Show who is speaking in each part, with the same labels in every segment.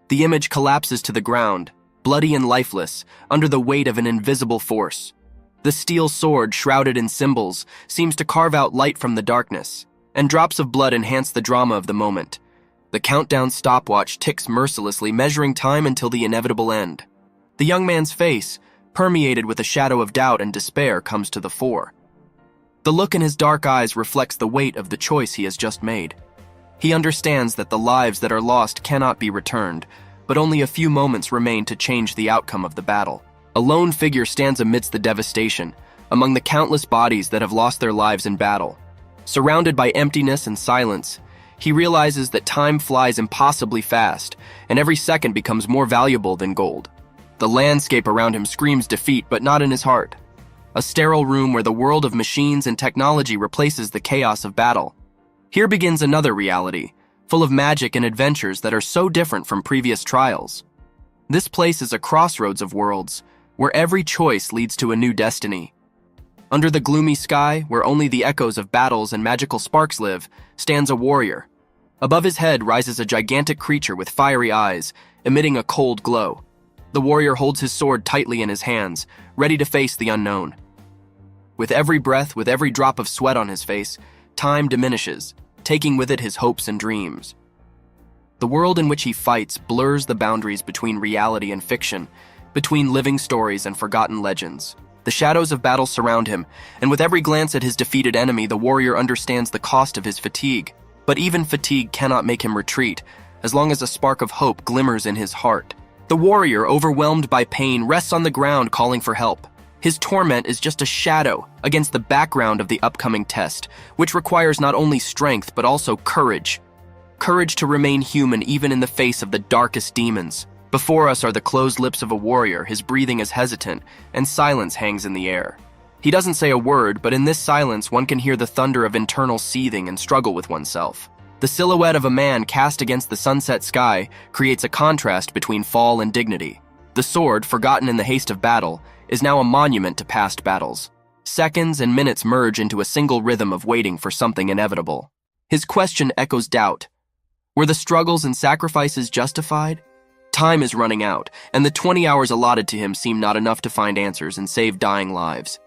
Speaker 1: The image collapses to the ground, bloody and lifeless, under the weight of an invisible force. The steel sword, shrouded in symbols, seems to carve out light from the darkness, and drops of blood enhance the drama of the moment. The countdown stopwatch ticks mercilessly, measuring time until the inevitable end. The young man's face, permeated with a shadow of doubt and despair, comes to the fore. The look in his dark eyes reflects the weight of the choice he has just made. He understands that the lives that are lost cannot be returned, but only a few moments remain to change the outcome of the battle. A lone figure stands amidst the devastation, among the countless bodies that have lost their lives in battle. Surrounded by emptiness and silence, he realizes that time flies impossibly fast, and every second becomes more valuable than gold. The landscape around him screams defeat, but not in his heart. A sterile room where the world of machines and technology replaces the chaos of battle. Here begins another reality, full of magic and adventures that are so different from previous trials. This place is a crossroads of worlds, where every choice leads to a new destiny. Under the gloomy sky, where only the echoes of battles and magical sparks live, stands a warrior. Above his head rises a gigantic creature with fiery eyes, emitting a cold glow. The warrior holds his sword tightly in his hands, ready to face the unknown. With every breath, with every drop of sweat on his face, time diminishes, taking with it his hopes and dreams. The world in which he fights blurs the boundaries between reality and fiction, between living stories and forgotten legends. The shadows of battle surround him, and with every glance at his defeated enemy, the warrior understands the cost of his fatigue. But even fatigue cannot make him retreat, as long as a spark of hope glimmers in his heart. The warrior, overwhelmed by pain, rests on the ground calling for help. His torment is just a shadow against the background of the upcoming test, which requires not only strength but also courage. Courage to remain human even in the face of the darkest demons. Before us are the closed lips of a warrior, his breathing is hesitant, and silence hangs in the air. He doesn't say a word, but in this silence one can hear the thunder of internal seething and struggle with oneself. The silhouette of a man cast against the sunset sky creates a contrast between fall and dignity. The sword, forgotten in the haste of battle, is now a monument to past battles. Seconds and minutes merge into a single rhythm of waiting for something inevitable. His question echoes doubt. Were the struggles and sacrifices justified? Time is running out, and the 20 hours allotted to him seem not enough to find answers and save dying lives.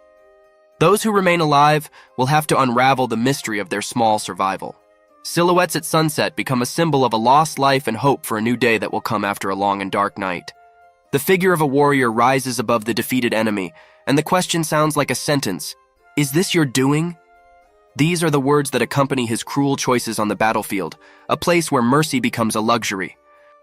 Speaker 1: Those who remain alive will have to unravel the mystery of their small survival. Silhouettes at sunset become a symbol of a lost life and hope for a new day that will come after a long and dark night. The figure of a warrior rises above the defeated enemy, and the question sounds like a sentence. Is this your doing? These are the words that accompany his cruel choices on the battlefield, a place where mercy becomes a luxury.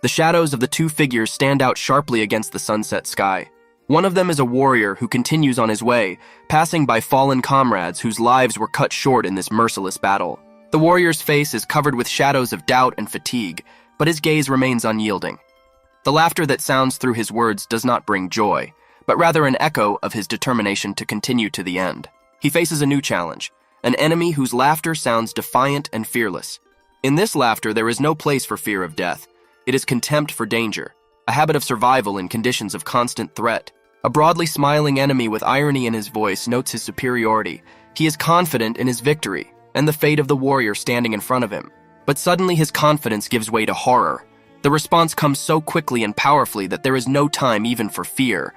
Speaker 1: The shadows of the two figures stand out sharply against the sunset sky. One of them is a warrior who continues on his way, passing by fallen comrades whose lives were cut short in this merciless battle. The warrior's face is covered with shadows of doubt and fatigue, but his gaze remains unyielding. The laughter that sounds through his words does not bring joy, but rather an echo of his determination to continue to the end. He faces a new challenge, an enemy whose laughter sounds defiant and fearless. In this laughter, there is no place for fear of death. It is contempt for danger, a habit of survival in conditions of constant threat. A broadly smiling enemy with irony in his voice notes his superiority. He is confident in his victory and the fate of the warrior standing in front of him. But suddenly his confidence gives way to horror. The response comes so quickly and powerfully that there is no time even for fear.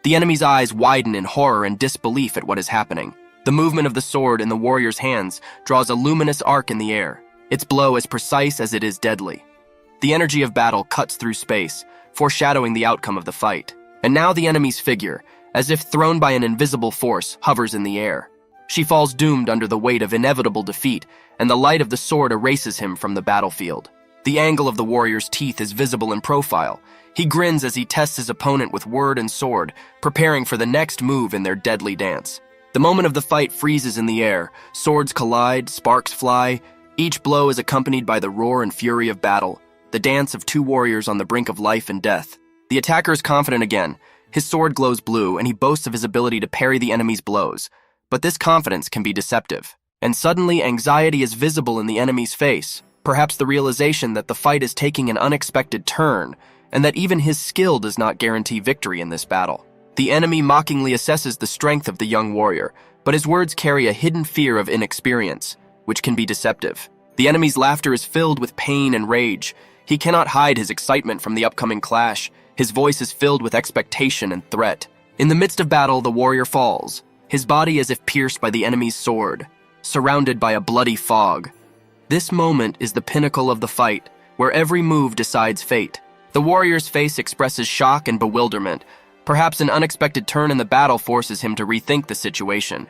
Speaker 1: The enemy's eyes widen in horror and disbelief at what is happening. The movement of the sword in the warrior's hands draws a luminous arc in the air, its blow as precise as it is deadly. The energy of battle cuts through space, foreshadowing the outcome of the fight. And now the enemy's figure, as if thrown by an invisible force, hovers in the air. She falls doomed under the weight of inevitable defeat, and the light of the sword erases him from the battlefield. The angle of the warrior's teeth is visible in profile. He grins as he tests his opponent with word and sword, preparing for the next move in their deadly dance. The moment of the fight freezes in the air. Swords collide, sparks fly. Each blow is accompanied by the roar and fury of battle, the dance of two warriors on the brink of life and death. The attacker is confident again. His sword glows blue, and he boasts of his ability to parry the enemy's blows. But this confidence can be deceptive. And suddenly, anxiety is visible in the enemy's face, perhaps the realization that the fight is taking an unexpected turn, and that even his skill does not guarantee victory in this battle. The enemy mockingly assesses the strength of the young warrior, but his words carry a hidden fear of inexperience, which can be deceptive. The enemy's laughter is filled with pain and rage. He cannot hide his excitement from the upcoming clash. His voice is filled with expectation and threat. In the midst of battle, the warrior falls, his body as if pierced by the enemy's sword, surrounded by a bloody fog. This moment is the pinnacle of the fight, where every move decides fate. The warrior's face expresses shock and bewilderment. Perhaps an unexpected turn in the battle forces him to rethink the situation,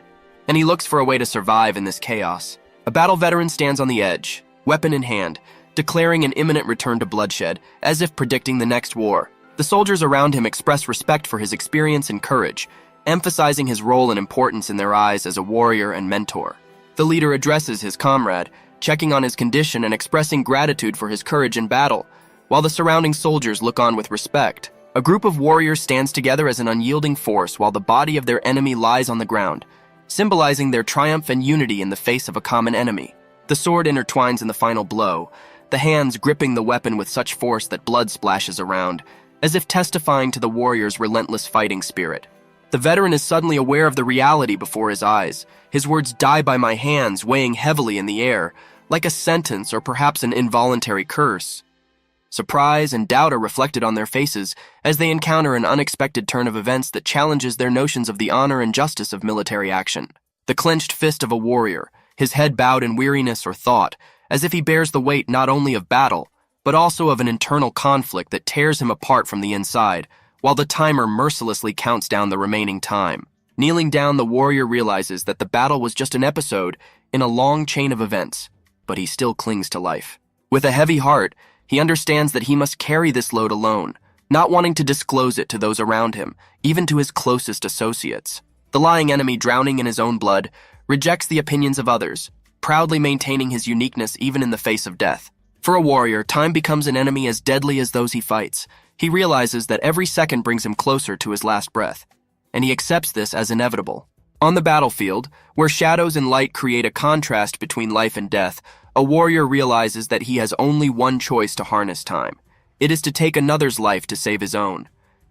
Speaker 1: and he looks for a way to survive in this chaos. A battle veteran stands on the edge, weapon in hand, declaring an imminent return to bloodshed, as if predicting the next war. The soldiers around him express respect for his experience and courage, emphasizing his role and importance in their eyes as a warrior and mentor. The leader addresses his comrade, checking on his condition and expressing gratitude for his courage in battle, while the surrounding soldiers look on with respect. A group of warriors stands together as an unyielding force while the body of their enemy lies on the ground, symbolizing their triumph and unity in the face of a common enemy. The sword intertwines in the final blow, the hands gripping the weapon with such force that blood splashes around, as if testifying to the warrior's relentless fighting spirit. The veteran is suddenly aware of the reality before his eyes. His words "die by my hands" weighing heavily in the air, like a sentence or perhaps an involuntary curse. Surprise and doubt are reflected on their faces as they encounter an unexpected turn of events that challenges their notions of the honor and justice of military action. The clenched fist of a warrior, his head bowed in weariness or thought, as if he bears the weight not only of battle, but also of an internal conflict that tears him apart from the inside, while the timer mercilessly counts down the remaining time. Kneeling down, the warrior realizes that the battle was just an episode in a long chain of events, but he still clings to life. With a heavy heart, he understands that he must carry this load alone, not wanting to disclose it to those around him, even to his closest associates. The lying enemy, drowning in his own blood, rejects the opinions of others, proudly maintaining his uniqueness even in the face of death. For a warrior, time becomes an enemy as deadly as those he fights. He realizes that every second brings him closer to his last breath, and he accepts this as inevitable. On the battlefield, where shadows and light create a contrast between life and death, a warrior realizes that he has only one choice to harness time. It is to take another's life to save his own.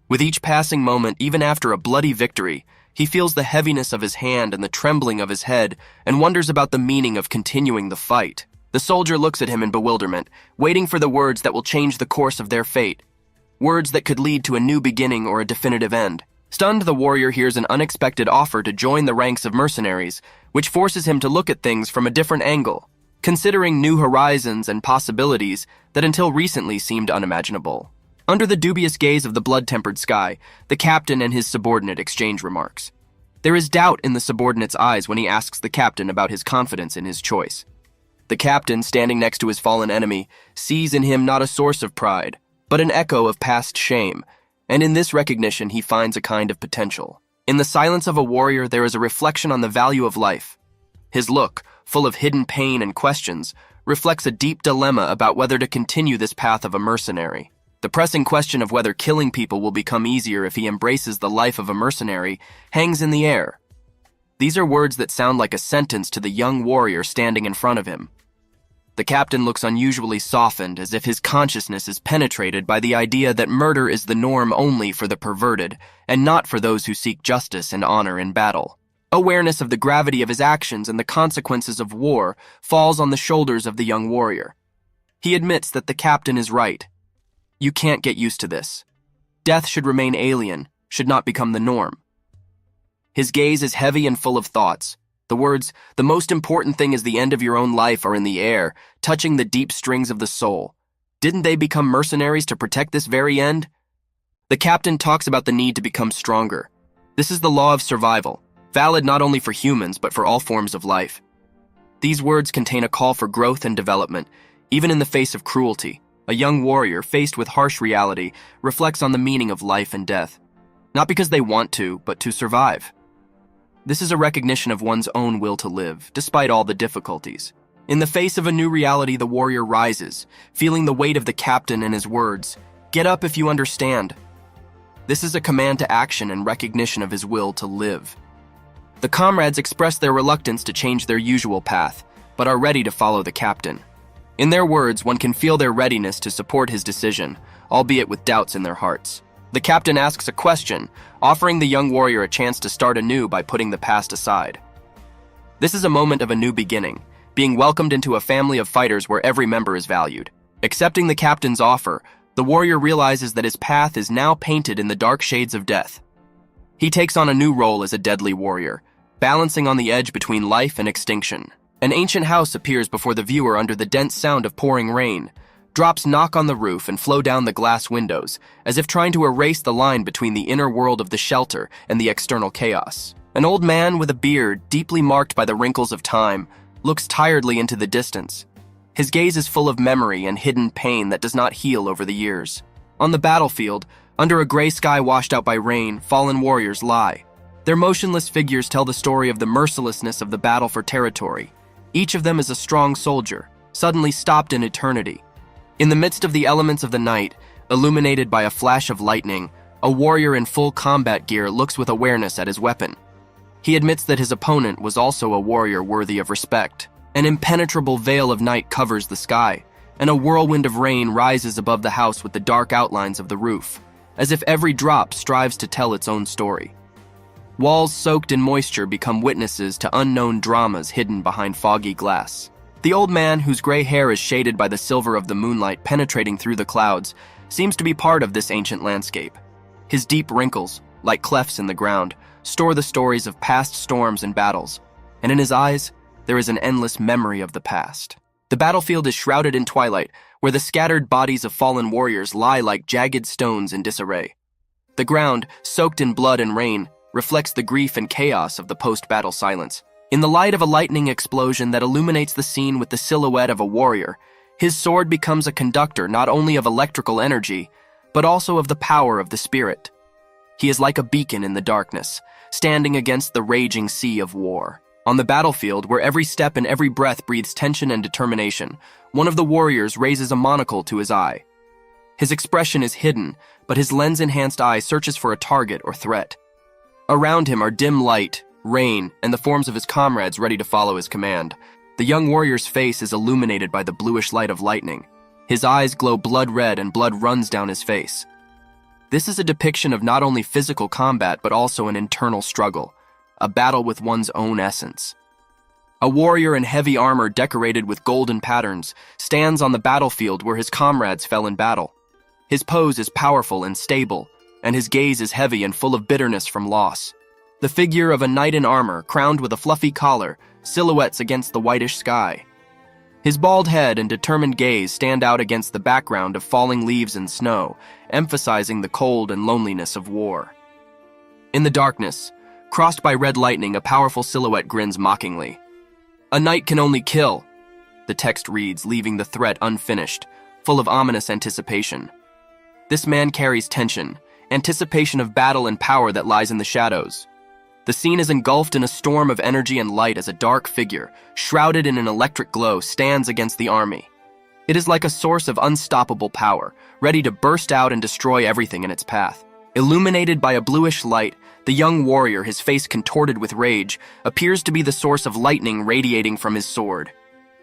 Speaker 1: With each passing moment, even after a bloody victory, he feels the heaviness of his hand and the trembling of his head and wonders about the meaning of continuing the fight. The soldier looks at him in bewilderment, waiting for the words that will change the course of their fate. Words that could lead to a new beginning or a definitive end. Stunned, the warrior hears an unexpected offer to join the ranks of mercenaries, which forces him to look at things from a different angle, considering new horizons and possibilities that until recently seemed unimaginable. Under the dubious gaze of the blood-tempered sky, the captain and his subordinate exchange remarks. There is doubt in the subordinate's eyes when he asks the captain about his confidence in his choice. The captain, standing next to his fallen enemy, sees in him not a source of pride, but an echo of past shame, and in this recognition he finds a kind of potential. In the silence of a warrior, there is a reflection on the value of life. His look, full of hidden pain and questions, reflects a deep dilemma about whether to continue this path of a mercenary. The pressing question of whether killing people will become easier if he embraces the life of a mercenary hangs in the air. These are words that sound like a sentence to the young warrior standing in front of him. The captain looks unusually softened, as if his consciousness is penetrated by the idea that murder is the norm only for the perverted, and not for those who seek justice and honor in battle. Awareness of the gravity of his actions and the consequences of war falls on the shoulders of the young warrior. He admits that the captain is right. You can't get used to this. Death should remain alien, should not become the norm. His gaze is heavy and full of thoughts. The words, "The most important thing is the end of your own life," are in the air, touching the deep strings of the soul. Didn't they become mercenaries to protect this very end? The captain talks about the need to become stronger. This is the law of survival, valid not only for humans but for all forms of life. These words contain a call for growth and development, even in the face of cruelty. A young warrior, faced with harsh reality, reflects on the meaning of life and death, not because they want to, but to survive. This is a recognition of one's own will to live, despite all the difficulties. In the face of a new reality, the warrior rises, feeling the weight of the captain and his words, "Get up if you understand." This is a command to action and recognition of his will to live. The comrades express their reluctance to change their usual path, but are ready to follow the captain. In their words, one can feel their readiness to support his decision, albeit with doubts in their hearts. The captain asks a question, offering the young warrior a chance to start anew by putting the past aside. This is a moment of a new beginning, being welcomed into a family of fighters where every member is valued. Accepting the captain's offer, the warrior realizes that his path is now painted in the dark shades of death. He takes on a new role as a deadly warrior, balancing on the edge between life and extinction. An ancient house appears before the viewer under the dense sound of pouring rain. Drops knock on the roof and flow down the glass windows, as if trying to erase the line between the inner world of the shelter and the external chaos. An old man with a beard, deeply marked by the wrinkles of time, looks tiredly into the distance. His gaze is full of memory and hidden pain that does not heal over the years. On the battlefield, under a gray sky washed out by rain, fallen warriors lie. Their motionless figures tell the story of the mercilessness of the battle for territory. Each of them is a strong soldier, suddenly stopped in eternity. In the midst of the elements of the night, illuminated by a flash of lightning, a warrior in full combat gear looks with awareness at his weapon. He admits that his opponent was also a warrior worthy of respect. An impenetrable veil of night covers the sky, and a whirlwind of rain rises above the house with the dark outlines of the roof, as if every drop strives to tell its own story. Walls soaked in moisture become witnesses to unknown dramas hidden behind foggy glass. The old man, whose gray hair is shaded by the silver of the moonlight penetrating through the clouds, seems to be part of this ancient landscape. His deep wrinkles, like clefts in the ground, store the stories of past storms and battles, and in his eyes, there is an endless memory of the past. The battlefield is shrouded in twilight, where the scattered bodies of fallen warriors lie like jagged stones in disarray. The ground, soaked in blood and rain, reflects the grief and chaos of the post-battle silence. In the light of a lightning explosion that illuminates the scene with the silhouette of a warrior, his sword becomes a conductor not only of electrical energy, but also of the power of the spirit. He is like a beacon in the darkness, standing against the raging sea of war. On the battlefield, where every step and every breath breathes tension and determination, one of the warriors raises a monocle to his eye. His expression is hidden, but his lens-enhanced eye searches for a target or threat. Around him are dim light, rain, and the forms of his comrades ready to follow his command. The young warrior's face is illuminated by the bluish light of lightning. His eyes glow blood red and blood runs down his face. This is a depiction of not only physical combat but also an internal struggle, a battle with one's own essence. A warrior in heavy armor decorated with golden patterns stands on the battlefield where his comrades fell in battle. His pose is powerful and stable, and his gaze is heavy and full of bitterness from loss. The figure of a knight in armor, crowned with a fluffy collar, silhouettes against the whitish sky. His bald head and determined gaze stand out against the background of falling leaves and snow, emphasizing the cold and loneliness of war. In the darkness, crossed by red lightning, a powerful silhouette grins mockingly. "A knight can only kill," the text reads, leaving the threat unfinished, full of ominous anticipation. This man carries tension, anticipation of battle and power that lies in the shadows. The scene is engulfed in a storm of energy and light as a dark figure, shrouded in an electric glow, stands against the army. It is like a source of unstoppable power, ready to burst out and destroy everything in its path. Illuminated by a bluish light, the young warrior, his face contorted with rage, appears to be the source of lightning radiating from his sword.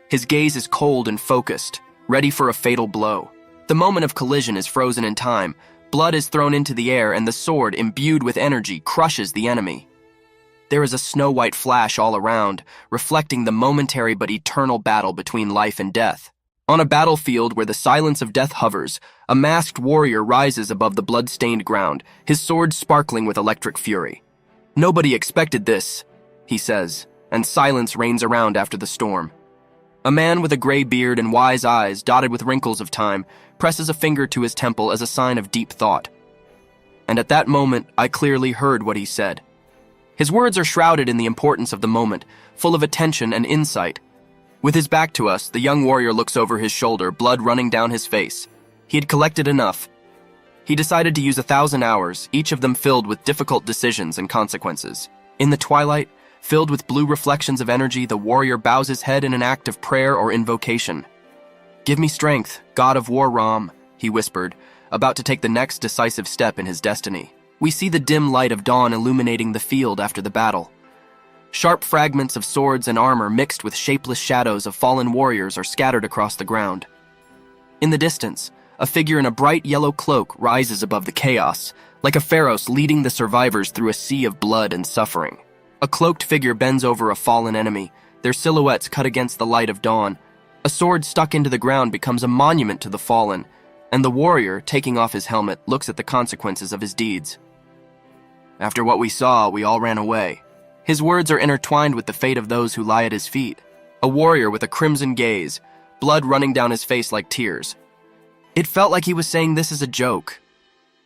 Speaker 1: His gaze is cold and focused, ready for a fatal blow. The moment of collision is frozen in time, blood is thrown into the air, and the sword, imbued with energy, crushes the enemy. There is a snow-white flash all around, reflecting the momentary but eternal battle between life and death. On a battlefield where the silence of death hovers, a masked warrior rises above the blood-stained ground, his sword sparkling with electric fury. "Nobody expected this," he says, and silence reigns around after the storm. A man with a gray beard and wise eyes, dotted with wrinkles of time, presses a finger to his temple as a sign of deep thought. And at that moment, I clearly heard what he said. His words are shrouded in the importance of the moment, full of attention and insight. With his back to us, the young warrior looks over his shoulder, blood running down his face. He had collected enough. He decided to use 1,000 hours, each of them filled with difficult decisions and consequences. In the twilight, filled with blue reflections of energy, the warrior bows his head in an act of prayer or invocation. "Give me strength, God of War Ram," he whispered, about to take the next decisive step in his destiny. We see the dim light of dawn illuminating the field after the battle. Sharp fragments of swords and armor mixed with shapeless shadows of fallen warriors are scattered across the ground. In the distance, a figure in a bright yellow cloak rises above the chaos, like a pharaoh leading the survivors through a sea of blood and suffering. A cloaked figure bends over a fallen enemy, their silhouettes cut against the light of dawn. A A sword stuck into the ground becomes a monument to the fallen, and the warrior, taking off his helmet, looks at the consequences of his deeds. After what we saw, we all ran away. His words are intertwined with the fate of those who lie at his feet. A warrior with a crimson gaze, blood running down his face like tears. It felt like he was saying this as a joke.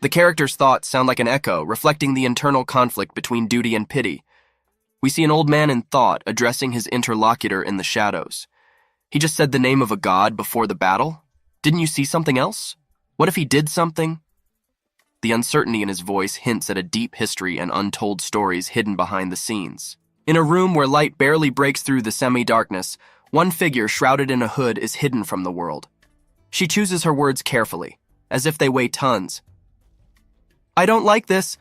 Speaker 1: The character's thoughts sound like an echo, reflecting the internal conflict between duty and pity. We see an old man in thought addressing his interlocutor in the shadows. He just said the name of a god before the battle? Didn't you see something else? What if he did something? The uncertainty in his voice hints at a deep history and untold stories hidden behind the scenes. In a room where light barely breaks through the semi-darkness, one figure shrouded in a hood is hidden from the world. She chooses her words carefully, as if they weigh tons. "I don't like this,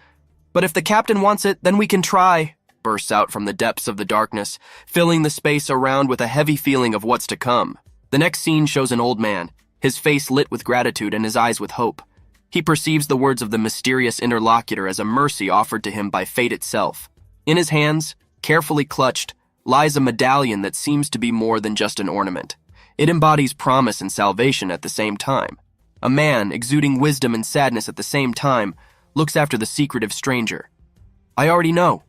Speaker 1: but if the captain wants it, then we can try," bursts out from the depths of the darkness, filling the space around with a heavy feeling of what's to come. The next scene shows an old man, his face lit with gratitude and his eyes with hope. He perceives the words of the mysterious interlocutor as a mercy offered to him by fate itself. In his hands, carefully clutched, lies a medallion that seems to be more than just an ornament. It embodies promise and salvation at the same time. A man, exuding wisdom and sadness at the same time, looks after the secretive stranger. "I already know,"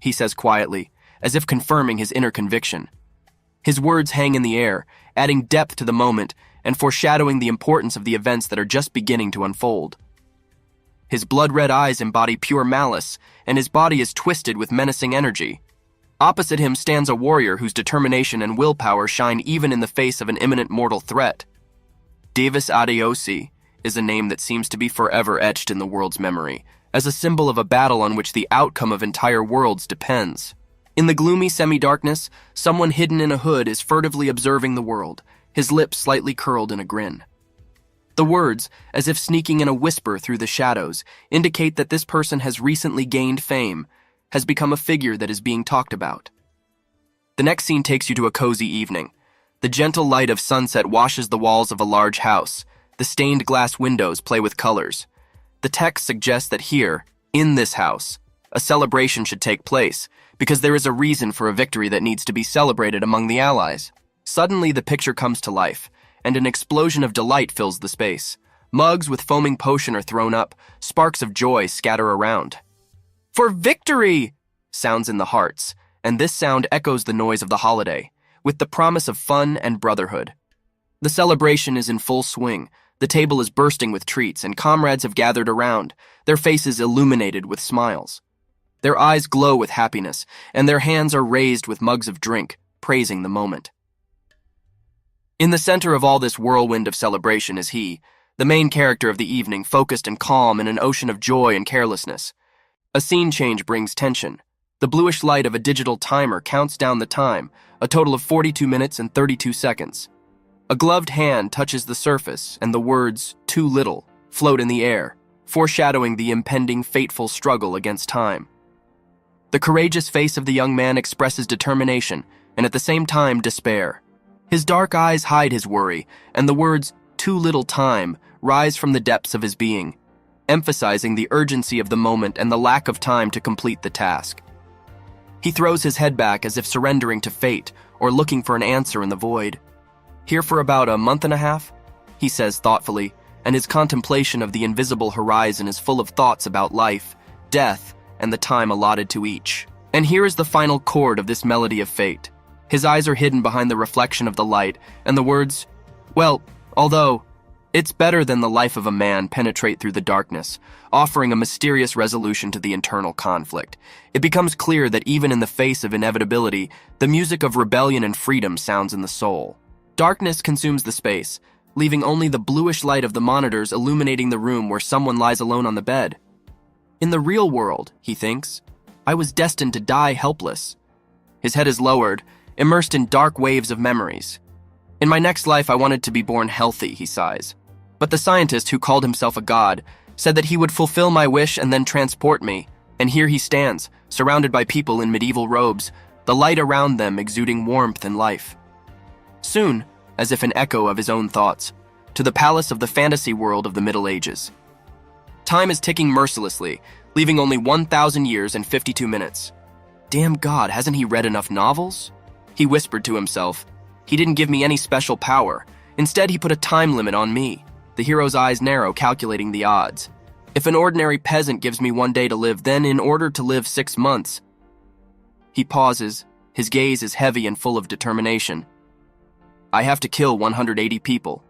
Speaker 1: he says quietly, as if confirming his inner conviction. His words hang in the air, adding depth to the moment and foreshadowing the importance of the events that are just beginning to unfold. His blood-red eyes embody pure malice, and his body is twisted with menacing energy. Opposite him stands a warrior whose determination and willpower shine even in the face of an imminent mortal threat. Davis Adeosi is a name that seems to be forever etched in the world's memory, as a symbol of a battle on which the outcome of entire worlds depends. In the gloomy semi-darkness, someone hidden in a hood is furtively observing the world, his lips slightly curled in a grin. The words, as if sneaking in a whisper through the shadows, indicate that this person has recently gained fame, has become a figure that is being talked about. The next scene takes you to a cozy evening. The gentle light of sunset washes the walls of a large house. The stained glass windows play with colors. The text suggests that here, in this house, a celebration should take place, because there is a reason for a victory that needs to be celebrated among the allies. Suddenly, the picture comes to life, and an explosion of delight fills the space. Mugs with foaming potion are thrown up, sparks of joy scatter around. "For victory!" sounds in the hearts, and this sound echoes the noise of the holiday, with the promise of fun and brotherhood. The celebration is in full swing. The table is bursting with treats, and comrades have gathered around, their faces illuminated with smiles. Their eyes glow with happiness, and their hands are raised with mugs of drink, praising the moment. In the center of all this whirlwind of celebration is he, the main character of the evening, focused and calm in an ocean of joy and carelessness. A scene change brings tension. The bluish light of a digital timer counts down the time, a total of 42 minutes and 32 seconds. A gloved hand touches the surface, and the words, "too little," float in the air, foreshadowing the impending fateful struggle against time. The courageous face of the young man expresses determination, and at the same time despair. His dark eyes hide his worry, and the words, "too little time," rise from the depths of his being, emphasizing the urgency of the moment and the lack of time to complete the task. He throws his head back as if surrendering to fate or looking for an answer in the void. "Here for about a month and a half," he says thoughtfully, and his contemplation of the invisible horizon is full of thoughts about life, death, and the time allotted to each. And here is the final chord of this melody of fate. His eyes are hidden behind the reflection of the light, and the words, "Well, although it's better than the life of a man," penetrate through the darkness, offering a mysterious resolution to the internal conflict. It becomes clear that even in the face of inevitability, the music of rebellion and freedom sounds in the soul. Darkness consumes the space, leaving only the bluish light of the monitors illuminating the room where someone lies alone on the bed. In the real world, he thinks, I was destined to die helpless. His head is lowered, immersed in dark waves of memories. In my next life, I wanted to be born healthy, he sighs. But the scientist who called himself a god said that he would fulfill my wish and then transport me. And here he stands, surrounded by people in medieval robes, the light around them exuding warmth and life. Soon, as if an echo of his own thoughts, to the palace of the fantasy world of the Middle Ages. Time is ticking mercilessly, leaving only 1,000 years and 52 minutes. Damn God, hasn't he read enough novels? He whispered to himself. He didn't give me any special power. Instead, he put a time limit on me. The hero's eyes narrow, calculating the odds. If an ordinary peasant gives me 1 day to live, then in order to live 6 months. He pauses. His gaze is heavy and full of determination. I have to kill 180 people.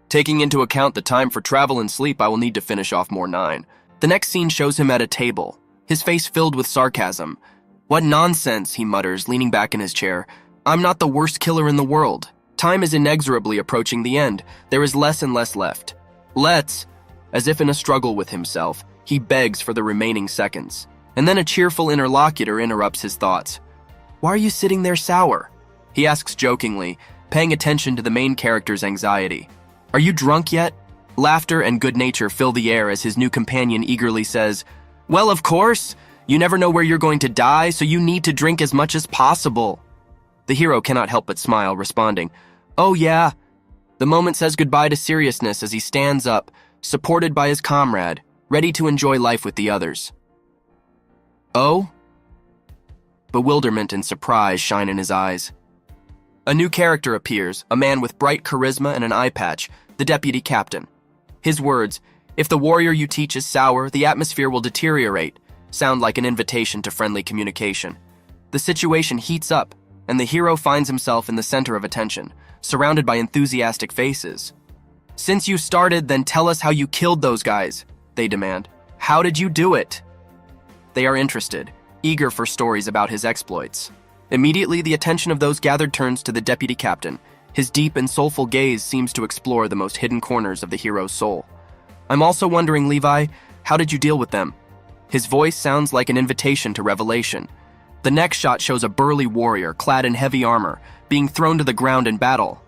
Speaker 1: Taking into account the time for travel and sleep, I will need to finish off more 9. The next scene shows him at a table, his face filled with sarcasm. What nonsense, he mutters, leaning back in his chair. I'm not the worst killer in the world. Time is inexorably approaching the end. There is less and less left. Let's, as if in a struggle with himself, he begs for the remaining seconds. And then a cheerful interlocutor interrupts his thoughts. Why are you sitting there sour? He asks jokingly, paying attention to the main character's anxiety. Are you drunk yet? Laughter and good nature fill the air as his new companion eagerly says, Well, of course. You never know where you're going to die, so you need to drink as much as possible. The hero cannot help but smile, responding, Oh yeah. The moment says goodbye to seriousness as he stands up, supported by his comrade, ready to enjoy life with the others. Oh? Bewilderment and surprise shine in his eyes. A new character appears, a man with bright charisma and an eye patch, the deputy captain. His words, if the warrior you teach is sour, the atmosphere will deteriorate, sound like an invitation to friendly communication. The situation heats up, and the hero finds himself in the center of attention, surrounded by enthusiastic faces. Since you started, then tell us how you killed those guys, they demand. How did you do it? They are interested, eager for stories about his exploits. Immediately, the attention of those gathered turns to the deputy captain. His deep and soulful gaze seems to explore the most hidden corners of the hero's soul. I'm also wondering, Levi, how did you deal with them? His voice sounds like an invitation to revelation. The next shot shows a burly warrior, clad in heavy armor, being thrown to the ground in battle.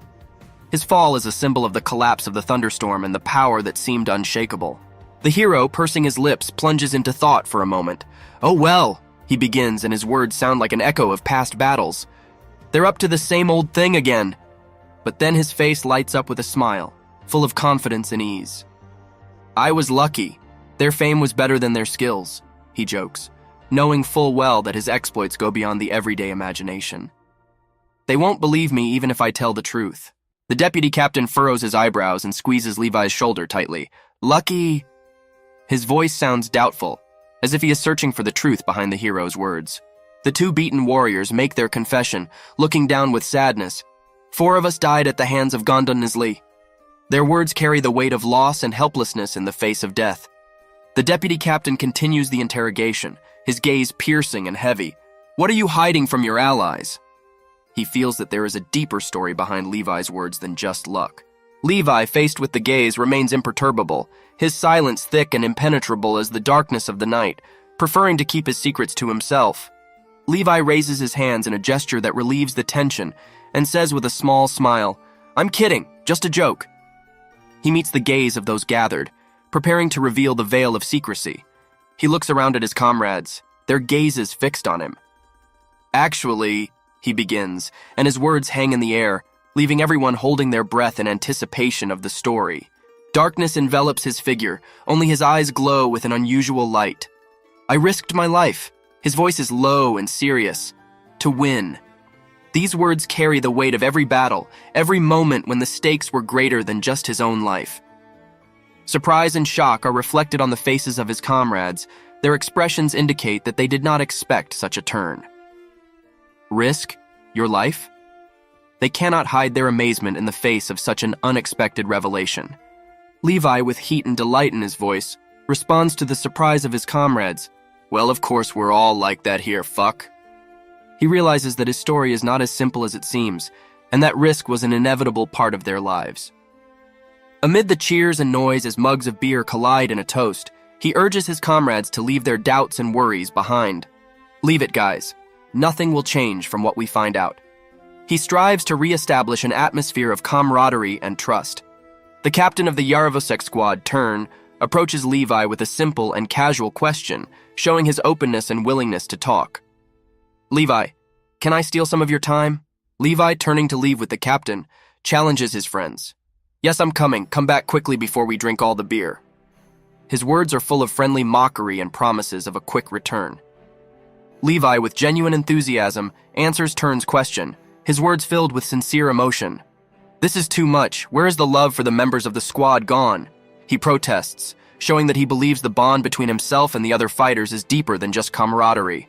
Speaker 1: His fall is a symbol of the collapse of the thunderstorm and the power that seemed unshakable. The hero, pursing his lips, plunges into thought for a moment. Oh well, he begins, and his words sound like an echo of past battles. They're up to the same old thing again. But then his face lights up with a smile, full of confidence and ease. I was lucky. Their fame was better than their skills, he jokes, knowing full well that his exploits go beyond the everyday imagination. They won't believe me even if I tell the truth. The deputy captain furrows his eyebrows and squeezes Levi's shoulder tightly. Lucky? His voice sounds doubtful, as if he is searching for the truth behind the hero's words. The 2 beaten warriors make their confession, looking down with sadness. 4 of us died at the hands of Gondon Nisli. Their words carry the weight of loss and helplessness in the face of death. The deputy captain continues the interrogation, his gaze piercing and heavy. What are you hiding from your allies? He feels that there is a deeper story behind Levi's words than just luck. Levi, faced with the gaze, remains imperturbable, his silence thick and impenetrable as the darkness of the night, preferring to keep his secrets to himself. Levi raises his hands in a gesture that relieves the tension and says with a small smile, I'm kidding, just a joke. He meets the gaze of those gathered, preparing to reveal the veil of secrecy. He looks around at his comrades, their gazes fixed on him. Actually, he begins, and his words hang in the air, leaving everyone holding their breath in anticipation of the story. Darkness envelops his figure, only his eyes glow with an unusual light. I risked my life. His voice is low and serious. To win. These words carry the weight of every battle, every moment when the stakes were greater than just his own life. Surprise and shock are reflected on the faces of his comrades. Their expressions indicate that they did not expect such a turn. Risk? Your life? They cannot hide their amazement in the face of such an unexpected revelation. Levi, with heat and delight in his voice, responds to the surprise of his comrades. Well, of course, we're all like that here, fuck. He realizes that his story is not as simple as it seems, and that risk was an inevitable part of their lives. Amid the cheers and noise as mugs of beer collide in a toast, he urges his comrades to leave their doubts and worries behind. Leave it, guys. Nothing will change from what we find out. He strives to re-establish an atmosphere of camaraderie and trust. The captain of the Yaravosek squad, Turn, approaches Levi with a simple and casual question, showing his openness and willingness to talk. Levi, can I steal some of your time? Levi, turning to leave with the captain, challenges his friends. Yes, I'm coming. Come back quickly before we drink all the beer. His words are full of friendly mockery and promises of a quick return. Levi, with genuine enthusiasm, answers Turn's question. his words filled with sincere emotion. "This is too much. Where is the love for the members of the squad gone?" He protests, showing that he believes the bond between himself and the other fighters is deeper than just camaraderie.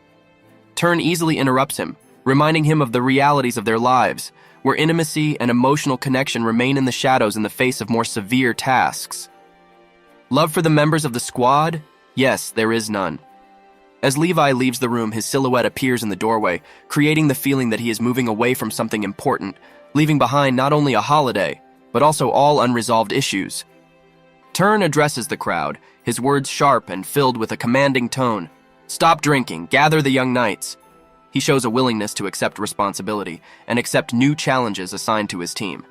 Speaker 1: Turn easily interrupts him, reminding him of the realities of their lives, where intimacy and emotional connection remain in the shadows in the face of more severe tasks. Love for the members of the squad? Yes, there is none. As Levi leaves the room, his silhouette appears in the doorway, creating the feeling that he is moving away from something important, leaving behind not only a holiday, but also all unresolved issues. Turn addresses the crowd, his words sharp and filled with a commanding tone. "Stop drinking, gather the young knights." He shows a willingness to accept responsibility and accept new challenges assigned to his team.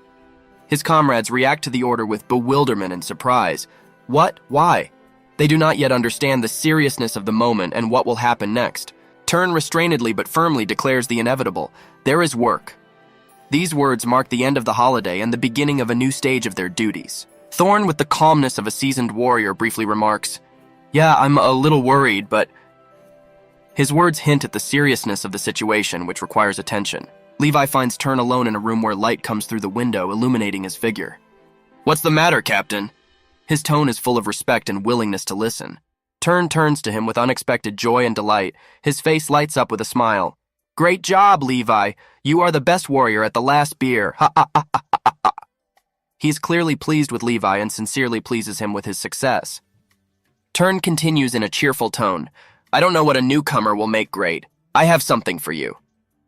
Speaker 1: His comrades react to the order with bewilderment and surprise. What? Why? They do not yet understand the seriousness of the moment and what will happen next. Turn restrainedly but firmly declares the inevitable. There is work. These words mark the end of the holiday and the beginning of a new stage of their duties. Thorn, with the calmness of a seasoned warrior, briefly remarks, "Yeah, I'm a little worried, but..." His words hint at the seriousness of the situation, which requires attention. Levi finds Turn alone in a room where light comes through the window, illuminating his figure. "What's the matter, Captain?" His tone is full of respect and willingness to listen. Turn turns to him with unexpected joy and delight. His face lights up with a smile. "Great job, Levi. You are the best warrior at the last beer. Ha ha ha ha ha ha." He is clearly pleased with Levi and sincerely pleases him with his success. Turn continues in a cheerful tone. "I don't know what a newcomer will make great. I have something for you."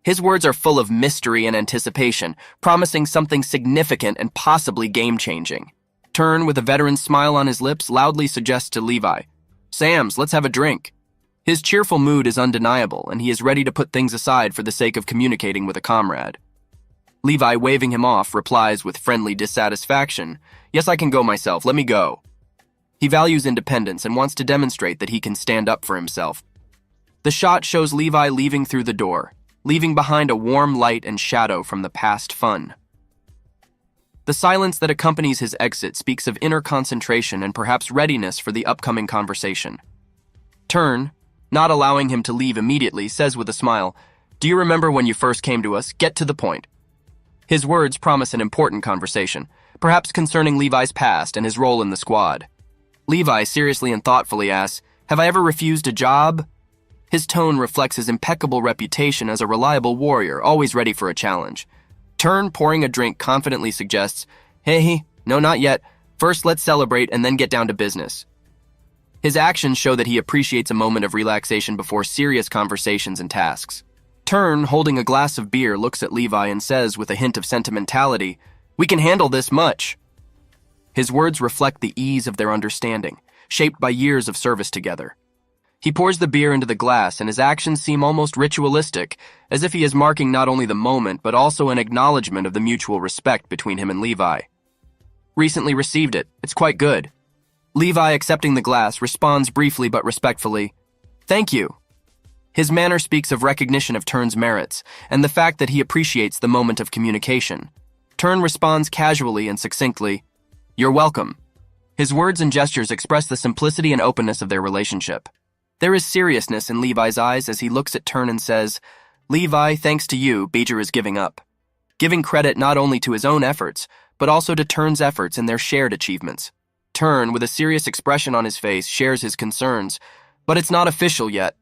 Speaker 1: His words are full of mystery and anticipation, promising something significant and possibly game-changing. Turn, with a veteran smile on his lips, loudly suggests to Levi, "Sams, let's have a drink." His cheerful mood is undeniable, and he is ready to put things aside for the sake of communicating with a comrade. Levi, waving him off, replies with friendly dissatisfaction, "Yes, I can go myself. Let me go." He values independence and wants to demonstrate that he can stand up for himself. The shot shows Levi leaving through the door, leaving behind a warm light and shadow from the past fun. The silence that accompanies his exit speaks of inner concentration and perhaps readiness for the upcoming conversation. Turn, not allowing him to leave immediately, says with a smile, "Do you remember when you first came to us? Get to the point." His words promise an important conversation, perhaps concerning Levi's past and his role in the squad. Levi seriously and thoughtfully asks, "Have I ever refused a job?" His tone reflects his impeccable reputation as a reliable warrior, always ready for a challenge. Turn, pouring a drink, confidently suggests, "Hey, no, not yet. First, let's celebrate and then get down to business." His actions show that he appreciates a moment of relaxation before serious conversations and tasks. Turn, holding a glass of beer, looks at Levi and says with a hint of sentimentality, "We can handle this much." His words reflect the ease of their understanding, shaped by years of service together. He pours the beer into the glass, and his actions seem almost ritualistic, as if he is marking not only the moment, but also an acknowledgement of the mutual respect between him and Levi. "Recently received it. It's quite good." Levi, accepting the glass, responds briefly but respectfully, "Thank you." His manner speaks of recognition of Turn's merits, and the fact that he appreciates the moment of communication. Turn responds casually and succinctly, "You're welcome." His words and gestures express the simplicity and openness of their relationship. There is seriousness in Levi's eyes as he looks at Turn and says, "Levi, thanks to you, Beecher is giving up." Giving credit not only to his own efforts, but also to Turn's efforts and their shared achievements. Turn, with a serious expression on his face, shares his concerns, but it's not official yet.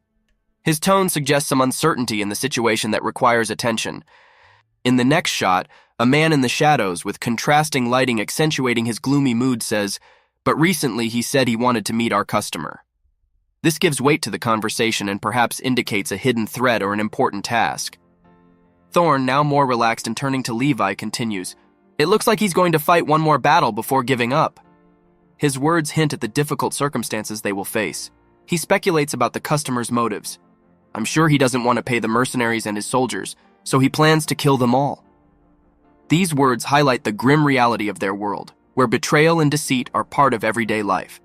Speaker 1: His tone suggests some uncertainty in the situation that requires attention. In the next shot, a man in the shadows with contrasting lighting accentuating his gloomy mood says, "But recently he said he wanted to meet our customer." This gives weight to the conversation and perhaps indicates a hidden threat or an important task. Thorn, now more relaxed and turning to Levi, continues, "It looks like he's going to fight one more battle before giving up." His words hint at the difficult circumstances they will face. He speculates about the customer's motives. "I'm sure he doesn't want to pay the mercenaries and his soldiers, so he plans to kill them all." These words highlight the grim reality of their world, where betrayal and deceit are part of everyday life.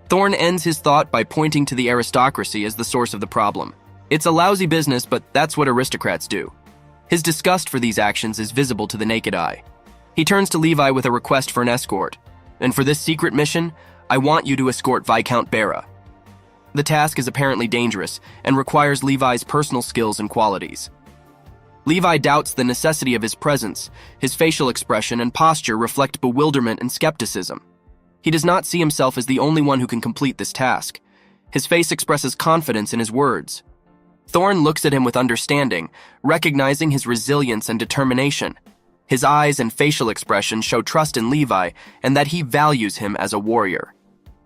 Speaker 1: Thorn ends his thought by pointing to the aristocracy as the source of the problem. It's a lousy business, but that's what aristocrats do. His disgust for these actions is visible to the naked eye. He turns to Levi with a request for an escort. "And for this secret mission, I want you to escort Viscount Bera." The task is apparently dangerous and requires Levi's personal skills and qualities. Levi doubts the necessity of his presence. His facial expression and posture reflect bewilderment and skepticism. He does not see himself as the only one who can complete this task. His face expresses confidence in his words. Thorn looks at him with understanding, recognizing his resilience and determination. His eyes and facial expression show trust in Levi and that he values him as a warrior.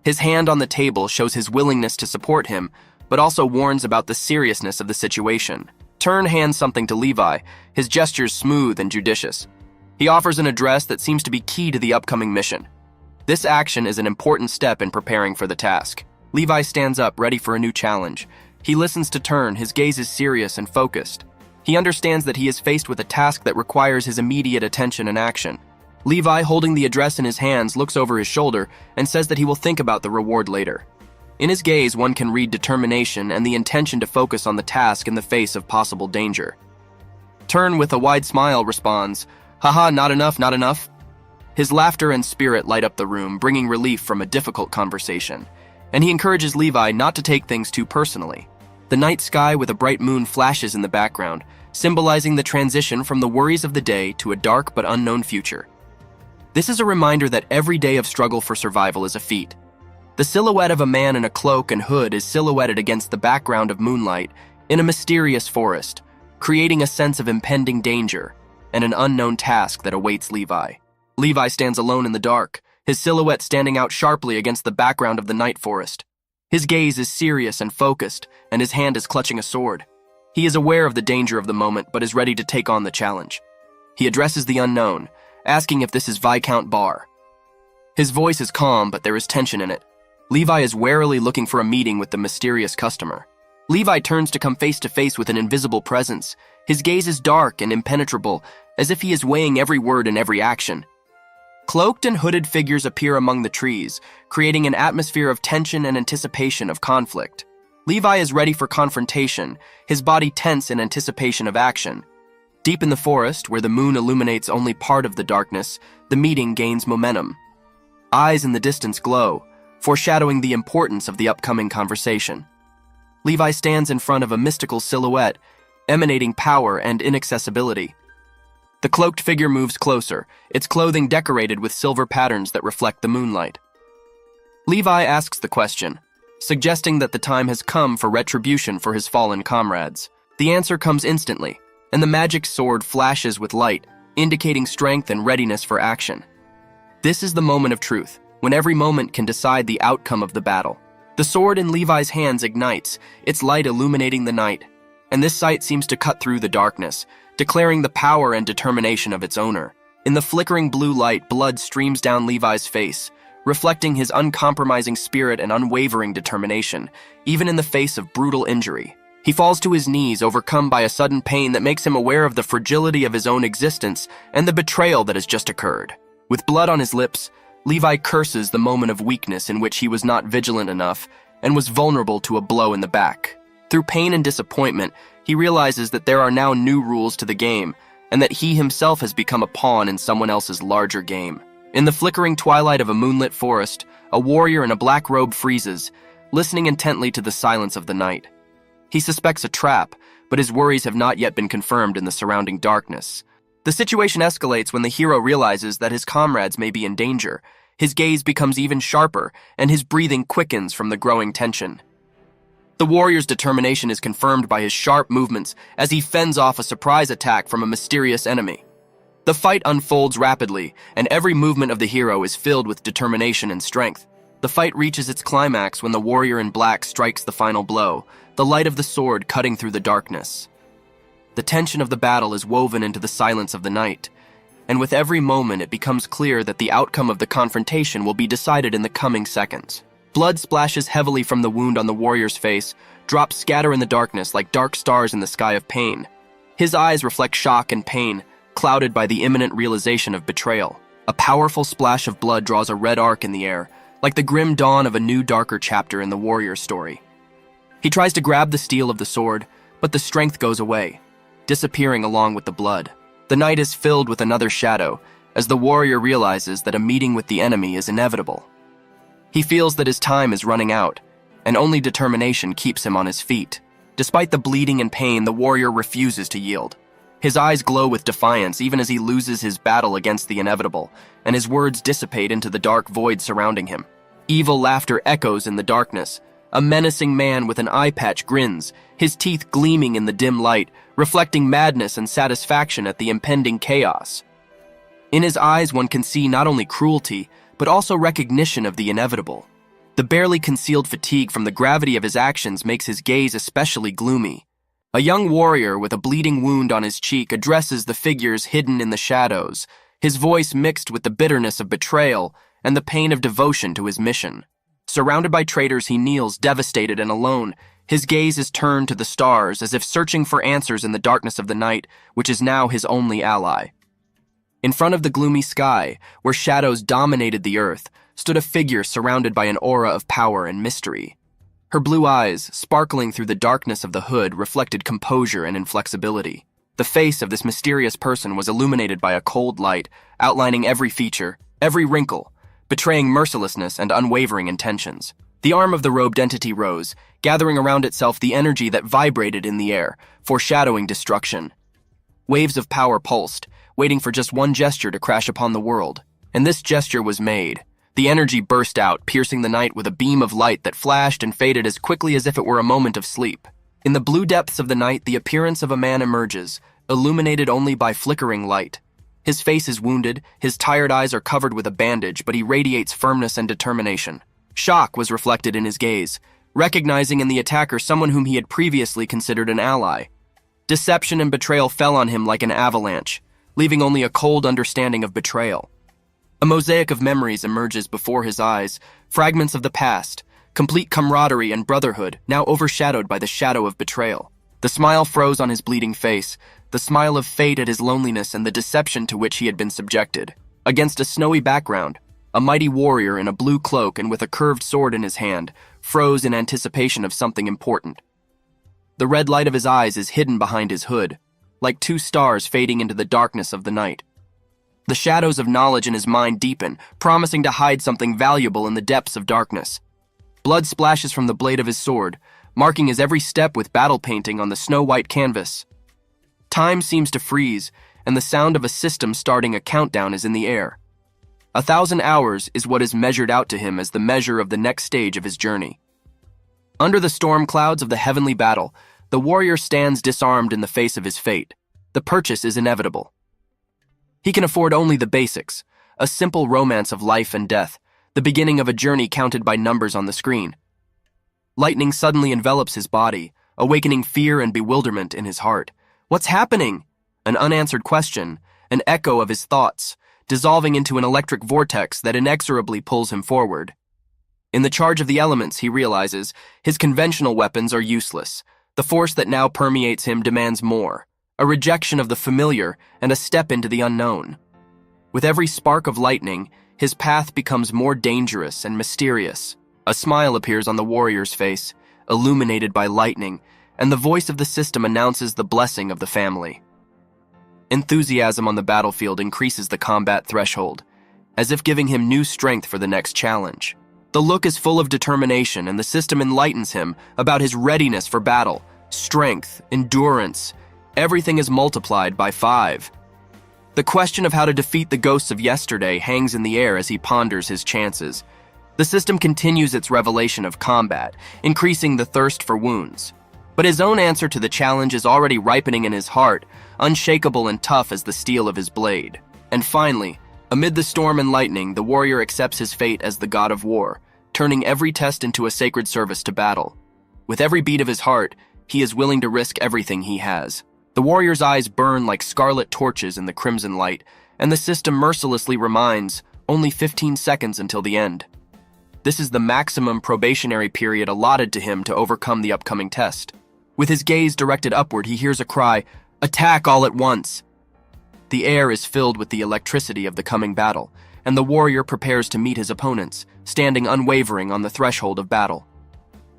Speaker 1: His hand on the table shows his willingness to support him, but also warns about the seriousness of the situation. Turn hands something to Levi, his gestures smooth and judicious. He offers an address that seems to be key to the upcoming mission. This action is an important step in preparing for the task. Levi stands up, ready for a new challenge. He listens to Turn, his gaze is serious and focused. He understands that he is faced with a task that requires his immediate attention and action. Levi, holding the address in his hands, looks over his shoulder and says that he will think about the reward later. In his gaze, one can read determination and the intention to focus on the task in the face of possible danger. Turn, with a wide smile, responds, "Haha, not enough, not enough." His laughter and spirit light up the room, bringing relief from a difficult conversation, and he encourages Levi not to take things too personally. The night sky with a bright moon flashes in the background, symbolizing the transition from the worries of the day to a dark but unknown future. This is a reminder that every day of struggle for survival is a feat. The silhouette of a man in a cloak and hood is silhouetted against the background of moonlight in a mysterious forest, creating a sense of impending danger and an unknown task that awaits Levi. Levi stands alone in the dark, his silhouette standing out sharply against the background of the night forest. His gaze is serious and focused, and his hand is clutching a sword. He is aware of the danger of the moment, but is ready to take on the challenge. He addresses the unknown, asking if this is Viscount Barr. His voice is calm, but there is tension in it. Levi is warily looking for a meeting with the mysterious customer. Levi turns to come face to face with an invisible presence. His gaze is dark and impenetrable, as if he is weighing every word and every action. Cloaked and hooded figures appear among the trees, creating an atmosphere of tension and anticipation of conflict. Levi is ready for confrontation, his body tense in anticipation of action. Deep in the forest, where the moon illuminates only part of the darkness, the meeting gains momentum. Eyes in the distance glow, foreshadowing the importance of the upcoming conversation. Levi stands in front of a mystical silhouette, emanating power and inaccessibility. The cloaked figure moves closer, its clothing decorated with silver patterns that reflect the moonlight. Levi asks the question, suggesting that the time has come for retribution for his fallen comrades. The answer comes instantly, and the magic sword flashes with light, indicating strength and readiness for action. This is the moment of truth, when every moment can decide the outcome of the battle. The sword in Levi's hands ignites, its light illuminating the night, and this sight seems to cut through the darkness, declaring the power and determination of its owner. In the flickering blue light, blood streams down Levi's face, reflecting his uncompromising spirit and unwavering determination, even in the face of brutal injury. He falls to his knees, overcome by a sudden pain that makes him aware of the fragility of his own existence and the betrayal that has just occurred. With blood on his lips, Levi curses the moment of weakness in which he was not vigilant enough and was vulnerable to a blow in the back. Through pain and disappointment, he realizes that there are now new rules to the game and that he himself has become a pawn in someone else's larger game. In the flickering twilight of a moonlit forest, a warrior in a black robe freezes, listening intently to the silence of the night. He suspects a trap, but his worries have not yet been confirmed in the surrounding darkness. The situation escalates when the hero realizes that his comrades may be in danger. His gaze becomes even sharper, and his breathing quickens from the growing tension. The warrior's determination is confirmed by his sharp movements as he fends off a surprise attack from a mysterious enemy. The fight unfolds rapidly, and every movement of the hero is filled with determination and strength. The fight reaches its climax when the warrior in black strikes the final blow, the light of the sword cutting through the darkness. The tension of the battle is woven into the silence of the night, and with every moment it becomes clear that the outcome of the confrontation will be decided in the coming seconds. Blood splashes heavily from the wound on the warrior's face, drops scatter in the darkness like dark stars in the sky of pain. His eyes reflect shock and pain, clouded by the imminent realization of betrayal. A powerful splash of blood draws a red arc in the air, like the grim dawn of a new darker chapter in the warrior's story. He tries to grab the steel of the sword, but the strength goes away, disappearing along with the blood. The night is filled with another shadow, as the warrior realizes that a meeting with the enemy is inevitable. He feels that his time is running out, and only determination keeps him on his feet. Despite the bleeding and pain, the warrior refuses to yield. His eyes glow with defiance even as he loses his battle against the inevitable, and his words dissipate into the dark void surrounding him. Evil laughter echoes in the darkness. A menacing man with an eye patch grins, his teeth gleaming in the dim light, reflecting madness and satisfaction at the impending chaos. In his eyes, one can see not only cruelty, but also recognition of the inevitable. The barely concealed fatigue from the gravity of his actions makes his gaze especially gloomy. A young warrior with a bleeding wound on his cheek addresses the figures hidden in the shadows, his voice mixed with the bitterness of betrayal and the pain of devotion to his mission. Surrounded by traitors, he kneels, devastated and alone. His gaze is turned to the stars, as if searching for answers in the darkness of the night, which is now his only ally. In front of the gloomy sky, where shadows dominated the earth, stood a figure surrounded by an aura of power and mystery. Her blue eyes, sparkling through the darkness of the hood, reflected composure and inflexibility. The face of this mysterious person was illuminated by a cold light, outlining every feature, every wrinkle, betraying mercilessness and unwavering intentions. The arm of the robed entity rose, gathering around itself the energy that vibrated in the air, foreshadowing destruction. Waves of power pulsed, waiting for just one gesture to crash upon the world. And this gesture was made. The energy burst out, piercing the night with a beam of light that flashed and faded as quickly as if it were a moment of sleep. In the blue depths of the night, the appearance of a man emerges, illuminated only by flickering light. His face is wounded, his tired eyes are covered with a bandage, but he radiates firmness and determination. Shock was reflected in his gaze, recognizing in the attacker someone whom he had previously considered an ally. Deception and betrayal fell on him like an avalanche, leaving only a cold understanding of betrayal. A mosaic of memories emerges before his eyes, fragments of the past, complete camaraderie and brotherhood, now overshadowed by the shadow of betrayal. The smile froze on his bleeding face, the smile of fate at his loneliness and the deception to which he had been subjected. Against a snowy background, a mighty warrior in a blue cloak and with a curved sword in his hand froze in anticipation of something important. The red light of his eyes is hidden behind his hood, like two stars fading into the darkness of the night. The shadows of knowledge in his mind deepen, promising to hide something valuable in the depths of darkness. Blood splashes from the blade of his sword, marking his every step with battle painting on the snow-white canvas. Time seems to freeze, and the sound of a system starting a countdown is in the air. 1,000 hours is what is measured out to him as the measure of the next stage of his journey. Under the storm clouds of the heavenly battle, the warrior stands disarmed in the face of his fate. The purchase is inevitable. He can afford only the basics, a simple romance of life and death, the beginning of a journey counted by numbers on the screen. Lightning suddenly envelops his body, awakening fear and bewilderment in his heart. What's happening? An unanswered question, an echo of his thoughts, dissolving into an electric vortex that inexorably pulls him forward. In the charge of the elements, he realizes, his conventional weapons are useless. The force that now permeates him demands more, a rejection of the familiar and a step into the unknown. With every spark of lightning, his path becomes more dangerous and mysterious. A smile appears on the warrior's face, illuminated by lightning, and the voice of the system announces the blessing of the family. Enthusiasm on the battlefield increases the combat threshold, as if giving him new strength for the next challenge. The look is full of determination, and the system enlightens him about his readiness for battle, strength, endurance. Everything is multiplied by 5. The question of how to defeat the ghosts of yesterday hangs in the air as he ponders his chances. The system continues its revelation of combat, increasing the thirst for wounds. But his own answer to the challenge is already ripening in his heart, unshakable and tough as the steel of his blade. And finally, amid the storm and lightning, the warrior accepts his fate as the god of war, turning every test into a sacred service to battle. With every beat of his heart, he is willing to risk everything he has. The warrior's eyes burn like scarlet torches in the crimson light, and the system mercilessly reminds, only 15 seconds until the end. This is the maximum probationary period allotted to him to overcome the upcoming test. With his gaze directed upward, he hears a cry, "Attack all at once!" The air is filled with the electricity of the coming battle, and the warrior prepares to meet his opponents, standing unwavering on the threshold of battle.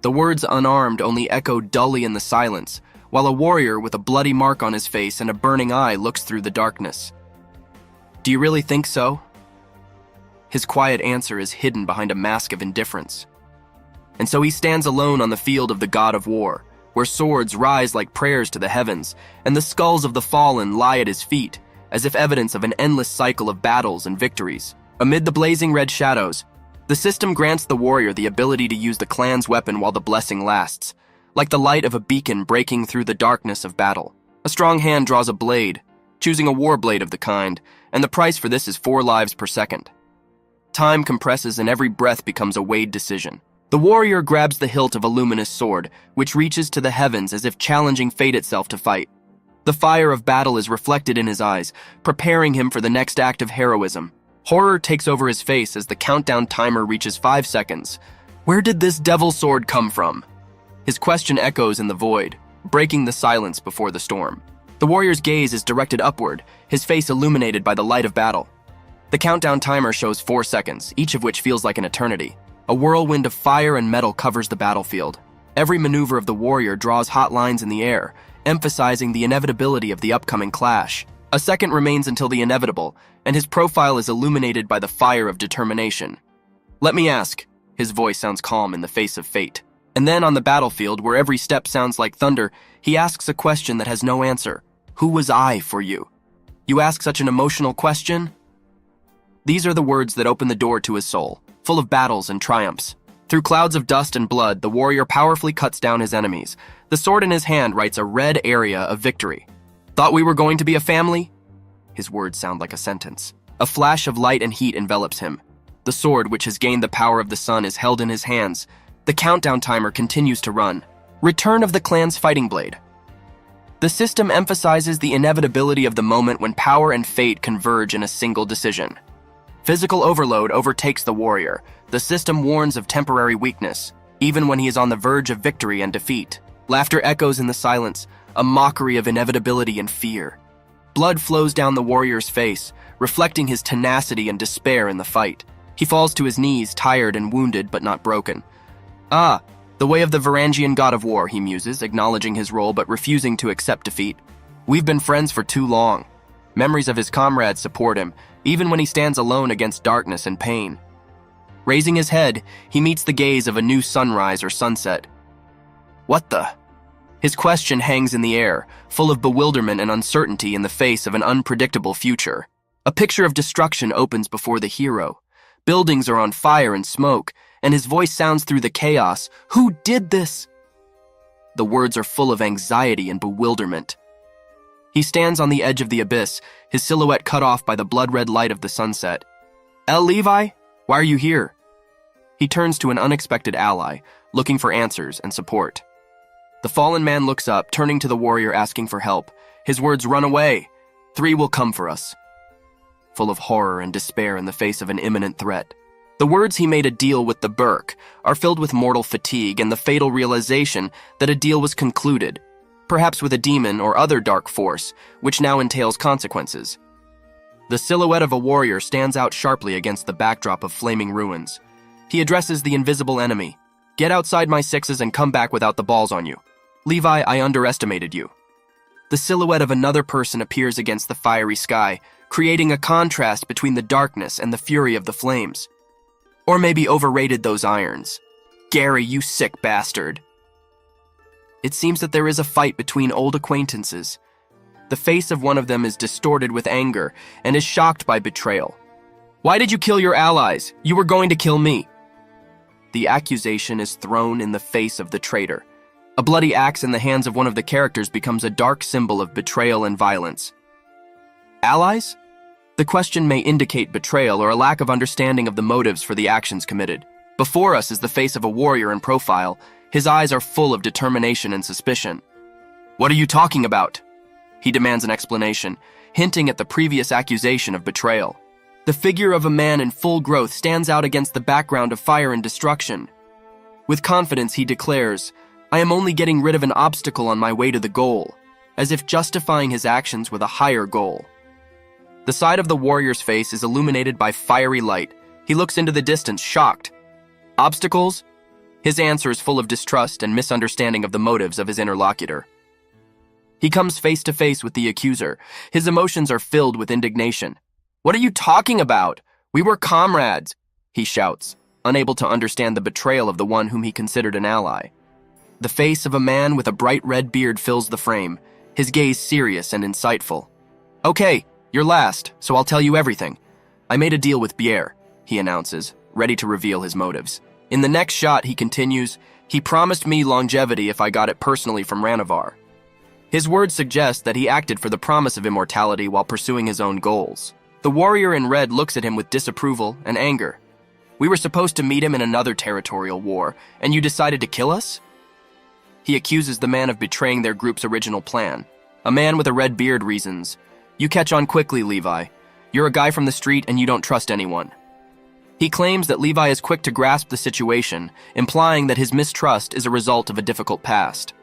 Speaker 1: The words "unarmed" only echo dully in the silence, while a warrior with a bloody mark on his face and a burning eye looks through the darkness. "Do you really think so?" His quiet answer is hidden behind a mask of indifference. And so he stands alone on the field of the god of war, where swords rise like prayers to the heavens, and the skulls of the fallen lie at his feet, as if evidence of an endless cycle of battles and victories. Amid the blazing red shadows, the system grants the warrior the ability to use the clan's weapon while the blessing lasts, like the light of a beacon breaking through the darkness of battle. A strong hand draws a blade, choosing a war blade of the kind, and the price for this is 4 lives per second. Time compresses and every breath becomes a weighed decision. The warrior grabs the hilt of a luminous sword, which reaches to the heavens as if challenging fate itself to fight. The fire of battle is reflected in his eyes, preparing him for the next act of heroism. Horror takes over his face as the countdown timer reaches 5 seconds. Where did this devil sword come from? His question echoes in the void, breaking the silence before the storm. The warrior's gaze is directed upward, his face illuminated by the light of battle. The countdown timer shows 4 seconds, each of which feels like an eternity. A whirlwind of fire and metal covers the battlefield. Every maneuver of the warrior draws hot lines in the air, emphasizing the inevitability of the upcoming clash. A second remains until the inevitable, and his profile is illuminated by the fire of determination. Let me ask. His voice sounds calm in the face of fate. And then on the battlefield, where every step sounds like thunder, he asks a question that has no answer. Who was I for you? You ask such an emotional question? These are the words that open the door to his soul, full of battles and triumphs. Through clouds of dust and blood, the warrior powerfully cuts down his enemies. The sword in his hand writes a red area of victory. Thought we were going to be a family? His words sound like a sentence. A flash of light and heat envelops him. The sword, which has gained the power of the sun, is held in his hands. The countdown timer continues to run. Return of the clan's fighting blade. The system emphasizes the inevitability of the moment when power and fate converge in a single decision. Physical overload overtakes the warrior. The system warns of temporary weakness, even when he is on the verge of victory and defeat. Laughter echoes in the silence, a mockery of inevitability and fear. Blood flows down the warrior's face, reflecting his tenacity and despair in the fight. He falls to his knees, tired and wounded but not broken. Ah, the way of the Varangian god of war, he muses, acknowledging his role but refusing to accept defeat. We've been friends for too long. Memories of his comrades support him, even when he stands alone against darkness and pain. Raising his head, he meets the gaze of a new sunrise or sunset. What the? His question hangs in the air, full of bewilderment and uncertainty in the face of an unpredictable future. A picture of destruction opens before the hero. Buildings are on fire and smoke, and his voice sounds through the chaos. Who did this? The words are full of anxiety and bewilderment. He stands on the edge of the abyss, his silhouette cut off by the blood-red light of the sunset. El Levi, why are you here? He turns to an unexpected ally, looking for answers and support. The fallen man looks up, turning to the warrior asking for help. His words run away. 3 will come for us. Full of horror and despair in the face of an imminent threat. The words he made a deal with the Burke are filled with mortal fatigue and the fatal realization that a deal was concluded, perhaps with a demon or other dark force, which now entails consequences. The silhouette of a warrior stands out sharply against the backdrop of flaming ruins. He addresses the invisible enemy. Get outside my 6s and come back without the balls on you. Levi, I underestimated you. The silhouette of another person appears against the fiery sky, creating a contrast between the darkness and the fury of the flames. Or maybe overrated those irons. Gary, you sick bastard. It seems that there is a fight between old acquaintances. The face of one of them is distorted with anger and is shocked by betrayal. Why did you kill your allies? You were going to kill me. The accusation is thrown in the face of the traitor. A bloody axe in the hands of one of the characters becomes a dark symbol of betrayal and violence. Allies? The question may indicate betrayal or a lack of understanding of the motives for the actions committed. Before us is the face of a warrior in profile. His eyes are full of determination and suspicion. What are you talking about? He demands an explanation, hinting at the previous accusation of betrayal. The figure of a man in full growth stands out against the background of fire and destruction. With confidence, he declares, I am only getting rid of an obstacle on my way to the goal, as if justifying his actions with a higher goal. The side of the warrior's face is illuminated by fiery light. He looks into the distance, shocked. Obstacles? His answer is full of distrust and misunderstanding of the motives of his interlocutor. He comes face to face with the accuser. His emotions are filled with indignation. What are you talking about? We were comrades, he shouts, unable to understand the betrayal of the one whom he considered an ally. The face of a man with a bright red beard fills the frame, his gaze serious and insightful. "Okay, you're last, so I'll tell you everything. I made a deal with Pierre," he announces, ready to reveal his motives. In the next shot, he continues, "He promised me longevity if I got it personally from Ranavar." His words suggest that he acted for the promise of immortality while pursuing his own goals. The warrior in red looks at him with disapproval and anger. "We were supposed to meet him in another territorial war, and you decided to kill us?" He accuses the man of betraying their group's original plan. A man with a red beard reasons, "You catch on quickly, Levi. You're a guy from the street and you don't trust anyone." He claims that Levi is quick to grasp the situation, implying that his mistrust is a result of a difficult past.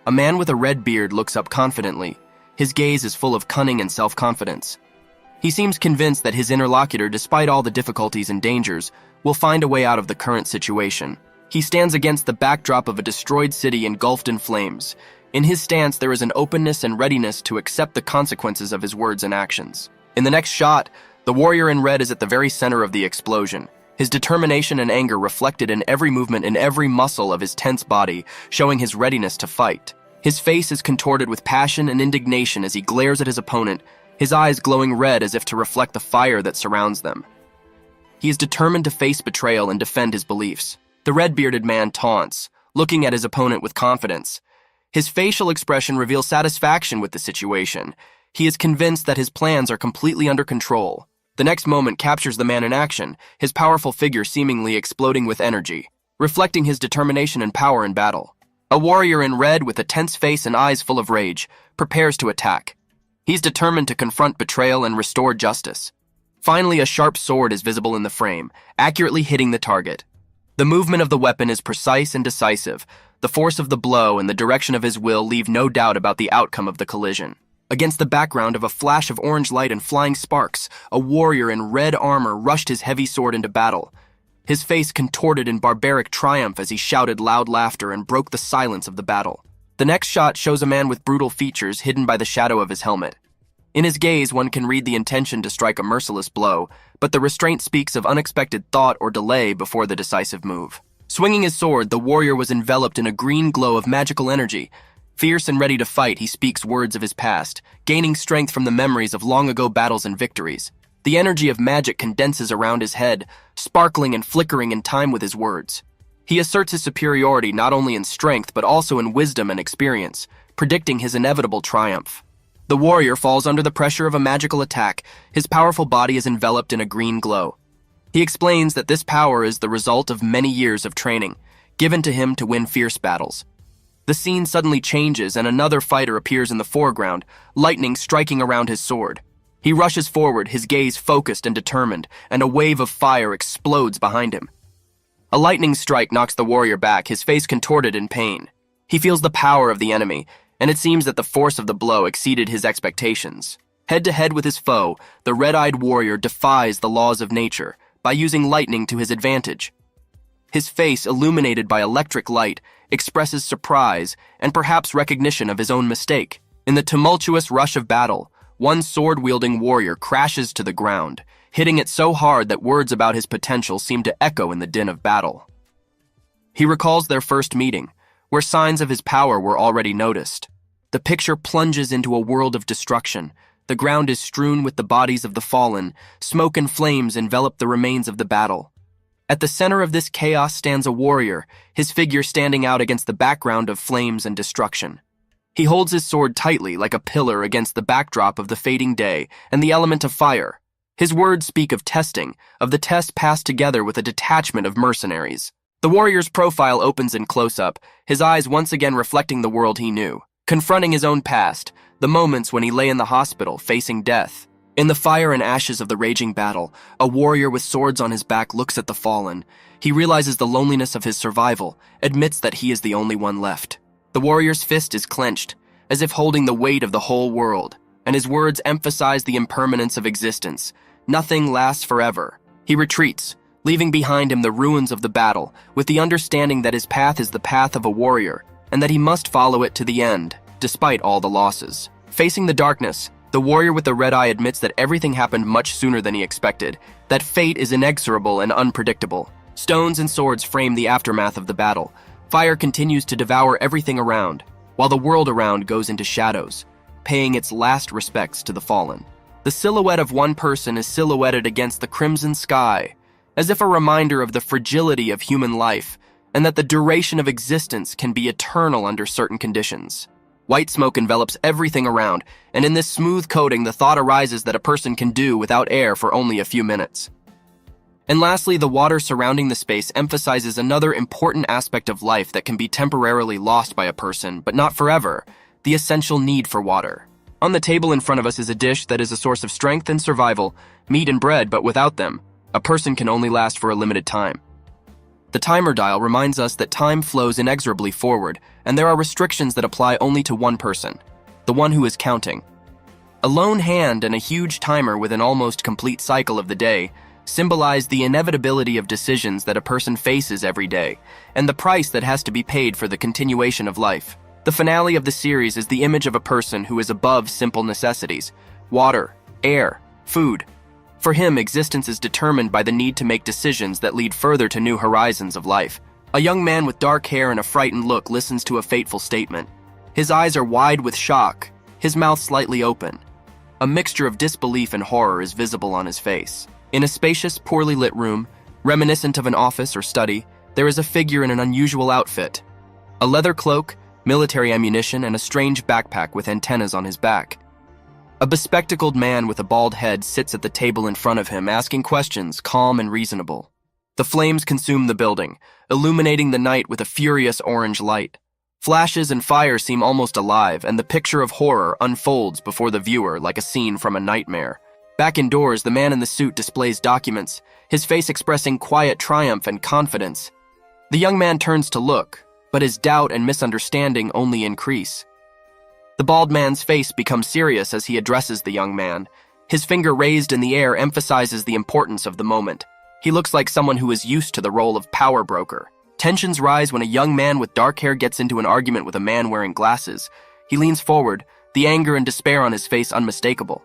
Speaker 1: A man with a red beard looks up confidently. His gaze is full of cunning and self-confidence. He seems convinced that his interlocutor, despite all the difficulties and dangers, will find a way out of the current situation. He stands against the backdrop of a destroyed city engulfed in flames. In his stance, there is an openness and readiness to accept the consequences of his words and actions. In the next shot, the warrior in red is at the very center of the explosion. His determination and anger reflected in every movement and every muscle of his tense body, showing his readiness to fight. His face is contorted with passion and indignation as he glares at his opponent, his eyes glowing red as if to reflect the fire that surrounds them. He is determined to face betrayal and defend his beliefs. The red-bearded man taunts, looking at his opponent with confidence. His facial expression reveals satisfaction with the situation. He is convinced that his plans are completely under control. The next moment captures the man in action, his powerful figure seemingly exploding with energy, reflecting his determination and power in battle. A warrior in red with a tense face and eyes full of rage prepares to attack. He's determined to confront betrayal and restore justice. Finally, a sharp sword is visible in the frame, accurately hitting the target. The movement of the weapon is precise and decisive. The force of the blow and the direction of his will leave no doubt about the outcome of the collision. Against the background of a flash of orange light and flying sparks, a warrior in red armor rushed his heavy sword into battle. His face contorted in barbaric triumph as he shouted loud laughter and broke the silence of the battle. The next shot shows a man with brutal features hidden by the shadow of his helmet. In his gaze, one can read the intention to strike a merciless blow, but the restraint speaks of unexpected thought or delay before the decisive move. Swinging his sword, the warrior was enveloped in a green glow of magical energy. Fierce and ready to fight, he speaks words of his past, gaining strength from the memories of long-ago battles and victories. The energy of magic condenses around his head, sparkling and flickering in time with his words. He asserts his superiority not only in strength but also in wisdom and experience, predicting his inevitable triumph. The warrior falls under the pressure of a magical attack. His powerful body is enveloped in a green glow. He explains that this power is the result of many years of training, given to him to win fierce battles. The scene suddenly changes and another fighter appears in the foreground, lightning striking around his sword. He rushes forward, his gaze focused and determined, and a wave of fire explodes behind him. A lightning strike knocks the warrior back, his face contorted in pain. He feels the power of the enemy, and it seems that the force of the blow exceeded his expectations. Head-to-head with his foe, the red-eyed warrior defies the laws of nature by using lightning to his advantage. His face, illuminated by electric light, expresses surprise and perhaps recognition of his own mistake. In the tumultuous rush of battle, one sword-wielding warrior crashes to the ground, hitting it so hard that words about his potential seem to echo in the din of battle. He recalls their first meeting, where signs of his power were already noticed. The picture plunges into a world of destruction. The ground is strewn with the bodies of the fallen. Smoke and flames envelop the remains of the battle. At the center of this chaos stands a warrior, his figure standing out against the background of flames and destruction. He holds his sword tightly like a pillar against the backdrop of the fading day and the element of fire. His words speak of testing, of the test passed together with a detachment of mercenaries. The warrior's profile opens in close-up, his eyes once again reflecting the world he knew, confronting his own past, the moments when he lay in the hospital facing death. In the fire and ashes of the raging battle, a warrior with swords on his back looks at the fallen. He realizes the loneliness of his survival, admits that he is the only one left. The warrior's fist is clenched, as if holding the weight of the whole world, and his words emphasize the impermanence of existence. Nothing lasts forever. He retreats, leaving behind him the ruins of the battle, with the understanding that his path is the path of a warrior, and that he must follow it to the end, despite all the losses. Facing the darkness, the warrior with the red eye admits that everything happened much sooner than he expected, that fate is inexorable and unpredictable. Stones and swords frame the aftermath of the battle. Fire continues to devour everything around, while the world around goes into shadows, paying its last respects to the fallen. The silhouette of one person is silhouetted against the crimson sky, as if a reminder of the fragility of human life and that the duration of existence can be eternal under certain conditions. White smoke envelops everything around, and in this smooth coating, the thought arises that a person can do without air for only a few minutes. And lastly, the water surrounding the space emphasizes another important aspect of life that can be temporarily lost by a person, but not forever: the essential need for water. On the table in front of us is a dish that is a source of strength and survival, meat and bread, but without them, a person can only last for a limited time. The timer dial reminds us that time flows inexorably forward, and there are restrictions that apply only to one person, the one who is counting. A lone hand and a huge timer with an almost complete cycle of the day symbolize the inevitability of decisions that a person faces every day, and the price that has to be paid for the continuation of life. The finale of the series is the image of a person who is above simple necessities: water, air, food. For him, existence is determined by the need to make decisions that lead further to new horizons of life. A young man with dark hair and a frightened look listens to a fateful statement. His eyes are wide with shock, his mouth slightly open. A mixture of disbelief and horror is visible on his face. In a spacious, poorly lit room, reminiscent of an office or study, there is a figure in an unusual outfit. A leather cloak, military ammunition, and a strange backpack with antennas on his back. A bespectacled man with a bald head sits at the table in front of him, asking questions, calm and reasonable. The flames consume the building, illuminating the night with a furious orange light. Flashes and fire seem almost alive, and the picture of horror unfolds before the viewer like a scene from a nightmare. Back indoors, the man in the suit displays documents, his face expressing quiet triumph and confidence. The young man turns to look, but his doubt and misunderstanding only increase. The bald man's face becomes serious as he addresses the young man. His finger raised in the air emphasizes the importance of the moment. He looks like someone who is used to the role of power broker. Tensions rise when a young man with dark hair gets into an argument with a man wearing glasses. He leans forward, the anger and despair on his face unmistakable.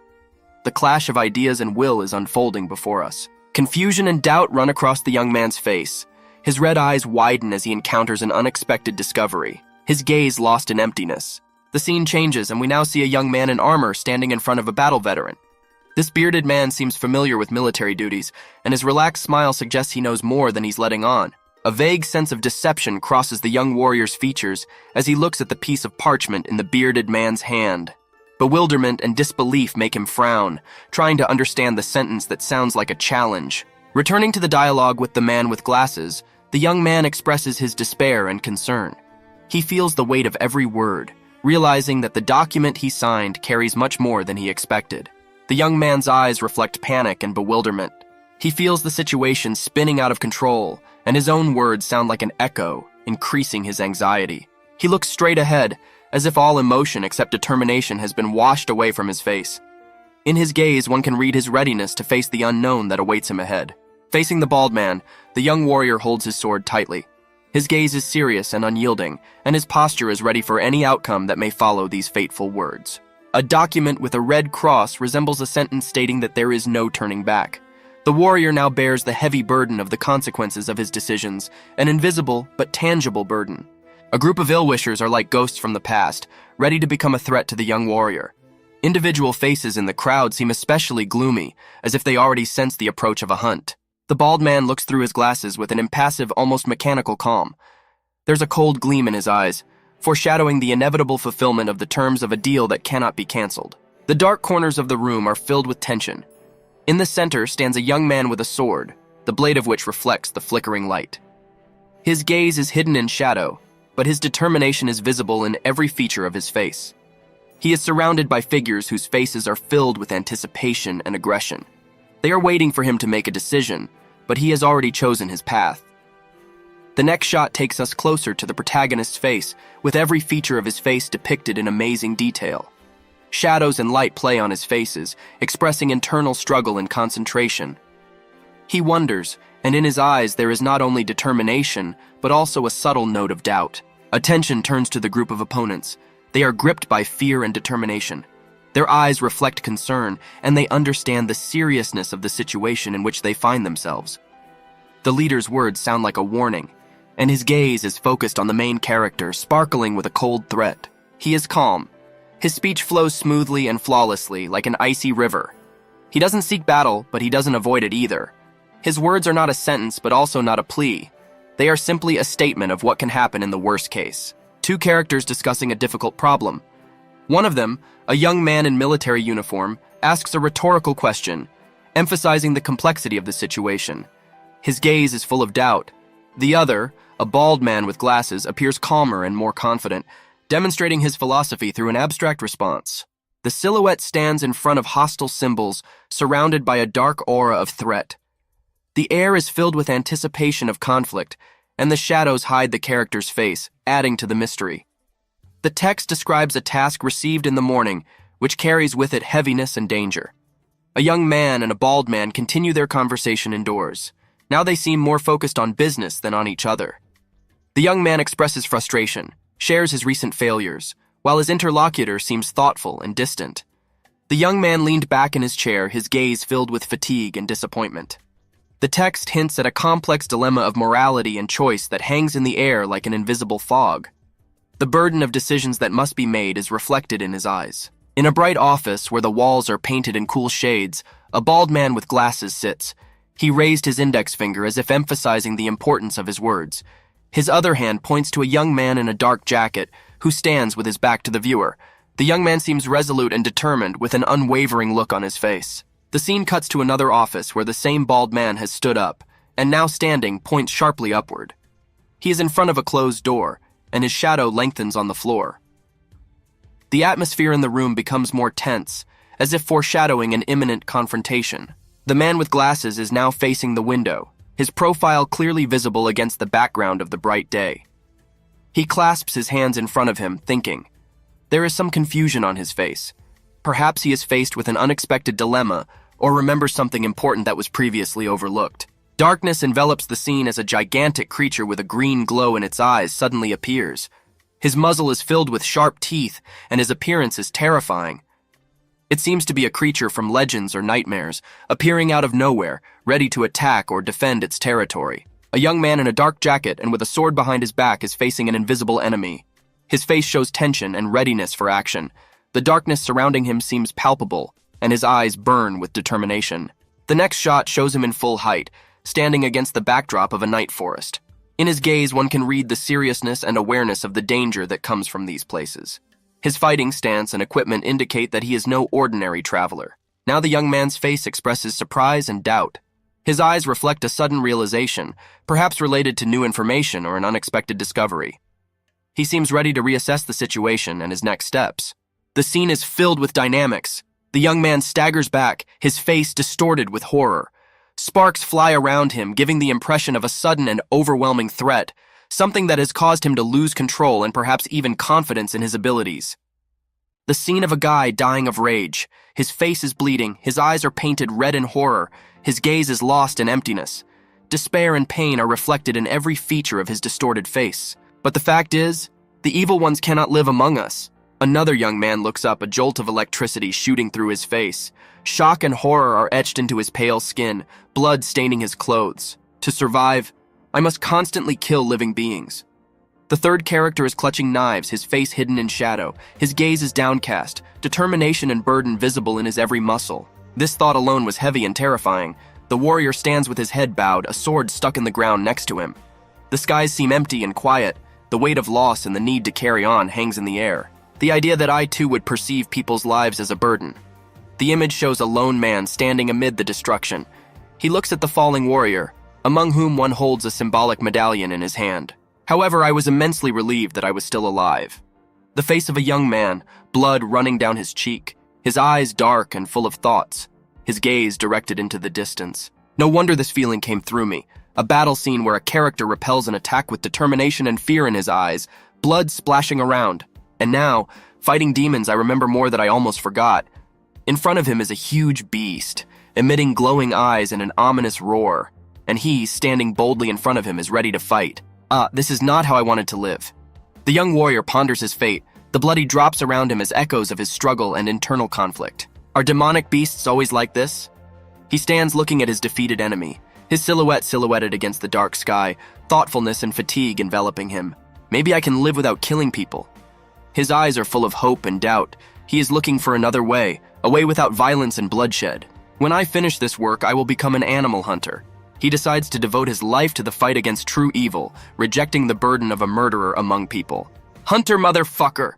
Speaker 1: The clash of ideas and will is unfolding before us. Confusion and doubt run across the young man's face. His red eyes widen as he encounters an unexpected discovery, his gaze lost in emptiness. The scene changes, and we now see a young man in armor standing in front of a battle veteran. This bearded man seems familiar with military duties, and his relaxed smile suggests he knows more than he's letting on. A vague sense of deception crosses the young warrior's features as he looks at the piece of parchment in the bearded man's hand. Bewilderment and disbelief make him frown, trying to understand the sentence that sounds like a challenge. Returning to the dialogue with the man with glasses, the young man expresses his despair and concern. He feels the weight of every word, realizing that the document he signed carries much more than he expected. The young man's eyes reflect panic and bewilderment. He feels the situation spinning out of control, and his own words sound like an echo, increasing his anxiety. He looks straight ahead, as if all emotion except determination has been washed away from his face. In his gaze, one can read his readiness to face the unknown that awaits him ahead. Facing the bald man, the young warrior holds his sword tightly. His gaze is serious and unyielding, and his posture is ready for any outcome that may follow these fateful words. A document with a red cross resembles a sentence stating that there is no turning back. The warrior now bears the heavy burden of the consequences of his decisions, an invisible but tangible burden. A group of ill-wishers are like ghosts from the past, ready to become a threat to the young warrior. Individual faces in the crowd seem especially gloomy, as if they already sense the approach of a hunt. The bald man looks through his glasses with an impassive, almost mechanical calm. There's a cold gleam in his eyes, foreshadowing the inevitable fulfillment of the terms of a deal that cannot be canceled. The dark corners of the room are filled with tension. In the center stands a young man with a sword, the blade of which reflects the flickering light. His gaze is hidden in shadow, but his determination is visible in every feature of his face. He is surrounded by figures whose faces are filled with anticipation and aggression. They are waiting for him to make a decision, but he has already chosen his path. The next shot takes us closer to the protagonist's face, with every feature of his face depicted in amazing detail. Shadows and light play on his faces, expressing internal struggle and concentration. He wonders, and in his eyes there is not only determination, but also a subtle note of doubt. Attention turns to the group of opponents. They are gripped by fear and determination. Their eyes reflect concern, and they understand the seriousness of the situation in which they find themselves. The leader's words sound like a warning. and his gaze is focused on the main character, sparkling with a cold threat. He is calm. His speech flows smoothly and flawlessly, like an icy river. He doesn't seek battle, but he doesn't avoid it either. His words are not a sentence, but also not a plea. They are simply a statement of what can happen in the worst case. Two characters discussing a difficult problem. One of them, a young man in military uniform, asks a rhetorical question, emphasizing the complexity of the situation. His gaze is full of doubt. The other, a bald man with glasses, appears calmer and more confident, demonstrating his philosophy through an abstract response. The silhouette stands in front of hostile symbols, surrounded by a dark aura of threat. The air is filled with anticipation of conflict, and the shadows hide the character's face, adding to the mystery. The text describes a task received in the morning, which carries with it heaviness and danger. A young man and a bald man continue their conversation indoors. Now they seem more focused on business than on each other. The young man expresses frustration, shares his recent failures, while his interlocutor seems thoughtful and distant. The young man leaned back in his chair, his gaze filled with fatigue and disappointment. The text hints at a complex dilemma of morality and choice that hangs in the air like an invisible fog. The burden of decisions that must be made is reflected in his eyes. In a bright office where the walls are painted in cool shades, a bald man with glasses sits. He raised his index finger as if emphasizing the importance of his words. His other hand points to a young man in a dark jacket who stands with his back to the viewer. The young man seems resolute and determined with an unwavering look on his face. The scene cuts to another office where the same bald man has stood up and now standing points sharply upward. He is in front of a closed door, and his shadow lengthens on the floor. The atmosphere in the room becomes more tense, as if foreshadowing an imminent confrontation. The man with glasses is now facing the window, his profile clearly visible against the background of the bright day. He clasps his hands in front of him, thinking. There is some confusion on his face. Perhaps he is faced with an unexpected dilemma or remembers something important that was previously overlooked. Darkness envelops the scene as a gigantic creature with a green glow in its eyes suddenly appears. His muzzle is filled with sharp teeth, and his appearance is terrifying. It seems to be a creature from legends or nightmares, appearing out of nowhere, ready to attack or defend its territory. A young man in a dark jacket and with a sword behind his back is facing an invisible enemy. His face shows tension and readiness for action. The darkness surrounding him seems palpable, and his eyes burn with determination. The next shot shows him in full height, standing against the backdrop of a night forest. In his gaze, one can read the seriousness and awareness of the danger that comes from these places. His fighting stance and equipment indicate that he is no ordinary traveler. Now the young man's face expresses surprise and doubt. His eyes reflect a sudden realization, perhaps related to new information or an unexpected discovery. He seems ready to reassess the situation and his next steps. The scene is filled with dynamics. The young man staggers back, his face distorted with horror. Sparks fly around him, giving the impression of a sudden and overwhelming threat, something that has caused him to lose control and perhaps even confidence in his abilities. The scene of a guy dying of rage. His face is bleeding, his eyes are painted red in horror, his gaze is lost in emptiness. Despair and pain are reflected in every feature of his distorted face. But the fact is, the evil ones cannot live among us. Another young man looks up, a jolt of electricity shooting through his face. Shock and horror are etched into his pale skin, blood staining his clothes. To survive, I must constantly kill living beings. The third character is clutching knives, his face hidden in shadow. His gaze is downcast, determination and burden visible in his every muscle. This thought alone was heavy and terrifying. The warrior stands with his head bowed, a sword stuck in the ground next to him. The skies seem empty and quiet. The weight of loss and the need to carry on hangs in the air. The idea that I too would perceive people's lives as a burden. The image shows a lone man standing amid the destruction. He looks at the falling warrior, among whom one holds a symbolic medallion in his hand. However, I was immensely relieved that I was still alive. The face of a young man, blood running down his cheek, his eyes dark and full of thoughts, his gaze directed into the distance. No wonder this feeling came through me. A battle scene where a character repels an attack with determination and fear in his eyes, blood splashing around. And now, fighting demons, I remember more that I almost forgot. In front of him is a huge beast, emitting glowing eyes and an ominous roar. And he, standing boldly in front of him, is ready to fight. This is not how I wanted to live. The young warrior ponders his fate. The bloody drops around him as echoes of his struggle and internal conflict. Are demonic beasts always like this? He stands looking at his defeated enemy. His silhouette silhouetted against the dark sky, thoughtfulness and fatigue enveloping him. Maybe I can live without killing people. His eyes are full of hope and doubt. He is looking for another way, a way without violence and bloodshed. When I finish this work, I will become an animal hunter. He decides to devote his life to the fight against true evil, rejecting the burden of a murderer among people. Hunter, motherfucker!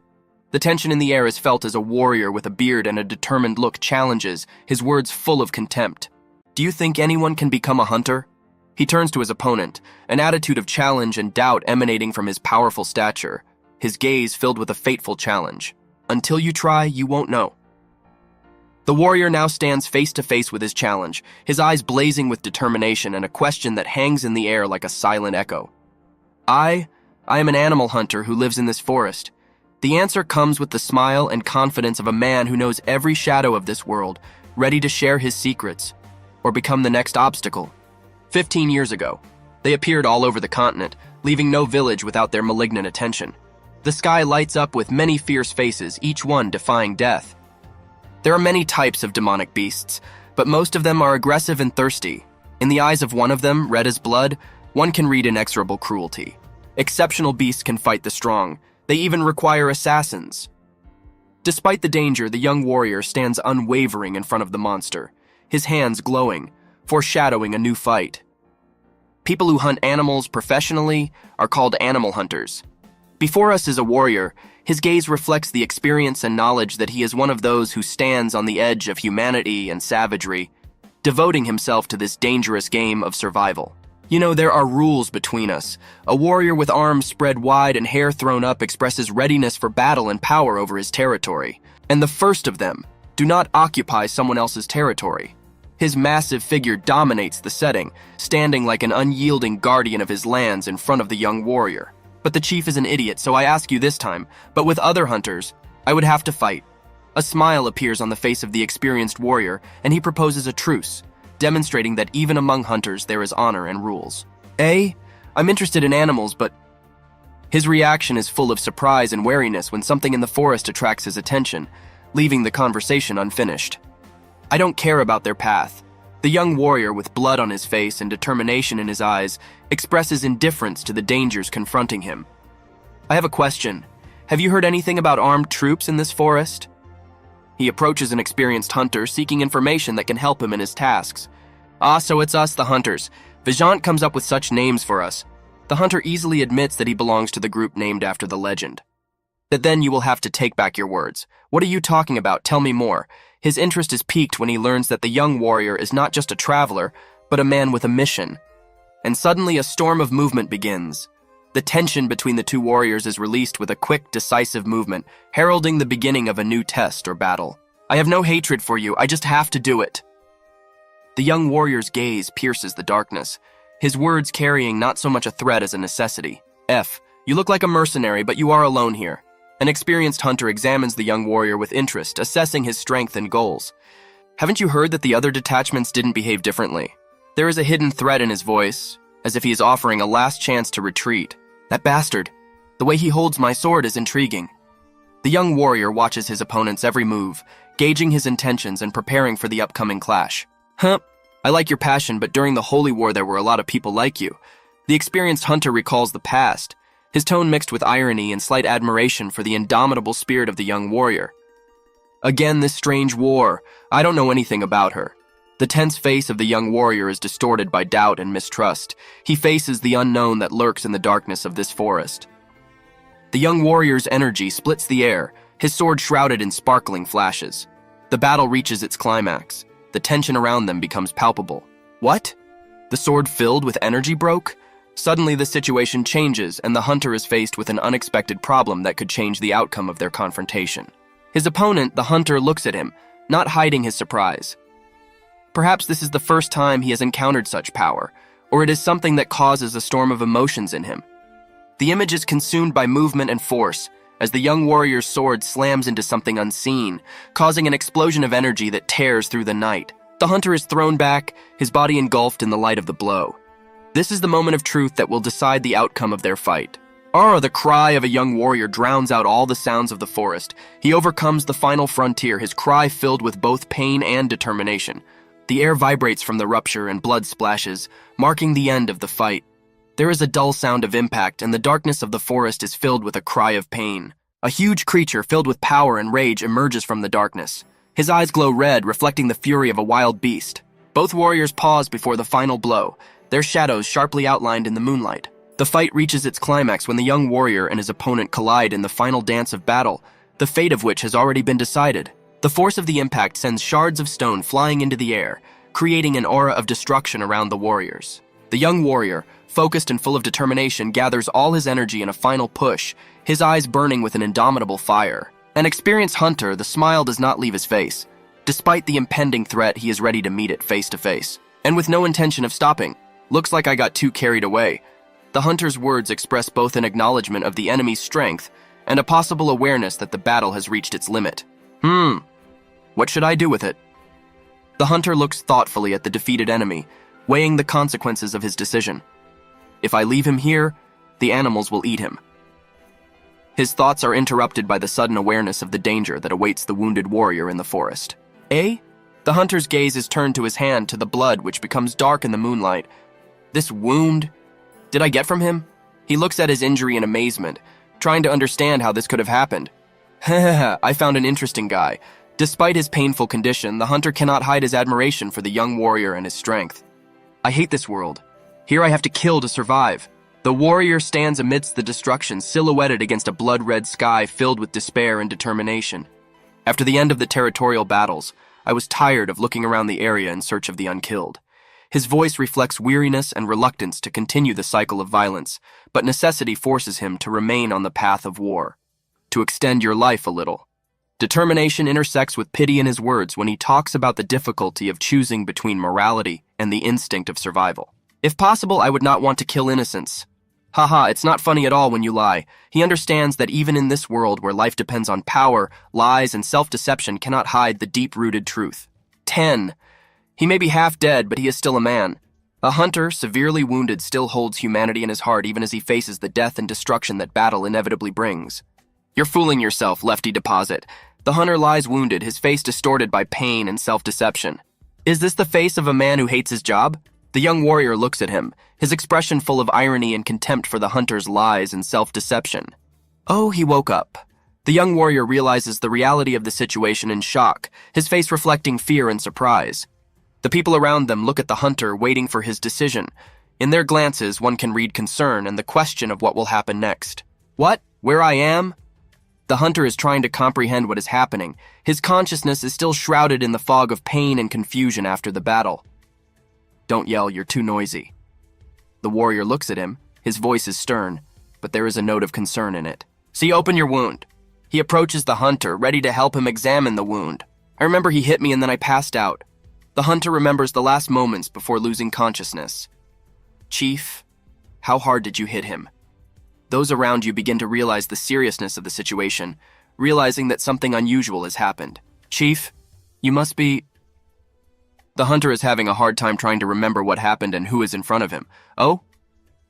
Speaker 1: The tension in the air is felt as a warrior with a beard and a determined look challenges, his words full of contempt. Do you think anyone can become a hunter? He turns to his opponent, an attitude of challenge and doubt emanating from his powerful stature, his gaze filled with a fateful challenge. Until you try, you won't know. The warrior now stands face to face with his challenge, his eyes blazing with determination and a question that hangs in the air like a silent echo. I am an animal hunter who lives in this forest. The answer comes with the smile and confidence of a man who knows every shadow of this world, ready to share his secrets, or become the next obstacle. 15 years ago, they appeared all over the continent, leaving no village without their malignant attention. The sky lights up with many fierce faces, each one defying death. There are many types of demonic beasts, but most of them are aggressive and thirsty. In the eyes of one of them, red as blood, one can read inexorable cruelty. Exceptional beasts can fight the strong. They even require assassins. Despite the danger, the young warrior stands unwavering in front of the monster, his hands glowing, foreshadowing a new fight. People who hunt animals professionally are called animal hunters. Before us is a warrior. His gaze reflects the experience and knowledge that he is one of those who stands on the edge of humanity and savagery, devoting himself to this dangerous game of survival. You know, there are rules between us. A warrior with arms spread wide and hair thrown up expresses readiness for battle and power over his territory. And the first of them, do not occupy someone else's territory. His massive figure dominates the setting, standing like an unyielding guardian of his lands in front of the young warrior. But the chief is an idiot, so I ask you this time, but with other hunters, I would have to fight. A smile appears on the face of the experienced warrior, and he proposes a truce, demonstrating that even among hunters there is honor and rules. I'm interested in animals, but... His reaction is full of surprise and wariness when something in the forest attracts his attention, leaving the conversation unfinished. I don't care about their path. The young warrior, with blood on his face and determination in his eyes, expresses indifference to the dangers confronting him. I have a question. Have you heard anything about armed troops in this forest? He approaches an experienced hunter, seeking information that can help him in his tasks. So it's us, the hunters. Vijant comes up with such names for us. The hunter easily admits that he belongs to the group named after the legend. That then you will have to take back your words. What are you talking about? Tell me more. His interest is piqued when he learns that the young warrior is not just a traveler, but a man with a mission. And suddenly a storm of movement begins. The tension between the two warriors is released with a quick, decisive movement, heralding the beginning of a new test or battle. I have no hatred for you, I just have to do it. The young warrior's gaze pierces the darkness, his words carrying not so much a threat as a necessity. You look like a mercenary, but you are alone here. An experienced hunter examines the young warrior with interest, assessing his strength and goals. Haven't you heard that the other detachments didn't behave differently? There is a hidden threat in his voice, as if he is offering a last chance to retreat. That bastard. The way he holds my sword is intriguing. The young warrior watches his opponent's every move, gauging his intentions and preparing for the upcoming clash. I like your passion, but during the Holy War there were a lot of people like you. The experienced hunter recalls the past, his tone mixed with irony and slight admiration for the indomitable spirit of the young warrior. Again, this strange war. I don't know anything about her. The tense face of the young warrior is distorted by doubt and mistrust. He faces the unknown that lurks in the darkness of this forest. The young warrior's energy splits the air, his sword shrouded in sparkling flashes. The battle reaches its climax. The tension around them becomes palpable. What? The sword filled with energy broke? Suddenly the situation changes and the hunter is faced with an unexpected problem that could change the outcome of their confrontation. His opponent, the hunter, looks at him, not hiding his surprise. Perhaps this is the first time he has encountered such power, or it is something that causes a storm of emotions in him. The image is consumed by movement and force, as the young warrior's sword slams into something unseen, causing an explosion of energy that tears through the night. The hunter is thrown back, his body engulfed in the light of the blow. This is the moment of truth that will decide the outcome of their fight. The cry of a young warrior drowns out all the sounds of the forest. He overcomes the final frontier, his cry filled with both pain and determination. The air vibrates from the rupture and blood splashes, marking the end of the fight. There is a dull sound of impact, and the darkness of the forest is filled with a cry of pain. A huge creature filled with power and rage emerges from the darkness. His eyes glow red, reflecting the fury of a wild beast. Both warriors pause before the final blow, their shadows sharply outlined in the moonlight. The fight reaches its climax when the young warrior and his opponent collide in the final dance of battle, the fate of which has already been decided. The force of the impact sends shards of stone flying into the air, creating an aura of destruction around the warriors. The young warrior, focused and full of determination, gathers all his energy in a final push, his eyes burning with an indomitable fire. An experienced hunter, the smile does not leave his face. Despite the impending threat, he is ready to meet it face to face, and with no intention of stopping. Looks like I got too carried away. The hunter's words express both an acknowledgement of the enemy's strength and a possible awareness that the battle has reached its limit. What should I do with it? The hunter looks thoughtfully at the defeated enemy, weighing the consequences of his decision. If I leave him here, the animals will eat him. His thoughts are interrupted by the sudden awareness of the danger that awaits the wounded warrior in the forest. The hunter's gaze is turned to his hand, to the blood which becomes dark in the moonlight. This wound? Did I get from him? He looks at his injury in amazement, trying to understand how this could have happened. I found an interesting guy. Despite his painful condition, the hunter cannot hide his admiration for the young warrior and his strength. I hate this world. Here I have to kill to survive. The warrior stands amidst the destruction, silhouetted against a blood-red sky filled with despair and determination. After the end of the territorial battles, I was tired of looking around the area in search of the unkilled. His voice reflects weariness and reluctance to continue the cycle of violence, but necessity forces him to remain on the path of war, to extend your life a little. Determination intersects with pity in his words when he talks about the difficulty of choosing between morality and the instinct of survival. If possible, I would not want to kill innocents. It's not funny at all when you lie. He understands that even in this world where life depends on power, lies and self-deception cannot hide the deep-rooted truth. 10. He may be half dead, but he is still a man. A hunter, severely wounded, still holds humanity in his heart even as he faces the death and destruction that battle inevitably brings. You're fooling yourself, Lefty Deposit. The hunter lies wounded, his face distorted by pain and self-deception. Is this the face of a man who hates his job? The young warrior looks at him, his expression full of irony and contempt for the hunter's lies and self-deception. He woke up. The young warrior realizes the reality of the situation in shock, his face reflecting fear and surprise. The people around them look at the hunter, waiting for his decision. In their glances, one can read concern and the question of what will happen next. What? Where I am? The hunter is trying to comprehend what is happening. His consciousness is still shrouded in the fog of pain and confusion after the battle. Don't yell, you're too noisy. The warrior looks at him. His voice is stern, but there is a note of concern in it. See, open your wound. He approaches the hunter, ready to help him examine the wound. I remember he hit me and then I passed out. The hunter remembers the last moments before losing consciousness. Chief, how hard did you hit him? Those around you begin to realize the seriousness of the situation, realizing that something unusual has happened. Chief, you must be... The hunter is having a hard time trying to remember what happened and who is in front of him. Oh?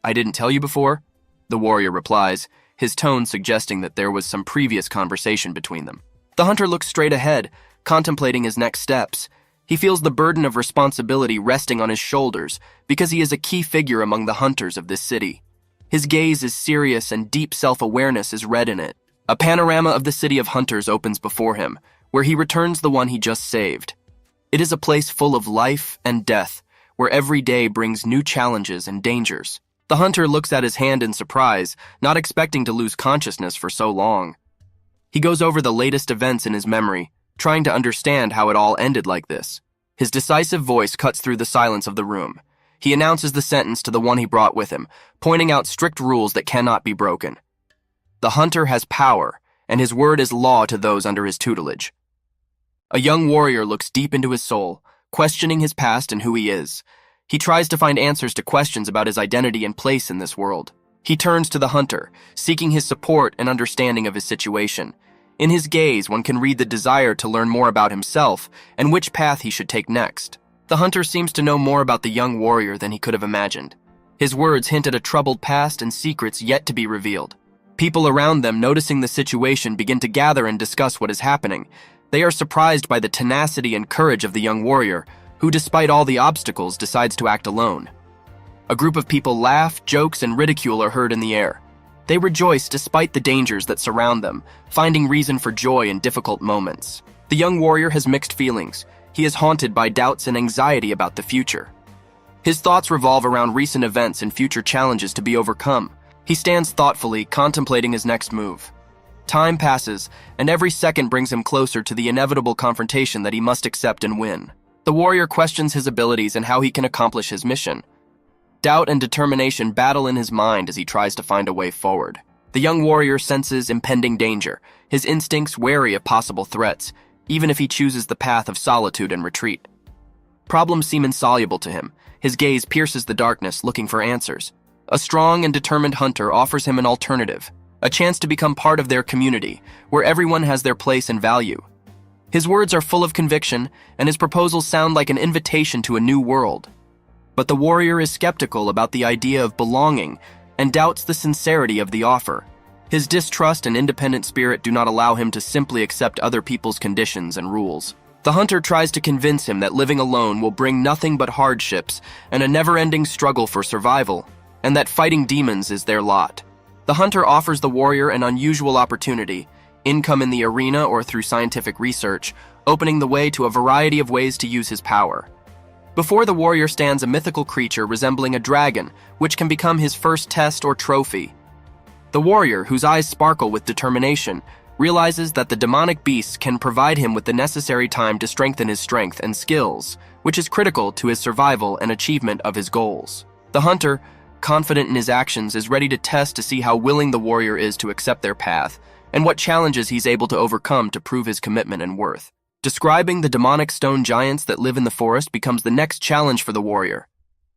Speaker 1: I didn't tell you before? The warrior replies, his tone suggesting that there was some previous conversation between them. The hunter looks straight ahead, contemplating his next steps. He feels the burden of responsibility resting on his shoulders because he is a key figure among the hunters of this city. His gaze is serious and deep self-awareness is read in it. A panorama of the city of hunters opens before him, where he returns the one he just saved. It is a place full of life and death, where every day brings new challenges and dangers. The hunter looks at his hand in surprise, not expecting to lose consciousness for so long. He goes over the latest events in his memory, trying to understand how it all ended like this. His decisive voice cuts through the silence of the room. He announces the sentence to the one he brought with him, pointing out strict rules that cannot be broken. The hunter has power, and his word is law to those under his tutelage. A young warrior looks deep into his soul, questioning his past and who he is. He tries to find answers to questions about his identity and place in this world. He turns to the hunter, seeking his support and understanding of his situation. In his gaze, one can read the desire to learn more about himself and which path he should take next. The hunter seems to know more about the young warrior than he could have imagined. His words hint at a troubled past and secrets yet to be revealed. People around them, noticing the situation, begin to gather and discuss what is happening. They are surprised by the tenacity and courage of the young warrior, who despite all the obstacles decides to act alone. A group of people laugh, jokes, and ridicule are heard in the air. They rejoice despite the dangers that surround them, finding reason for joy in difficult moments. The young warrior has mixed feelings. He is haunted by doubts and anxiety about the future. His thoughts revolve around recent events and future challenges to be overcome. He stands thoughtfully, contemplating his next move. Time passes, and every second brings him closer to the inevitable confrontation that he must accept and win. The warrior questions his abilities and how he can accomplish his mission. Doubt and determination battle in his mind as he tries to find a way forward. The young warrior senses impending danger, his instincts wary of possible threats, even if he chooses the path of solitude and retreat. Problems seem insoluble to him. His gaze pierces the darkness, looking for answers. A strong and determined hunter offers him an alternative, a chance to become part of their community, where everyone has their place and value. His words are full of conviction, and his proposals sound like an invitation to a new world. But the warrior is skeptical about the idea of belonging and doubts the sincerity of the offer. His distrust and independent spirit do not allow him to simply accept other people's conditions and rules. The hunter tries to convince him that living alone will bring nothing but hardships and a never-ending struggle for survival, and that fighting demons is their lot. The hunter offers the warrior an unusual opportunity, income in the arena or through scientific research, opening the way to a variety of ways to use his power. Before the warrior stands a mythical creature resembling a dragon, which can become his first test or trophy. The warrior, whose eyes sparkle with determination, realizes that the demonic beast can provide him with the necessary time to strengthen his strength and skills, which is critical to his survival and achievement of his goals. The hunter, confident in his actions, is ready to test to see how willing the warrior is to accept their path, and what challenges he's able to overcome to prove his commitment and worth. Describing the demonic stone giants that live in the forest becomes the next challenge for the warrior.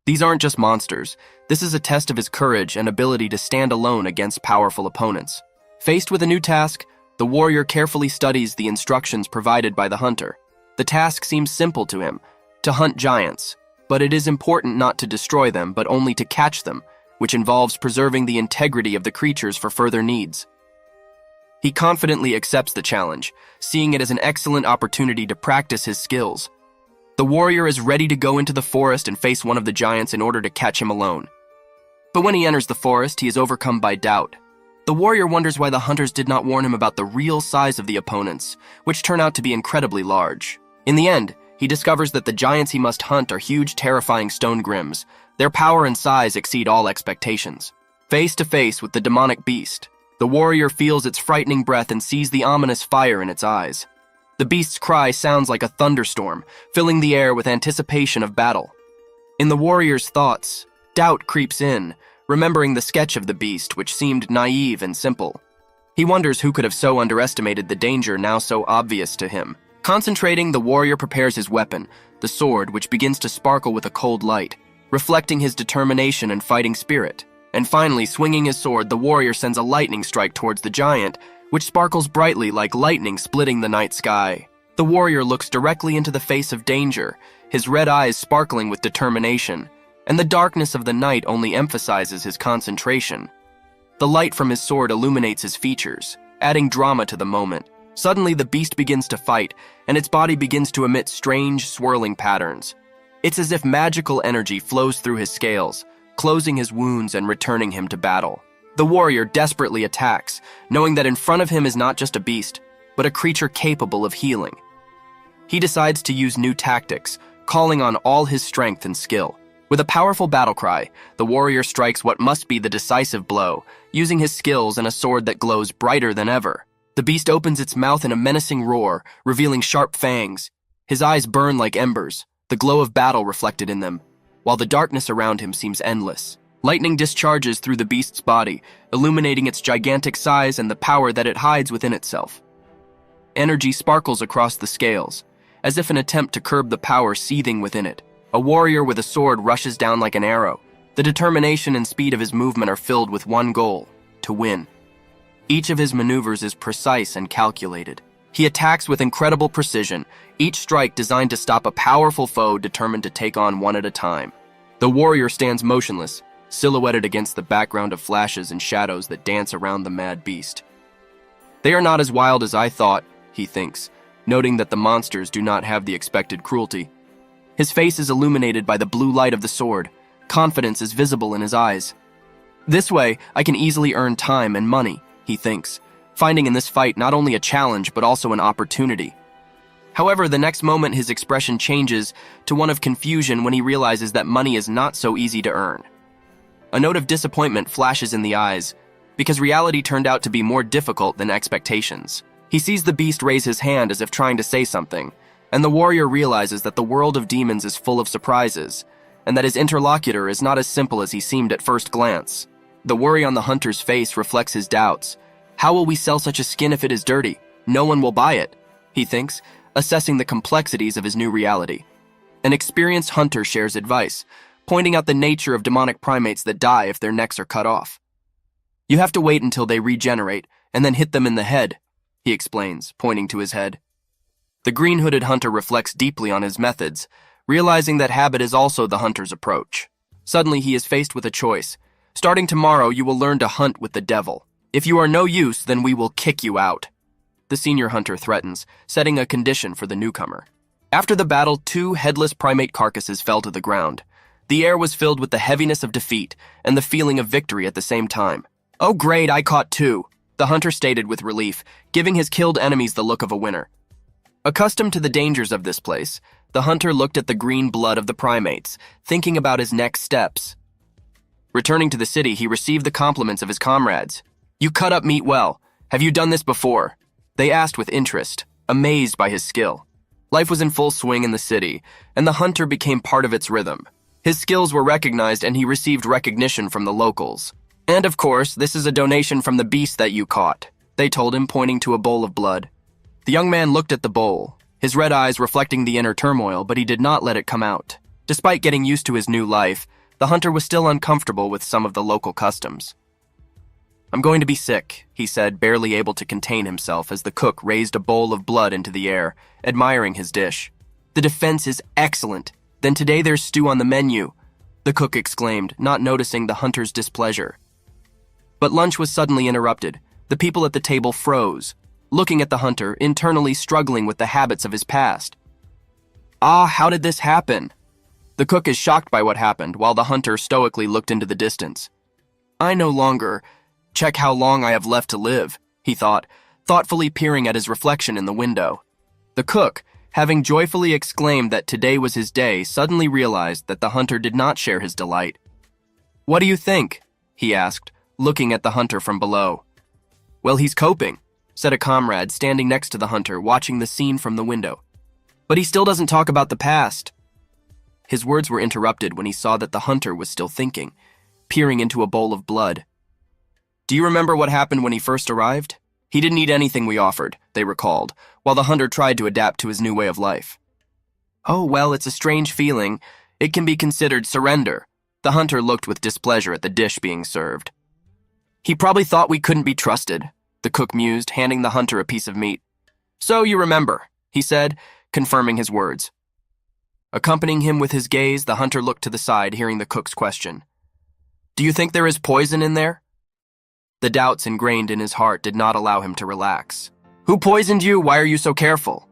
Speaker 1: These aren't just monsters. This is a test of his courage and ability to stand alone against powerful opponents. Faced with a new task, the warrior carefully studies the instructions provided by the hunter. The task seems simple to him, to hunt giants, but it is important not to destroy them, but only to catch them, which involves preserving the integrity of the creatures for further needs. He confidently accepts the challenge, seeing it as an excellent opportunity to practice his skills. The warrior is ready to go into the forest and face one of the giants in order to catch him alone. But when he enters the forest, he is overcome by doubt. The warrior wonders why the hunters did not warn him about the real size of the opponents, which turn out to be incredibly large. In the end, he discovers that the giants he must hunt are huge, terrifying stone grims. Their power and size exceed all expectations. Face to face with the demonic beast, the warrior feels its frightening breath and sees the ominous fire in its eyes. The beast's cry sounds like a thunderstorm, filling the air with anticipation of battle. In the warrior's thoughts, doubt creeps in, remembering the sketch of the beast, which seemed naive and simple. He wonders who could have so underestimated the danger now so obvious to him. Concentrating, the warrior prepares his weapon, the sword, which begins to sparkle with a cold light, reflecting his determination and fighting spirit. And finally, swinging his sword, the warrior sends a lightning strike towards the giant, which sparkles brightly like lightning splitting the night sky. The warrior looks directly into the face of danger, his red eyes sparkling with determination, and the darkness of the night only emphasizes his concentration. The light from his sword illuminates his features, adding drama to the moment. Suddenly, the beast begins to fight, and its body begins to emit strange, swirling patterns. It's as if magical energy flows through his scales, closing his wounds and returning him to battle. The warrior desperately attacks, knowing that in front of him is not just a beast, but a creature capable of healing. He decides to use new tactics, calling on all his strength and skill. With a powerful battle cry, the warrior strikes what must be the decisive blow, using his skills and a sword that glows brighter than ever. The beast opens its mouth in a menacing roar, revealing sharp fangs. His eyes burn like embers, the glow of battle reflected in them, while the darkness around him seems endless. Lightning discharges through the beast's body, illuminating its gigantic size and the power that it hides within itself. Energy sparkles across the scales, as if an attempt to curb the power seething within it. A warrior with a sword rushes down like an arrow. The determination and speed of his movement are filled with one goal: to win. Each of his maneuvers is precise and calculated. He attacks with incredible precision, each strike designed to stop a powerful foe determined to take on one at a time. The warrior stands motionless, silhouetted against the background of flashes and shadows that dance around the mad beast. They are not as wild as I thought, he thinks, noting that the monsters do not have the expected cruelty. His face is illuminated by the blue light of the sword. Confidence is visible in his eyes. This way, I can easily earn time and money, he thinks, finding in this fight not only a challenge but also an opportunity. However, the next moment his expression changes to one of confusion when he realizes that money is not so easy to earn. A note of disappointment flashes in the eyes, because reality turned out to be more difficult than expectations. He sees the beast raise his hand as if trying to say something, and the warrior realizes that the world of demons is full of surprises, and that his interlocutor is not as simple as he seemed at first glance. The worry on the hunter's face reflects his doubts. How will we sell such a skin if it is dirty? No one will buy it, he thinks, assessing the complexities of his new reality. An experienced hunter shares advice, pointing out the nature of demonic primates that die if their necks are cut off. You have to wait until they regenerate, and then hit them in the head, he explains, pointing to his head. The green-hooded hunter reflects deeply on his methods, realizing that habit is also the hunter's approach. Suddenly he is faced with a choice. Starting tomorrow, you will learn to hunt with the devil. If you are no use, then we will kick you out. The senior hunter threatens, setting a condition for the newcomer. After the battle, 2 headless primate carcasses fell to the ground. The air was filled with the heaviness of defeat and the feeling of victory at the same time. Oh great, I caught 2, the hunter stated with relief, giving his killed enemies the look of a winner. Accustomed to the dangers of this place, the hunter looked at the green blood of the primates, thinking about his next steps. Returning to the city, he received the compliments of his comrades. You cut up meat well. Have you done this before? They asked with interest, amazed by his skill. Life was in full swing in the city, and the hunter became part of its rhythm. His skills were recognized and he received recognition from the locals. And of course, this is a donation from the beast that you caught, they told him, pointing to a bowl of blood. The young man looked at the bowl, his red eyes reflecting the inner turmoil, but he did not let it come out. Despite getting used to his new life, the hunter was still uncomfortable with some of the local customs. I'm going to be sick, he said, barely able to contain himself as the cook raised a bowl of blood into the air, admiring his dish. The defense is excellent. Then today there's stew on the menu, the cook exclaimed, not noticing the hunter's displeasure. But lunch was suddenly interrupted. The people at the table froze, looking at the hunter, internally struggling with the habits of his past. Ah, how did this happen? The cook is shocked by what happened, while the hunter stoically looked into the distance. I no longer check how long I have left to live, he thought, thoughtfully peering at his reflection in the window. The cook, having joyfully exclaimed that today was his day, suddenly realized that the hunter did not share his delight. What do you think? He asked, looking at the hunter from below. Well, he's coping, said a comrade standing next to the hunter, watching the scene from the window. But he still doesn't talk about the past. His words were interrupted when he saw that the hunter was still thinking, peering into a bowl of blood. Do you remember what happened when he first arrived? He didn't eat anything we offered, they recalled, while the hunter tried to adapt to his new way of life. Oh, well, it's a strange feeling. It can be considered surrender. The hunter looked with displeasure at the dish being served. He probably thought we couldn't be trusted, the cook mused, handing the hunter a piece of meat. So you remember, he said, confirming his words. Accompanying him with his gaze, the hunter looked to the side, hearing the cook's question. Do you think there is poison in there? The doubts ingrained in his heart did not allow him to relax. Who poisoned you? Why are you so careful?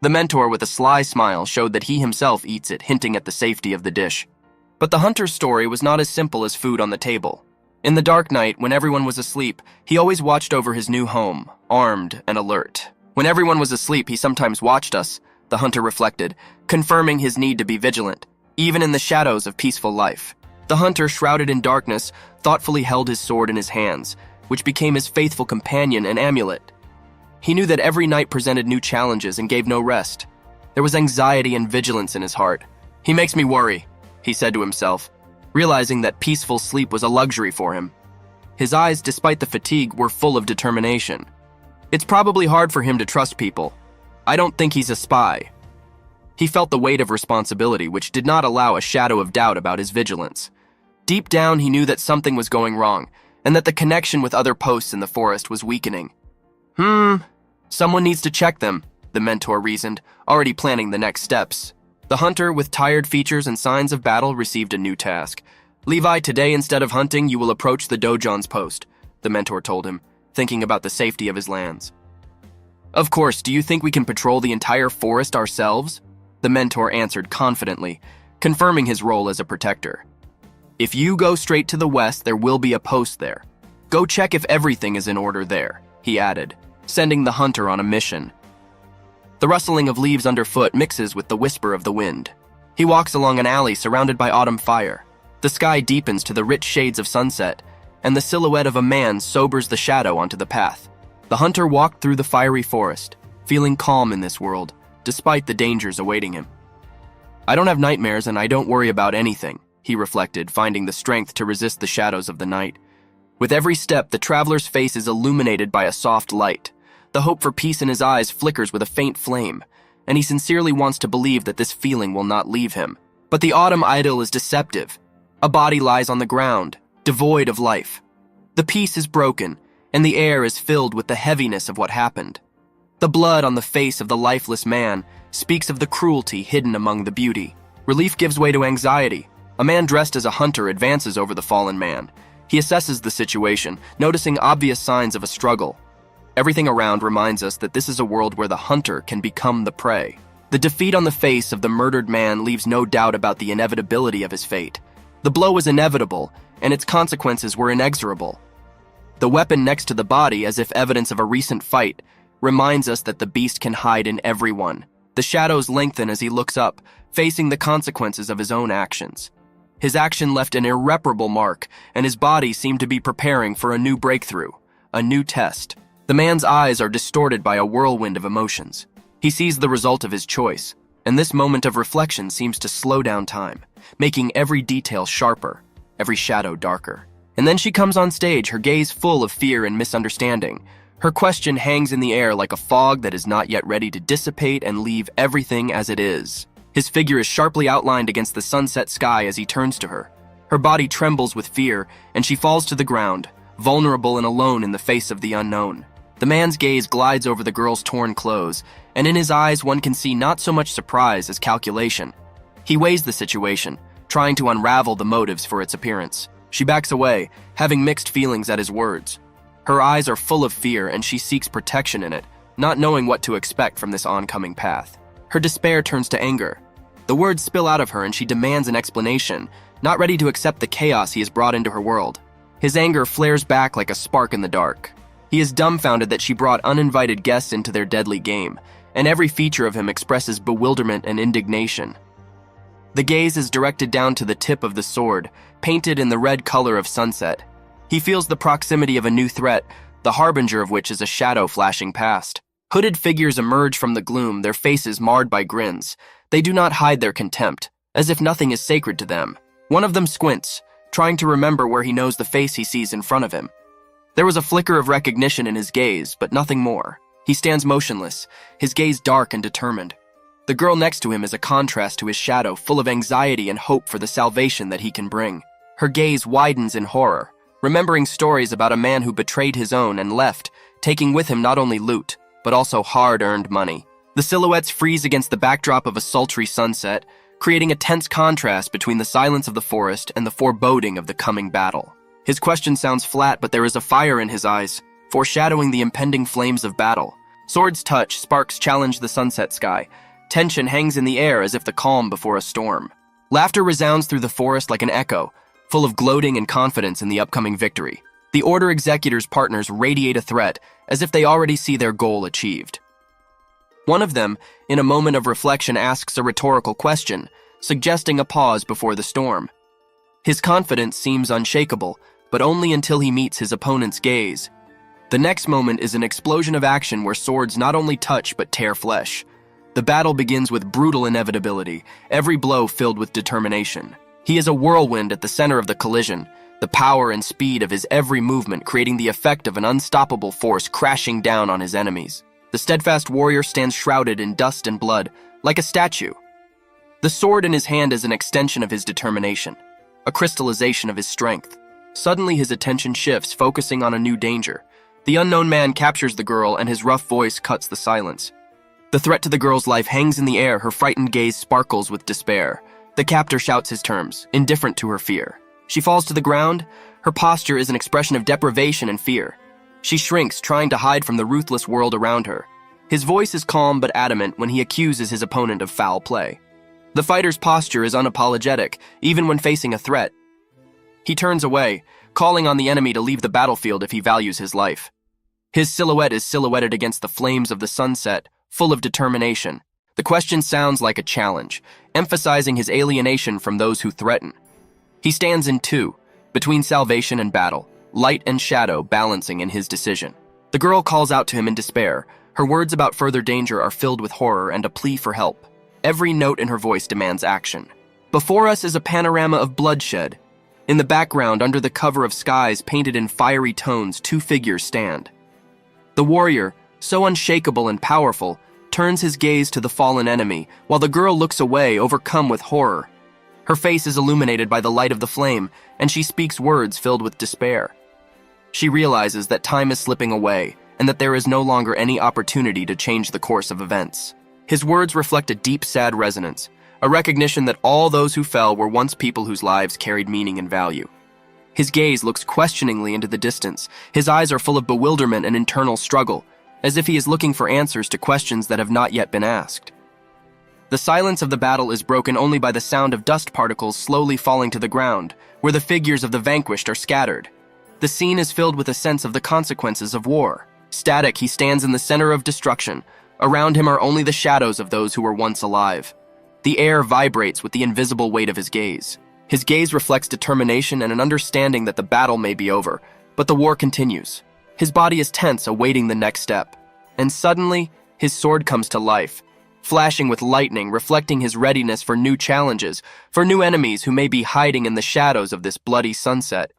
Speaker 1: The mentor, with a sly smile, showed that he himself eats it, hinting at the safety of the dish. But the hunter's story was not as simple as food on the table. In the dark night, when everyone was asleep, he always watched over his new home, armed and alert. When everyone was asleep, he sometimes watched us, the hunter reflected, confirming his need to be vigilant, even in the shadows of peaceful life. The hunter, shrouded in darkness, thoughtfully held his sword in his hands, which became his faithful companion and amulet. He knew that every night presented new challenges and gave no rest. There was anxiety and vigilance in his heart. He makes me worry, he said to himself, realizing that peaceful sleep was a luxury for him. His eyes, despite the fatigue, were full of determination. It's probably hard for him to trust people. I don't think he's a spy. He felt the weight of responsibility, which did not allow a shadow of doubt about his vigilance. Deep down, he knew that something was going wrong, and that the connection with other posts in the forest was weakening. Someone needs to check them, the mentor reasoned, already planning the next steps. The hunter, with tired features and signs of battle, received a new task. Levi, today instead of hunting, you will approach the dojon's post, the mentor told him, thinking about the safety of his lands. Of course, do you think we can patrol the entire forest ourselves? the mentor answered confidently, confirming his role as a protector. If you go straight to the west, there will be a post there. Go check if everything is in order there, he added, sending the hunter on a mission. The rustling of leaves underfoot mixes with the whisper of the wind. He walks along an alley surrounded by autumn fire. The sky deepens to the rich shades of sunset, and the silhouette of a man sobers the shadow onto the path. The hunter walked through the fiery forest, feeling calm in this world, despite the dangers awaiting him. I don't have nightmares and I don't worry about anything, he reflected, finding the strength to resist the shadows of the night. With every step, the traveler's face is illuminated by a soft light. The hope for peace in his eyes flickers with a faint flame, and he sincerely wants to believe that this feeling will not leave him. But the autumn idyll is deceptive. A body lies on the ground, devoid of life. The peace is broken, and the air is filled with the heaviness of what happened. The blood on the face of the lifeless man speaks of the cruelty hidden among the beauty. Relief gives way to anxiety. A man dressed as a hunter advances over the fallen man. He assesses the situation, noticing obvious signs of a struggle. Everything around reminds us that this is a world where the hunter can become the prey. The defeat on the face of the murdered man leaves no doubt about the inevitability of his fate. The blow was inevitable, and its consequences were inexorable. The weapon next to the body, as if evidence of a recent fight, reminds us that the beast can hide in everyone. The shadows lengthen as he looks up, facing the consequences of his own actions. His action left an irreparable mark, and his body seemed to be preparing for a new breakthrough, a new test. The man's eyes are distorted by a whirlwind of emotions. He sees the result of his choice, and this moment of reflection seems to slow down time, making every detail sharper, every shadow darker. And then she comes on stage, her gaze full of fear and misunderstanding. Her question hangs in the air like a fog that is not yet ready to dissipate and leave everything as it is. His figure is sharply outlined against the sunset sky as he turns to her. Her body trembles with fear, and she falls to the ground, vulnerable and alone in the face of the unknown. The man's gaze glides over the girl's torn clothes, and in his eyes one can see not so much surprise as calculation. He weighs the situation, trying to unravel the motives for its appearance. She backs away, having mixed feelings at his words. Her eyes are full of fear, and she seeks protection in it, not knowing what to expect from this oncoming path. Her despair turns to anger. The words spill out of her, and she demands an explanation, not ready to accept the chaos he has brought into her world. His anger flares back like a spark in the dark. He is dumbfounded that she brought uninvited guests into their deadly game, and every feature of him expresses bewilderment and indignation. The gaze is directed down to the tip of the sword, painted in the red color of sunset. He feels the proximity of a new threat, the harbinger of which is a shadow flashing past. Hooded figures emerge from the gloom, their faces marred by grins. They do not hide their contempt, as if nothing is sacred to them. One of them squints, trying to remember where he knows the face he sees in front of him. There was a flicker of recognition in his gaze, but nothing more. He stands motionless, his gaze dark and determined. The girl next to him is a contrast to his shadow, full of anxiety and hope for the salvation that he can bring. Her gaze widens in horror, remembering stories about a man who betrayed his own and left, taking with him not only loot, but also hard-earned money. The silhouettes freeze against the backdrop of a sultry sunset, creating a tense contrast between the silence of the forest and the foreboding of the coming battle. His question sounds flat, but there is a fire in his eyes, foreshadowing the impending flames of battle. Swords touch, sparks challenge the sunset sky. Tension hangs in the air as if the calm before a storm. Laughter resounds through the forest like an echo, full of gloating and confidence in the upcoming victory. The Order Executor's partners radiate a threat, as if they already see their goal achieved. One of them, in a moment of reflection, asks a rhetorical question, suggesting a pause before the storm. His confidence seems unshakable, but only until he meets his opponent's gaze. The next moment is an explosion of action where swords not only touch but tear flesh. The battle begins with brutal inevitability, every blow filled with determination. He is a whirlwind at the center of the collision, the power and speed of his every movement creating the effect of an unstoppable force crashing down on his enemies. The steadfast warrior stands shrouded in dust and blood, like a statue. The sword in his hand is an extension of his determination, a crystallization of his strength. Suddenly his attention shifts, focusing on a new danger. The unknown man captures the girl, and his rough voice cuts the silence. The threat to the girl's life hangs in the air, her frightened gaze sparkles with despair. The captor shouts his terms, indifferent to her fear. She falls to the ground. Her posture is an expression of deprivation and fear. She shrinks, trying to hide from the ruthless world around her. His voice is calm but adamant when he accuses his opponent of foul play. The fighter's posture is unapologetic, even when facing a threat. He turns away, calling on the enemy to leave the battlefield if he values his life. His silhouette is silhouetted against the flames of the sunset, full of determination. The question sounds like a challenge, emphasizing his alienation from those who threaten. He stands in two, between salvation and battle, light and shadow balancing in his decision. The girl calls out to him in despair. Her words about further danger are filled with horror and a plea for help. Every note in her voice demands action. Before us is a panorama of bloodshed. In the background, under the cover of skies painted in fiery tones, two figures stand. The warrior, so unshakable and powerful, turns his gaze to the fallen enemy, while the girl looks away, overcome with horror. Her face is illuminated by the light of the flame, and she speaks words filled with despair. She realizes that time is slipping away, and that there is no longer any opportunity to change the course of events. His words reflect a deep, sad resonance, a recognition that all those who fell were once people whose lives carried meaning and value. His gaze looks questioningly into the distance. His eyes are full of bewilderment and internal struggle, as if he is looking for answers to questions that have not yet been asked. The silence of the battle is broken only by the sound of dust particles slowly falling to the ground, where the figures of the vanquished are scattered. The scene is filled with a sense of the consequences of war. Static, he stands in the center of destruction. Around him are only the shadows of those who were once alive. The air vibrates with the invisible weight of his gaze. His gaze reflects determination and an understanding that the battle may be over, but the war continues. His body is tense, awaiting the next step. And suddenly, his sword comes to life, flashing with lightning, reflecting his readiness for new challenges, for new enemies who may be hiding in the shadows of this bloody sunset.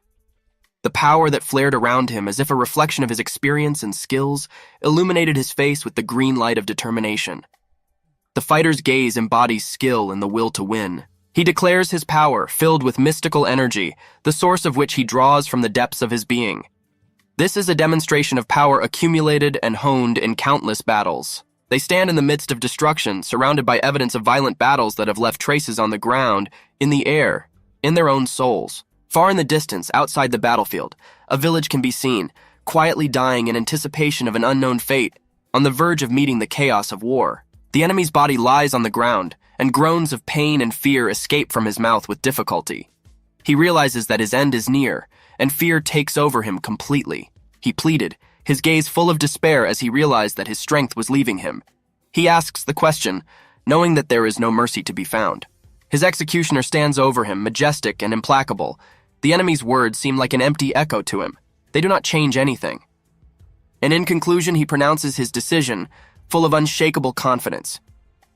Speaker 1: The power that flared around him, as if a reflection of his experience and skills, illuminated his face with the green light of determination. The fighter's gaze embodies skill and the will to win. He declares his power, filled with mystical energy, the source of which he draws from the depths of his being. This is a demonstration of power accumulated and honed in countless battles. They stand in the midst of destruction, surrounded by evidence of violent battles that have left traces on the ground, in the air, in their own souls. Far in the distance, outside the battlefield, a village can be seen, quietly dying in anticipation of an unknown fate, on the verge of meeting the chaos of war. The enemy's body lies on the ground, and groans of pain and fear escape from his mouth with difficulty. He realizes that his end is near, and fear takes over him completely. He pleaded, his gaze full of despair as he realized that his strength was leaving him. He asks the question, knowing that there is no mercy to be found. His executioner stands over him, majestic and implacable. The enemy's words seem like an empty echo to him. They do not change anything. And in conclusion, he pronounces his decision, full of unshakable confidence.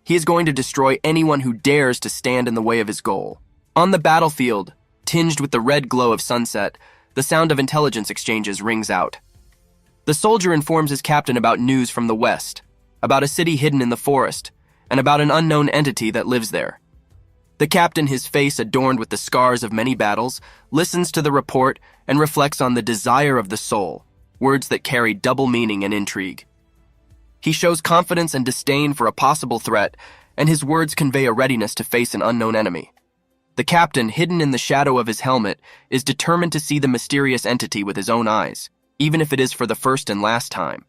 Speaker 1: He is going to destroy anyone who dares to stand in the way of his goal. On the battlefield, tinged with the red glow of sunset, the sound of intelligence exchanges rings out. The soldier informs his captain about news from the west, about a city hidden in the forest, and about an unknown entity that lives there. The captain, his face adorned with the scars of many battles, listens to the report and reflects on the desire of the soul, words that carry double meaning and intrigue. He shows confidence and disdain for a possible threat, and his words convey a readiness to face an unknown enemy. The captain, hidden in the shadow of his helmet, is determined to see the mysterious entity with his own eyes, even if it is for the first and last time.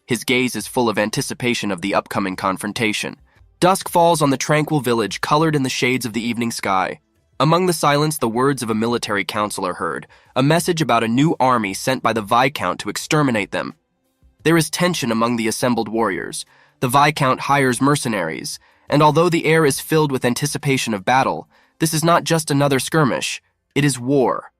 Speaker 1: His gaze is full of anticipation of the upcoming confrontation. Dusk falls on the tranquil village, colored in the shades of the evening sky. Among the silence, the words of a military council are heard, a message about a new army sent by the Viscount to exterminate them. There is tension among the assembled warriors. The Viscount hires mercenaries, and although the air is filled with anticipation of battle, this is not just another skirmish, it is war.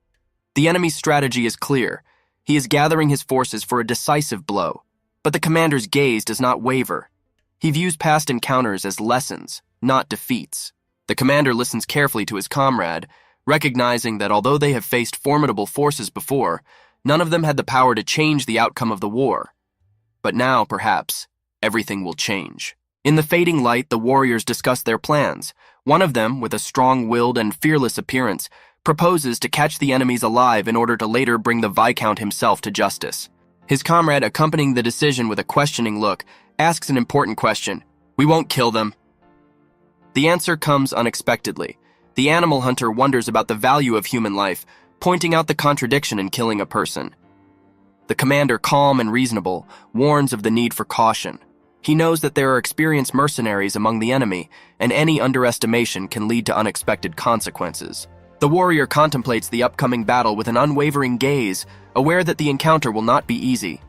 Speaker 1: The enemy's strategy is clear. He is gathering his forces for a decisive blow, but the commander's gaze does not waver. He views past encounters as lessons, not defeats. The commander listens carefully to his comrade, recognizing that although they have faced formidable forces before, none of them had the power to change the outcome of the war. But now, perhaps, everything will change. In the fading light, the warriors discuss their plans. One of them, with a strong-willed and fearless appearance, proposes to catch the enemies alive in order to later bring the Viscount himself to justice. His comrade, accompanying the decision with a questioning look, asks an important question. "We won't kill them." The answer comes unexpectedly. The animal hunter wonders about the value of human life, pointing out the contradiction in killing a person. The commander, calm and reasonable, warns of the need for caution. He knows that there are experienced mercenaries among the enemy, and any underestimation can lead to unexpected consequences. The warrior contemplates the upcoming battle with an unwavering gaze, aware that the encounter will not be easy.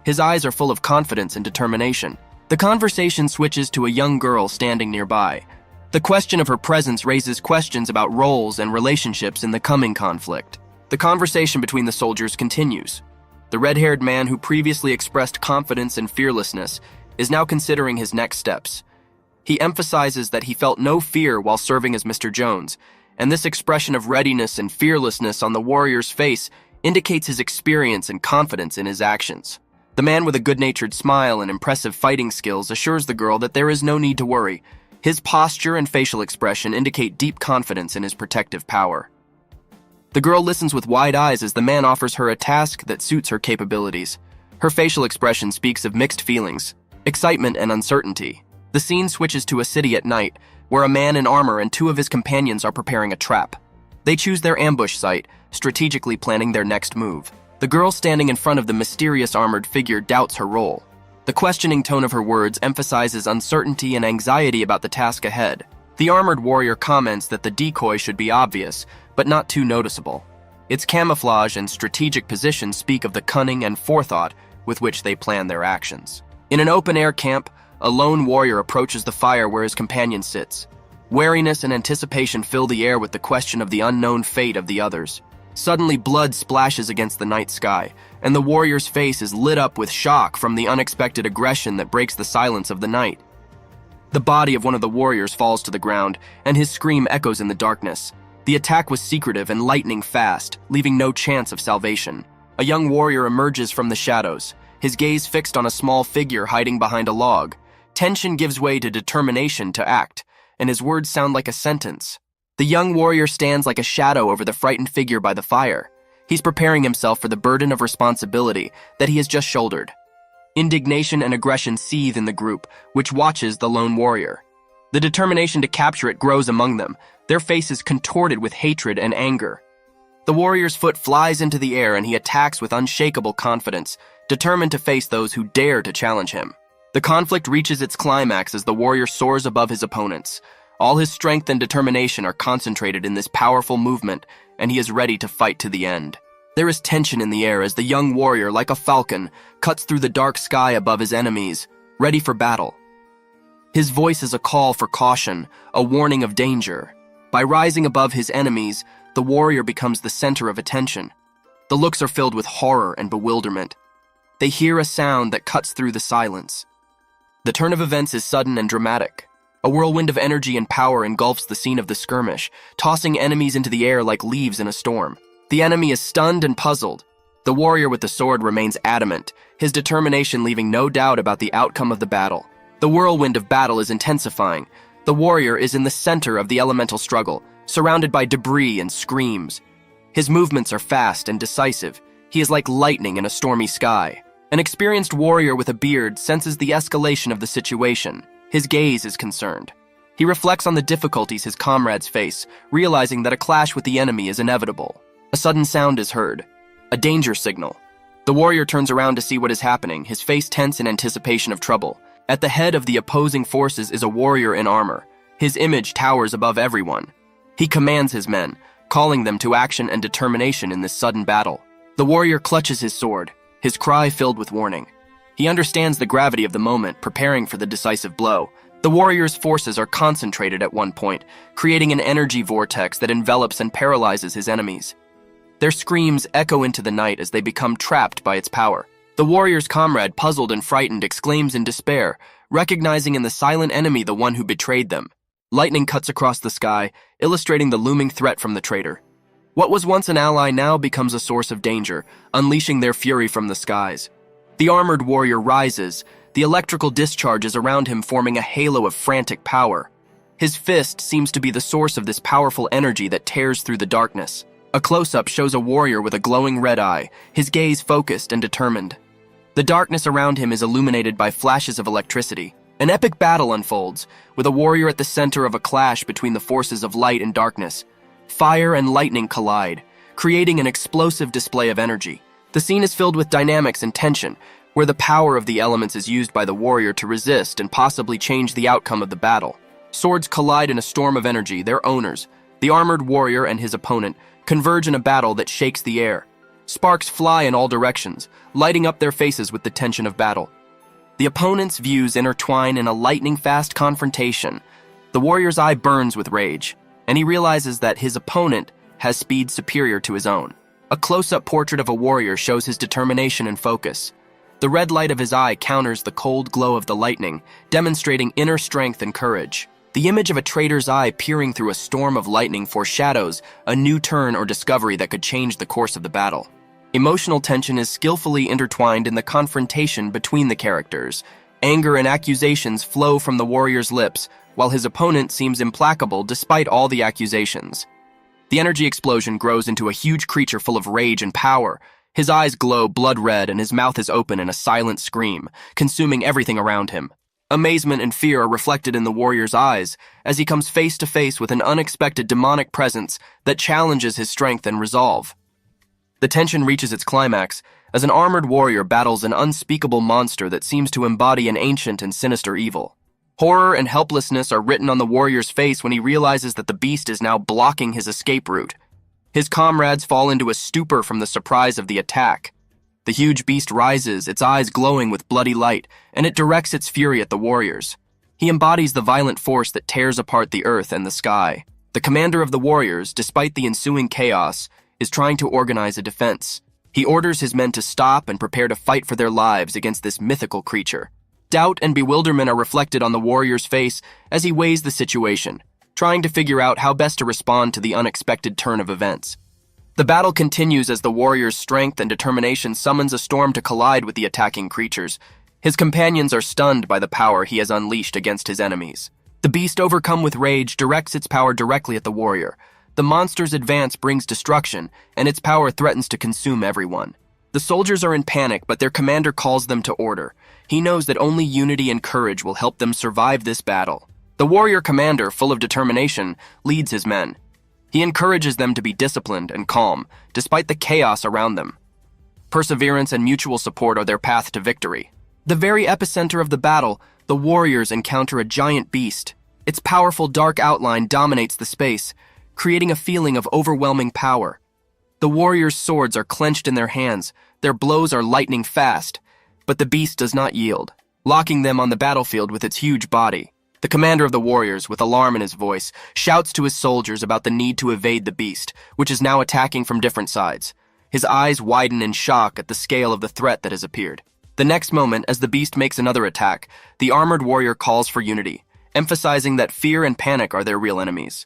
Speaker 1: His eyes are full of confidence and determination. The conversation switches to a young girl standing nearby. The question of her presence raises questions about roles and relationships in the coming conflict. The conversation between the soldiers continues. The red-haired man who previously expressed confidence and fearlessness is now considering his next steps. He emphasizes that he felt no fear while serving as Mr. Jones, and this expression of readiness and fearlessness on the warrior's face indicates his experience and confidence in his actions. The man with a good-natured smile and impressive fighting skills assures the girl that there is no need to worry. His posture and facial expression indicate deep confidence in his protective power. The girl listens with wide eyes as the man offers her a task that suits her capabilities. Her facial expression speaks of mixed feelings, excitement and uncertainty. The scene switches to a city at night, where a man in armor and two of his companions are preparing a trap. They choose their ambush site, strategically planning their next move. The girl standing in front of the mysterious armored figure doubts her role. The questioning tone of her words emphasizes uncertainty and anxiety about the task ahead. The armored warrior comments that the decoy should be obvious, but not too noticeable. Its camouflage and strategic position speak of the cunning and forethought with which they plan their actions. In an open-air camp, a lone warrior approaches the fire where his companion sits. Wariness and anticipation fill the air with the question of the unknown fate of the others. Suddenly, blood splashes against the night sky, and the warrior's face is lit up with shock from the unexpected aggression that breaks the silence of the night. The body of one of the warriors falls to the ground, and his scream echoes in the darkness. The attack was secretive and lightning fast, leaving no chance of salvation. A young warrior emerges from the shadows, his gaze fixed on a small figure hiding behind a log. Tension gives way to determination to act, and his words sound like a sentence. The young warrior stands like a shadow over the frightened figure by the fire. He's preparing himself for the burden of responsibility that he has just shouldered. Indignation and aggression seethe in the group, which watches the lone warrior. The determination to capture it grows among them, their faces contorted with hatred and anger. The warrior's foot flies into the air and he attacks with unshakable confidence, determined to face those who dare to challenge him. The conflict reaches its climax as the warrior soars above his opponents. All his strength and determination are concentrated in this powerful movement, and he is ready to fight to the end. There is tension in the air as the young warrior, like a falcon, cuts through the dark sky above his enemies, ready for battle. His voice is a call for caution, a warning of danger. By rising above his enemies, the warrior becomes the center of attention. The looks are filled with horror and bewilderment. They hear a sound that cuts through the silence. The turn of events is sudden and dramatic. A whirlwind of energy and power engulfs the scene of the skirmish, tossing enemies into the air like leaves in a storm. The enemy is stunned and puzzled. The warrior with the sword remains adamant, his determination leaving no doubt about the outcome of the battle. The whirlwind of battle is intensifying. The warrior is in the center of the elemental struggle, surrounded by debris and screams. His movements are fast and decisive. He is like lightning in a stormy sky. An experienced warrior with a beard senses the escalation of the situation. His gaze is concerned. He reflects on the difficulties his comrades face, realizing that a clash with the enemy is inevitable. A sudden sound is heard, a danger signal. The warrior turns around to see what is happening, his face tense in anticipation of trouble. At the head of the opposing forces is a warrior in armor. His image towers above everyone. He commands his men, calling them to action and determination in this sudden battle. The warrior clutches his sword, his cry filled with warning. He understands the gravity of the moment, preparing for the decisive blow. The warrior's forces are concentrated at one point, creating an energy vortex that envelops and paralyzes his enemies. Their screams echo into the night as they become trapped by its power. The warrior's comrade, puzzled and frightened, exclaims in despair, recognizing in the silent enemy the one who betrayed them. Lightning cuts across the sky, illustrating the looming threat from the traitor. What was once an ally now becomes a source of danger, unleashing their fury from the skies. The armored warrior rises, the electrical discharges around him forming a halo of frantic power. His fist seems to be the source of this powerful energy that tears through the darkness. A close-up shows a warrior with a glowing red eye, his gaze focused and determined. The darkness around him is illuminated by flashes of electricity. An epic battle unfolds, with a warrior at the center of a clash between the forces of light and darkness. Fire and lightning collide, creating an explosive display of energy. The scene is filled with dynamics and tension, where the power of the elements is used by the warrior to resist and possibly change the outcome of the battle. Swords collide in a storm of energy. Their owners, the armored warrior and his opponent, converge in a battle that shakes the air. Sparks fly in all directions, lighting up their faces with the tension of battle. The opponent's views intertwine in a lightning-fast confrontation. The warrior's eye burns with rage, and he realizes that his opponent has speed superior to his own. A close-up portrait of a warrior shows his determination and focus. The red light of his eye counters the cold glow of the lightning, demonstrating inner strength and courage. The image of a traitor's eye peering through a storm of lightning foreshadows a new turn or discovery that could change the course of the battle. Emotional tension is skillfully intertwined in the confrontation between the characters. Anger and accusations flow from the warrior's lips, while his opponent seems implacable despite all the accusations. The energy explosion grows into a huge creature full of rage and power. His eyes glow blood red and his mouth is open in a silent scream, consuming everything around him. Amazement and fear are reflected in the warrior's eyes as he comes face to face with an unexpected demonic presence that challenges his strength and resolve. The tension reaches its climax as an armored warrior battles an unspeakable monster that seems to embody an ancient and sinister evil. Horror and helplessness are written on the warrior's face when he realizes that the beast is now blocking his escape route. His comrades fall into a stupor from the surprise of the attack. The huge beast rises, its eyes glowing with bloody light, and it directs its fury at the warriors. He embodies the violent force that tears apart the earth and the sky. The commander of the warriors, despite the ensuing chaos, is trying to organize a defense. He orders his men to stop and prepare to fight for their lives against this mythical creature. Doubt and bewilderment are reflected on the warrior's face as he weighs the situation, trying to figure out how best to respond to the unexpected turn of events. The battle continues as the warrior's strength and determination summons a storm to collide with the attacking creatures. His companions are stunned by the power he has unleashed against his enemies. The beast, overcome with rage, directs its power directly at the warrior. The monster's advance brings destruction, and its power threatens to consume everyone. The soldiers are in panic, but their commander calls them to order. He knows that only unity and courage will help them survive this battle. The warrior commander, full of determination, leads his men. He encourages them to be disciplined and calm, despite the chaos around them. Perseverance and mutual support are their path to victory. The very epicenter of the battle, the warriors encounter a giant beast. Its powerful dark outline dominates the space, creating a feeling of overwhelming power. The warriors' swords are clenched in their hands, their blows are lightning fast, but the beast does not yield, locking them on the battlefield with its huge body. The commander of the warriors, with alarm in his voice, shouts to his soldiers about the need to evade the beast, which is now attacking from different sides. His eyes widen in shock at the scale of the threat that has appeared. The next moment, as the beast makes another attack, the armored warrior calls for unity, emphasizing that fear and panic are their real enemies.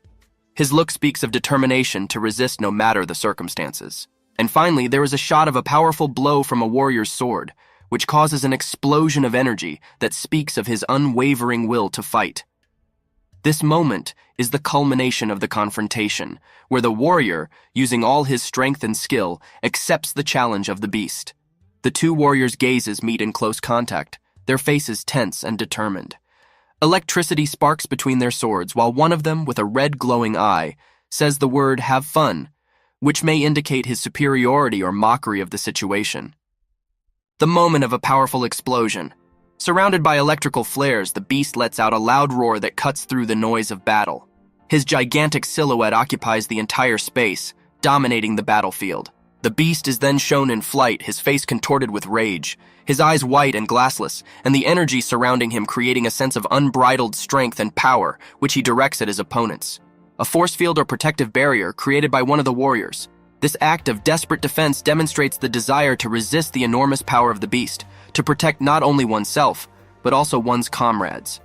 Speaker 1: His look speaks of determination to resist no matter the circumstances. And finally, there is a shot of a powerful blow from a warrior's sword, which causes an explosion of energy that speaks of his unwavering will to fight. This moment is the culmination of the confrontation, where the warrior, using all his strength and skill, accepts the challenge of the beast. The two warriors' gazes meet in close contact, their faces tense and determined. Electricity sparks between their swords, while one of them, with a red glowing eye, says the word "have fun," which may indicate his superiority or mockery of the situation. The moment of a powerful explosion. Surrounded by electrical flares, the beast lets out a loud roar that cuts through the noise of battle. His gigantic silhouette occupies the entire space, dominating the battlefield. The beast is then shown in flight, his face contorted with rage, his eyes white and glassless, and the energy surrounding him creating a sense of unbridled strength and power, which he directs at his opponents. A force field or protective barrier created by one of the warriors. This act of desperate defense demonstrates the desire to resist the enormous power of the beast, to protect not only oneself, but also one's comrades.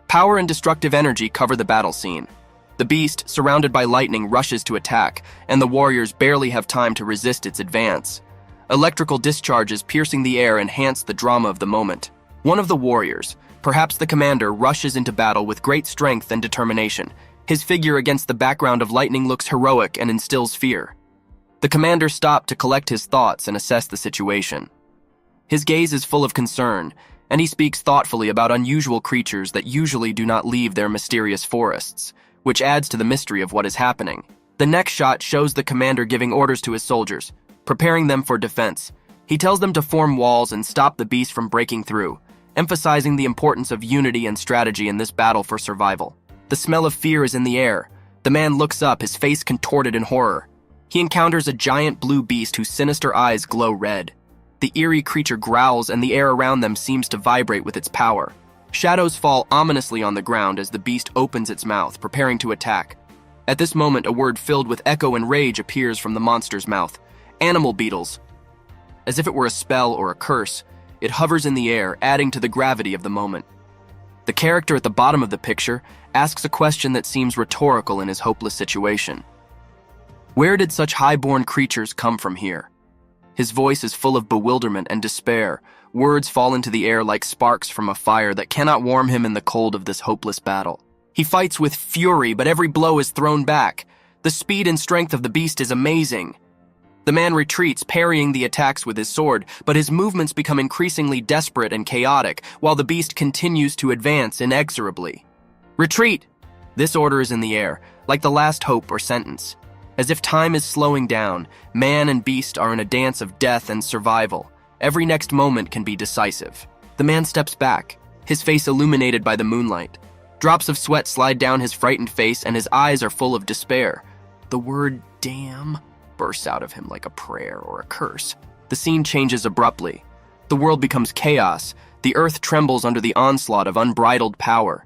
Speaker 1: Power and destructive energy cover the battle scene. The beast, surrounded by lightning, rushes to attack, and the warriors barely have time to resist its advance. Electrical discharges piercing the air enhance the drama of the moment. One of the warriors, perhaps the commander, rushes into battle with great strength and determination. His figure against the background of lightning looks heroic and instills fear. The commander stopped to collect his thoughts and assess the situation. His gaze is full of concern, and he speaks thoughtfully about unusual creatures that usually do not leave their mysterious forests, which adds to the mystery of what is happening. The next shot shows the commander giving orders to his soldiers, preparing them for defense. He tells them to form walls and stop the beast from breaking through, emphasizing the importance of unity and strategy in this battle for survival. The smell of fear is in the air. The man looks up, his face contorted in horror. He encounters a giant blue beast whose sinister eyes glow red. The eerie creature growls, and the air around them seems to vibrate with its power. Shadows fall ominously on the ground as the beast opens its mouth, preparing to attack. At this moment, a word filled with echo and rage appears from the monster's mouth. Animal beetles. As if it were a spell or a curse, it hovers in the air, adding to the gravity of the moment. The character at the bottom of the picture asks a question that seems rhetorical in his hopeless situation. Where did such high-born creatures come from here? His voice is full of bewilderment and despair. Words fall into the air like sparks from a fire that cannot warm him in the cold of this hopeless battle. He fights with fury, but every blow is thrown back. The speed and strength of the beast is amazing. The man retreats, parrying the attacks with his sword, but his movements become increasingly desperate and chaotic, while the beast continues to advance inexorably. Retreat! This order is in the air, like the last hope or sentence. As if time is slowing down, man and beast are in a dance of death and survival. Every next moment can be decisive. The man steps back, his face illuminated by the moonlight. Drops of sweat slide down his frightened face, and his eyes are full of despair. The word damn bursts out of him like a prayer or a curse. The scene changes abruptly. The world becomes chaos. The earth trembles under the onslaught of unbridled power.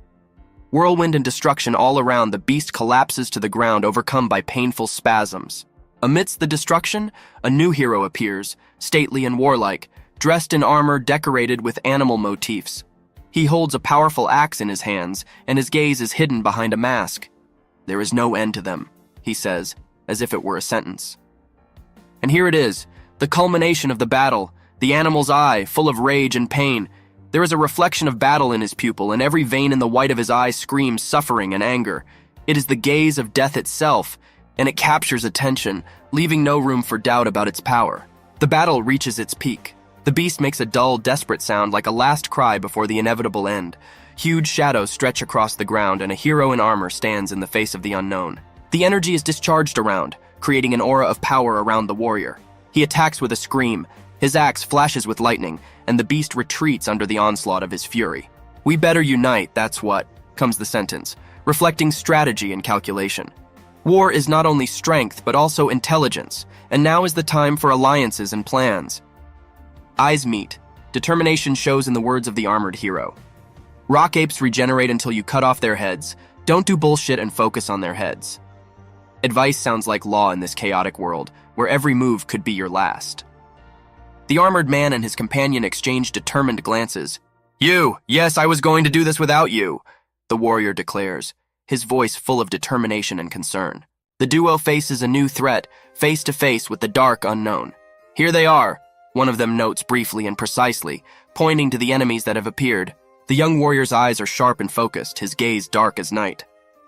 Speaker 1: Whirlwind and destruction all around, the beast collapses to the ground, overcome by painful spasms. Amidst the destruction, a new hero appears, stately and warlike, dressed in armor decorated with animal motifs. He holds a powerful axe in his hands, and his gaze is hidden behind a mask. There is no end to them, he says, as if it were a sentence. And here it is, the culmination of the battle, the animal's eye, full of rage and pain. There is a reflection of battle in his pupil, and every vein in the white of his eye screams suffering and anger. It is the gaze of death itself, and it captures attention, leaving no room for doubt about its power. The battle reaches its peak. The beast makes a dull, desperate sound like a last cry before the inevitable end. Huge shadows stretch across the ground, and a hero in armor stands in the face of the unknown. The energy is discharged around, creating an aura of power around the warrior. He attacks with a scream. His axe flashes with lightning, and the beast retreats under the onslaught of his fury. "We better unite, that's what," comes the sentence, reflecting strategy and calculation. War is not only strength, but also intelligence, and now is the time for alliances and plans. Eyes meet. Determination shows in the words of the armored hero. Rock apes regenerate until you cut off their heads. Don't do bullshit and focus on their heads. Advice sounds like law in this chaotic world, where every move could be your last. The armored man and his companion exchange determined glances. "You! Yes, I was going to do this without you," the warrior declares, his voice full of determination and concern. The duo faces a new threat, face to face with the dark unknown. "Here they are," one of them notes briefly and precisely, pointing to the enemies that have appeared. The young warrior's eyes are sharp and focused, his gaze dark as night.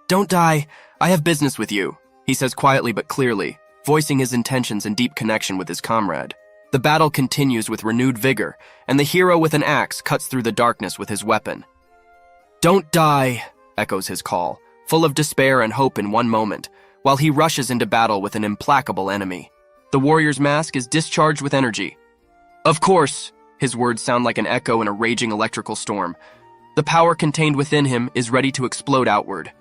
Speaker 1: "Don't die. I have business with you," he says quietly but clearly, voicing his intentions in deep connection with his comrade. The battle continues with renewed vigor, and the hero with an axe cuts through the darkness with his weapon. "Don't die," echoes his call, full of despair and hope in one moment, while he rushes into battle with an implacable enemy. The warrior's mask is discharged with energy. "Of course," his words sound like an echo in a raging electrical storm. The power contained within him is ready to explode outward.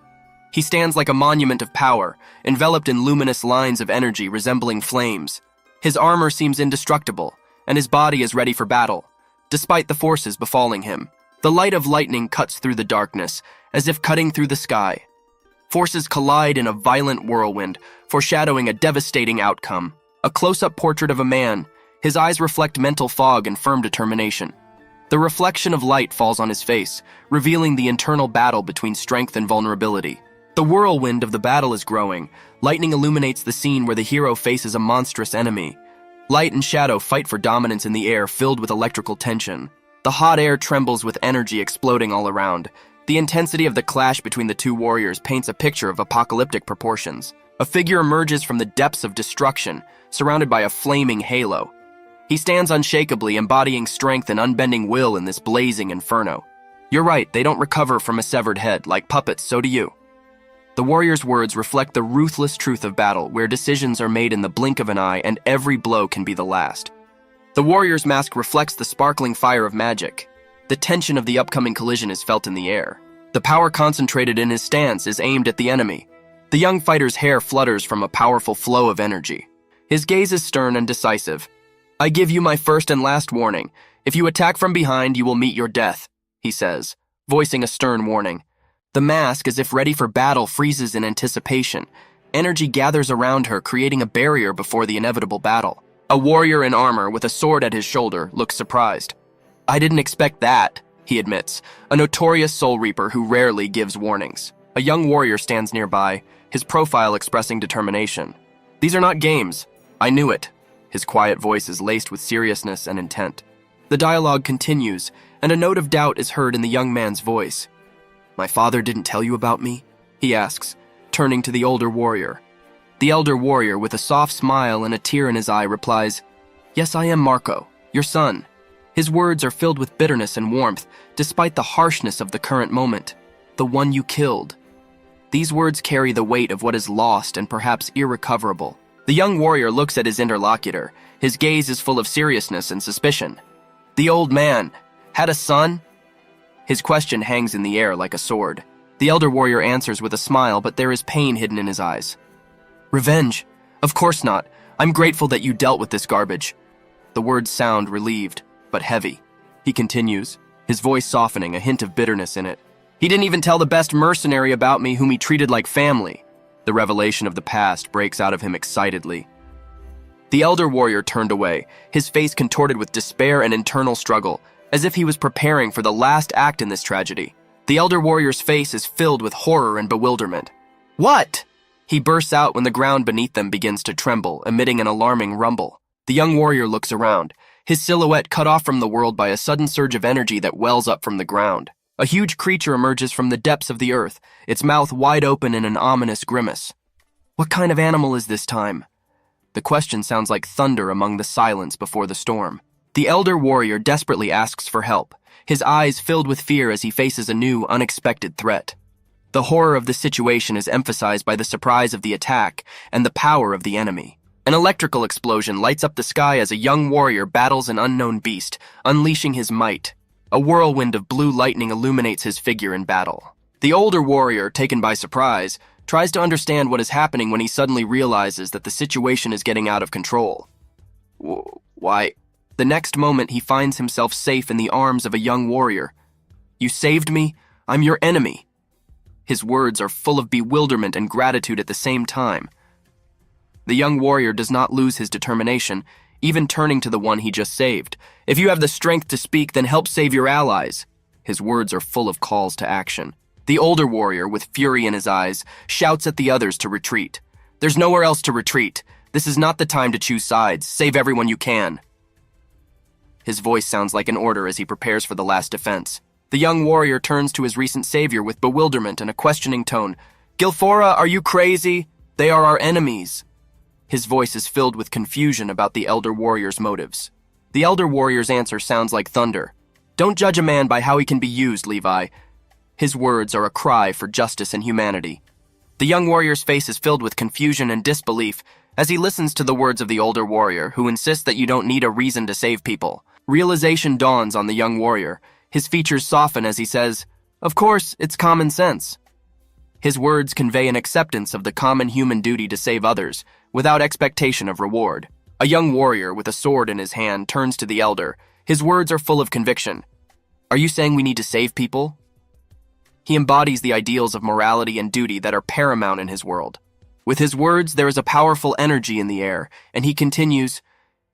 Speaker 1: He stands like a monument of power, enveloped in luminous lines of energy resembling flames. His armor seems indestructible, and his body is ready for battle, despite the forces befalling him. The light of lightning cuts through the darkness, as if cutting through the sky. Forces collide in a violent whirlwind, foreshadowing a devastating outcome. A close-up portrait of a man. His eyes reflect mental fog and firm determination. The reflection of light falls on his face, revealing the internal battle between strength and vulnerability. The whirlwind of the battle is growing. Lightning illuminates the scene where the hero faces a monstrous enemy. Light and shadow fight for dominance in the air filled with electrical tension. The hot air trembles with energy exploding all around. The intensity of the clash between the two warriors paints a picture of apocalyptic proportions. A figure emerges from the depths of destruction, surrounded by a flaming halo. He stands unshakably, embodying strength and unbending will in this blazing inferno. "You're right, they don't recover from a severed head. Like puppets, so do you." The warrior's words reflect the ruthless truth of battle, where decisions are made in the blink of an eye and every blow can be the last. The warrior's mask reflects the sparkling fire of magic. The tension of the upcoming collision is felt in the air. The power concentrated in his stance is aimed at the enemy. The young fighter's hair flutters from a powerful flow of energy. His gaze is stern and decisive. "I give you my first and last warning. If you attack from behind, you will meet your death," he says, voicing a stern warning. The mask, as if ready for battle, freezes in anticipation. Energy gathers around her, creating a barrier before the inevitable battle. A warrior in armor with a sword at his shoulder looks surprised. "I didn't expect that," he admits, a notorious soul reaper who rarely gives warnings. A young warrior stands nearby, his profile expressing determination. "These are not games. I knew it." His quiet voice is laced with seriousness and intent. The dialogue continues, and a note of doubt is heard in the young man's voice. "My father didn't tell you about me?" he asks, turning to the older warrior. The elder warrior, with a soft smile and a tear in his eye, replies, "Yes, I am Marco, your son." His words are filled with bitterness and warmth, despite the harshness of the current moment. "The one you killed." These words carry the weight of what is lost and perhaps irrecoverable. The young warrior looks at his interlocutor. His gaze is full of seriousness and suspicion. "The old man had a son?" His question hangs in the air like a sword. The elder warrior answers with a smile, but there is pain hidden in his eyes. "Revenge? Of course not. I'm grateful that you dealt with this garbage." The words sound relieved, but heavy. He continues, his voice softening, a hint of bitterness in it. "He didn't even tell the best mercenary about me, whom he treated like family." The revelation of the past breaks out of him excitedly. The elder warrior turned away, his face contorted with despair and internal struggle, as if he was preparing for the last act in this tragedy. The elder warrior's face is filled with horror and bewilderment. "What?" He bursts out when the ground beneath them begins to tremble, emitting an alarming rumble. The young warrior looks around, his silhouette cut off from the world by a sudden surge of energy that wells up from the ground. A huge creature emerges from the depths of the earth, its mouth wide open in an ominous grimace. What kind of animal is this time? The question sounds like thunder among the silence before the storm. The elder warrior desperately asks for help, his eyes filled with fear as he faces a new, unexpected threat. The horror of the situation is emphasized by the surprise of the attack and the power of the enemy. An electrical explosion lights up the sky as a young warrior battles an unknown beast, unleashing his might. A whirlwind of blue lightning illuminates his figure in battle. The older warrior, taken by surprise, tries to understand what is happening when he suddenly realizes that the situation is getting out of control. Why? The next moment he finds himself safe in the arms of a young warrior. "You saved me? I'm your enemy." His words are full of bewilderment and gratitude at the same time. The young warrior does not lose his determination, even turning to the one he just saved. "If you have the strength to speak, then help save your allies." His words are full of calls to action. The older warrior, with fury in his eyes, shouts at the others to retreat. "There's nowhere else to retreat. This is not the time to choose sides. Save everyone you can." His voice sounds like an order as he prepares for the last defense. The young warrior turns to his recent savior with bewilderment and a questioning tone. "Gilfora, are you crazy? They are our enemies." His voice is filled with confusion about the elder warrior's motives. The elder warrior's answer sounds like thunder. "Don't judge a man by how he can be used, Levi." His words are a cry for justice and humanity. The young warrior's face is filled with confusion and disbelief as he listens to the words of the older warrior, who insists that you don't need a reason to save people. Realization dawns on the young warrior. His features soften as he says, "Of course, it's common sense." His words convey an acceptance of the common human duty to save others, without expectation of reward. A young warrior with a sword in his hand turns to the elder. His words are full of conviction. "Are you saying we need to save people?" He embodies the ideals of morality and duty that are paramount in his world. With his words, there is a powerful energy in the air, and he continues,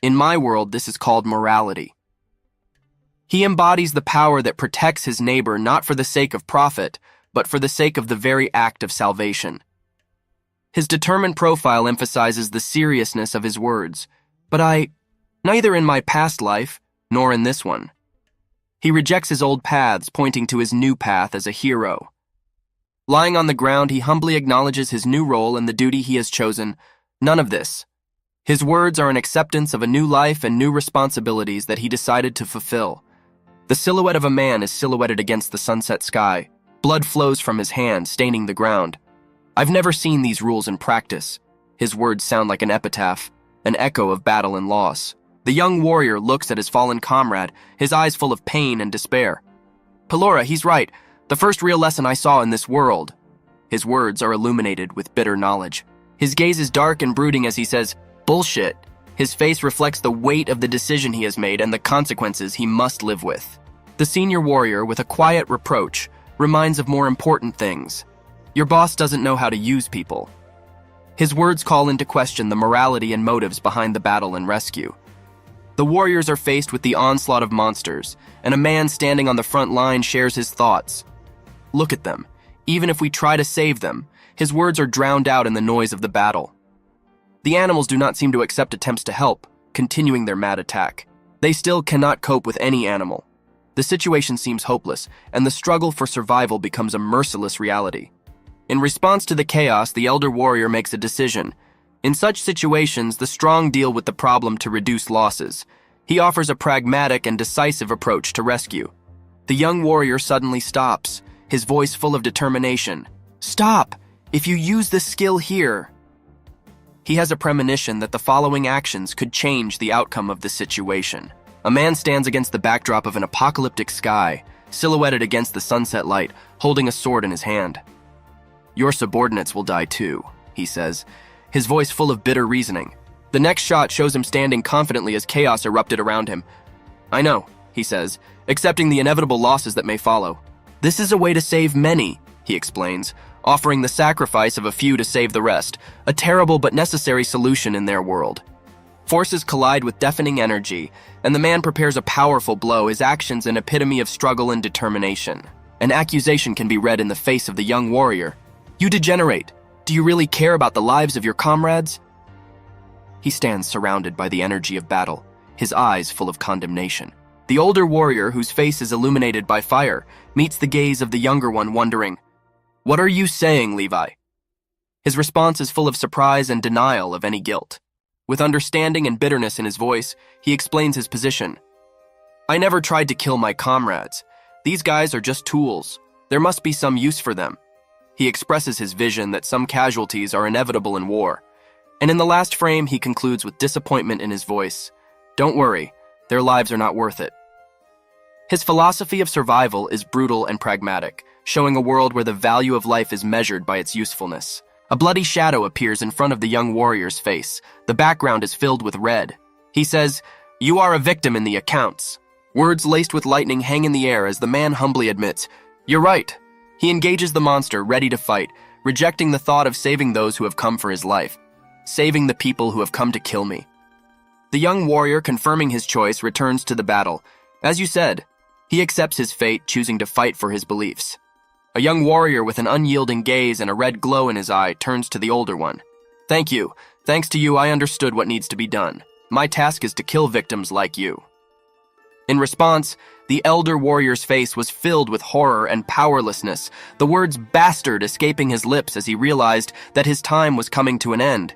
Speaker 1: "In my world, this is called morality." He embodies the power that protects his neighbor not for the sake of profit, but for the sake of the very act of salvation. His determined profile emphasizes the seriousness of his words. "But neither in my past life, nor in this one." He rejects his old paths, pointing to his new path as a hero. Lying on the ground, he humbly acknowledges his new role and the duty he has chosen. None of this. His words are an acceptance of a new life and new responsibilities that he decided to fulfill. The silhouette of a man is silhouetted against the sunset sky. Blood flows from his hand, staining the ground. "I've never seen these rules in practice." His words sound like an epitaph, an echo of battle and loss. The young warrior looks at his fallen comrade, his eyes full of pain and despair. "Pelora, he's right. The first real lesson I saw in this world." His words are illuminated with bitter knowledge. His gaze is dark and brooding as he says, "Bullshit." His face reflects the weight of the decision he has made and the consequences he must live with. The senior warrior, with a quiet reproach, reminds of more important things. Your boss doesn't know how to use people. His words call into question the morality and motives behind the battle and rescue. The warriors are faced with the onslaught of monsters, and a man standing on the front line shares his thoughts. Look at them. Even if we try to save them, his words are drowned out in the noise of the battle. The animals do not seem to accept attempts to help, continuing their mad attack. They still cannot cope with any animal. The situation seems hopeless, and the struggle for survival becomes a merciless reality. In response to the chaos, the elder warrior makes a decision. In such situations, the strong deal with the problem to reduce losses. He offers a pragmatic and decisive approach to rescue. The young warrior suddenly stops, his voice full of determination. "Stop! If you use this skill here..." He has a premonition that the following actions could change the outcome of the situation. A man stands against the backdrop of an apocalyptic sky, silhouetted against the sunset light, holding a sword in his hand. "Your subordinates will die too," he says, his voice full of bitter reasoning. The next shot shows him standing confidently as chaos erupted around him. "I know," he says, accepting the inevitable losses that may follow. "This is a way to save many," he explains, offering the sacrifice of a few to save the rest, a terrible but necessary solution in their world. Forces collide with deafening energy, and the man prepares a powerful blow, his actions an epitome of struggle and determination. An accusation can be read in the face of the young warrior. "You degenerate. Do you really care about the lives of your comrades?" He stands surrounded by the energy of battle, his eyes full of condemnation. The older warrior, whose face is illuminated by fire, meets the gaze of the younger one, wondering, "What are you saying, Levi?" His response is full of surprise and denial of any guilt. With understanding and bitterness in his voice, he explains his position. "I never tried to kill my comrades. These guys are just tools. There must be some use for them." He expresses his vision that some casualties are inevitable in war. And in the last frame, he concludes with disappointment in his voice. "Don't worry, their lives are not worth it." His philosophy of survival is brutal and pragmatic, showing a world where the value of life is measured by its usefulness. A bloody shadow appears in front of the young warrior's face. The background is filled with red. He says, "You are a victim in the accounts." Words laced with lightning hang in the air as the man humbly admits, "You're right." He engages the monster, ready to fight, rejecting the thought of saving those who have come for his life, saving the people who have come to kill me. The young warrior, confirming his choice, returns to the battle. As you said, he accepts his fate, choosing to fight for his beliefs. A young warrior with an unyielding gaze and a red glow in his eye turns to the older one. "Thank you. Thanks to you, I understood what needs to be done. My task is to kill victims like you." In response, the elder warrior's face was filled with horror and powerlessness, the words "bastard" escaping his lips as he realized that his time was coming to an end.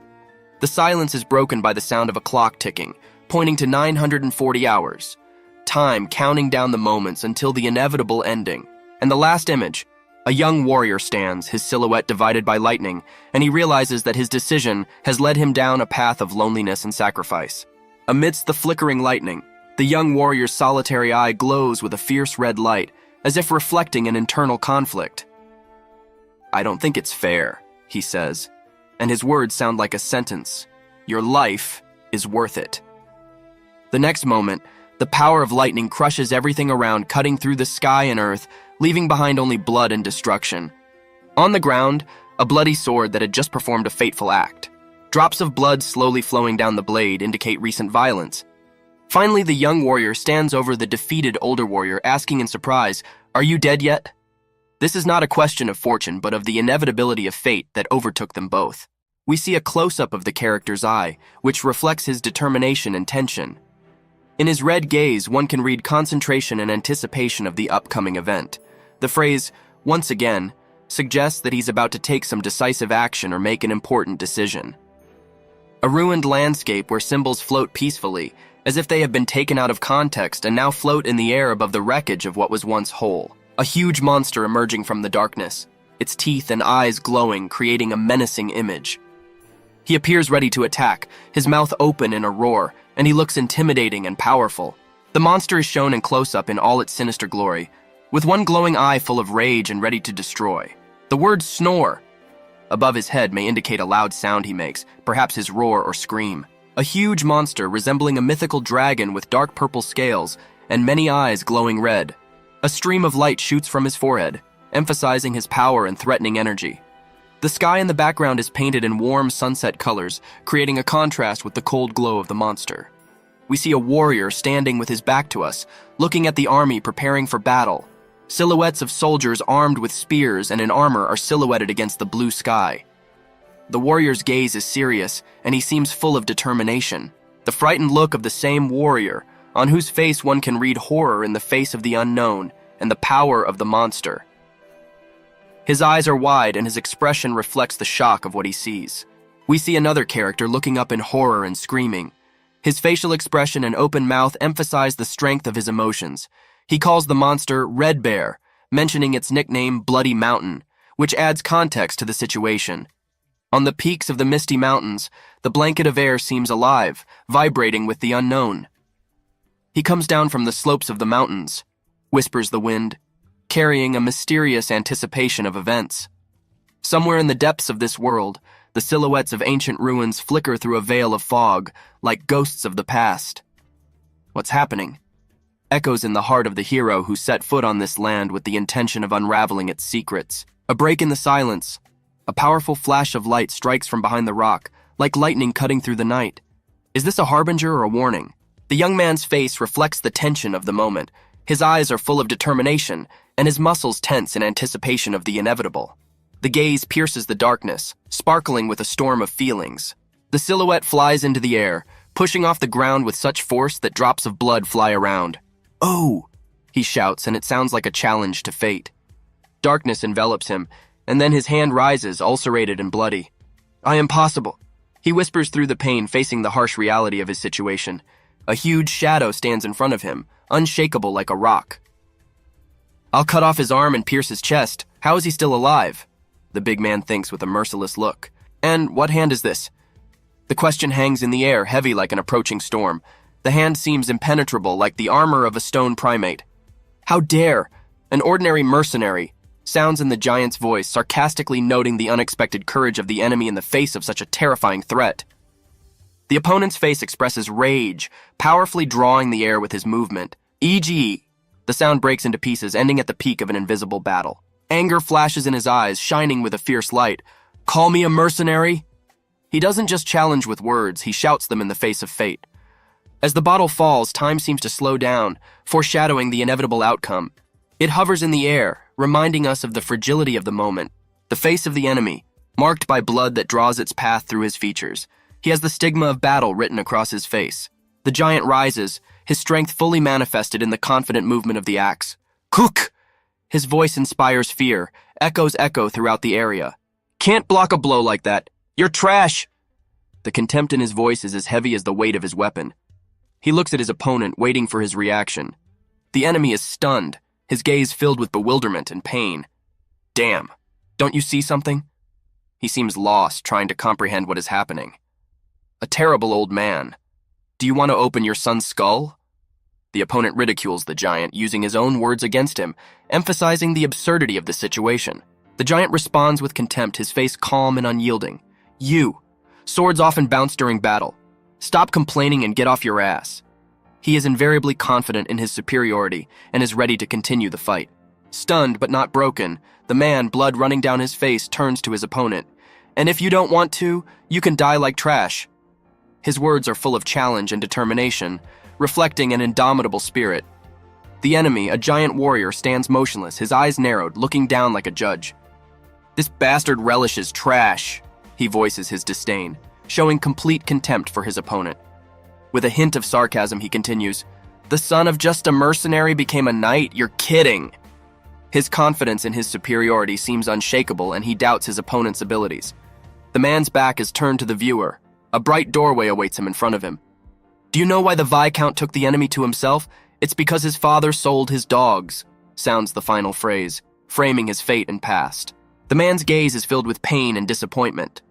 Speaker 1: The silence is broken by the sound of a clock ticking, pointing to 940 hours. Time counting down the moments until the inevitable ending. And the last image, a young warrior stands, his silhouette divided by lightning, and he realizes that his decision has led him down a path of loneliness and sacrifice. Amidst the flickering lightning, the young warrior's solitary eye glows with a fierce red light, as if reflecting an internal conflict. "I don't think it's fair," he says, and his words sound like a sentence. "Your life is worth it." The next moment, the power of lightning crushes everything around, cutting through the sky and earth, leaving behind only blood and destruction. On the ground, a bloody sword that had just performed a fateful act. Drops of blood slowly flowing down the blade indicate recent violence. Finally, the young warrior stands over the defeated older warrior, asking in surprise, "Are you dead yet?" This is not a question of fortune, but of the inevitability of fate that overtook them both. We see a close-up of the character's eye, which reflects his determination and tension. In his red gaze, one can read concentration and anticipation of the upcoming event. The phrase, "once again," suggests that he's about to take some decisive action or make an important decision. A ruined landscape where symbols float peacefully, as if they have been taken out of context and now float in the air above the wreckage of what was once whole. A huge monster emerging from the darkness, its teeth and eyes glowing, creating a menacing image. He appears ready to attack, his mouth open in a roar, and he looks intimidating and powerful. The monster is shown in close-up in all its sinister glory, with one glowing eye full of rage and ready to destroy. The word snore above his head may indicate a loud sound he makes, perhaps his roar or scream. A huge monster resembling a mythical dragon with dark purple scales and many eyes glowing red. A stream of light shoots from his forehead, emphasizing his power and threatening energy. The sky in the background is painted in warm sunset colors, creating a contrast with the cold glow of the monster. We see a warrior standing with his back to us, looking at the army preparing for battle. Silhouettes of soldiers armed with spears and in armor are silhouetted against the blue sky. The warrior's gaze is serious, and he seems full of determination. The frightened look of the same warrior, on whose face one can read horror in the face of the unknown and the power of the monster. His eyes are wide, and his expression reflects the shock of what he sees. We see another character looking up in horror and screaming. His facial expression and open mouth emphasize the strength of his emotions. He calls the monster Red Bear, mentioning its nickname Bloody Mountain, which adds context to the situation. On the peaks of the misty mountains, the blanket of air seems alive, vibrating with the unknown. He comes down from the slopes of the mountains, whispers the wind, carrying a mysterious anticipation of events. Somewhere in the depths of this world, the silhouettes of ancient ruins flicker through a veil of fog, like ghosts of the past. What's happening? Echoes in the heart of the hero who set foot on this land with the intention of unraveling its secrets. A break in the silence. A powerful flash of light strikes from behind the rock, like lightning cutting through the night. Is this a harbinger or a warning? The young man's face reflects the tension of the moment. His eyes are full of determination, and his muscles tense in anticipation of the inevitable. The gaze pierces the darkness, sparkling with a storm of feelings. The silhouette flies into the air, pushing off the ground with such force that drops of blood fly around. "Oh!" he shouts, and it sounds like a challenge to fate. Darkness envelops him, and then his hand rises, ulcerated and bloody. "I am possible," he whispers through the pain, facing the harsh reality of his situation. A huge shadow stands in front of him, unshakable like a rock. "I'll cut off his arm and pierce his chest. How is he still alive?" The big man thinks with a merciless look. "And what hand is this?" The question hangs in the air, heavy like an approaching storm. The hand seems impenetrable, like the armor of a stone primate. "How dare! An ordinary mercenary!" sounds in the giant's voice, sarcastically noting the unexpected courage of the enemy in the face of such a terrifying threat. The opponent's face expresses rage, powerfully drawing the air with his movement. E.g., the sound breaks into pieces, ending at the peak of an invisible battle. Anger flashes in his eyes, shining with a fierce light. "Call me a mercenary?" He doesn't just challenge with words, he shouts them in the face of fate. As the bottle falls, time seems to slow down, foreshadowing the inevitable outcome. It hovers in the air, reminding us of the fragility of the moment. The face of the enemy, marked by blood that draws its path through his features. He has the stigma of battle written across his face. The giant rises, his strength fully manifested in the confident movement of the axe. "Cook!" His voice inspires fear, echoes echo throughout the area. "Can't block a blow like that. You're trash!" The contempt in his voice is as heavy as the weight of his weapon. He looks at his opponent, waiting for his reaction. The enemy is stunned, his gaze filled with bewilderment and pain. "Damn, don't you see something?" He seems lost, trying to comprehend what is happening. "A terrible old man. Do you want to open your son's skull?" The opponent ridicules the giant, using his own words against him, emphasizing the absurdity of the situation. The giant responds with contempt, his face calm and unyielding. "You. Swords often bounce during battle. Stop complaining and get off your ass." He is invariably confident in his superiority and is ready to continue the fight. Stunned but not broken, the man, blood running down his face, turns to his opponent. "And if you don't want to, you can die like trash." His words are full of challenge and determination, reflecting an indomitable spirit. The enemy, a giant warrior, stands motionless, his eyes narrowed, looking down like a judge. "This bastard relishes trash," he voices his disdain, showing complete contempt for his opponent. With a hint of sarcasm, he continues, "The son of just a mercenary became a knight? You're kidding." His confidence in his superiority seems unshakable, and he doubts his opponent's abilities. The man's back is turned to the viewer. A bright doorway awaits him in front of him. "Do you know why the Viscount took the enemy to himself? It's because his father sold his dogs," sounds the final phrase, framing his fate and past. The man's gaze is filled with pain and disappointment.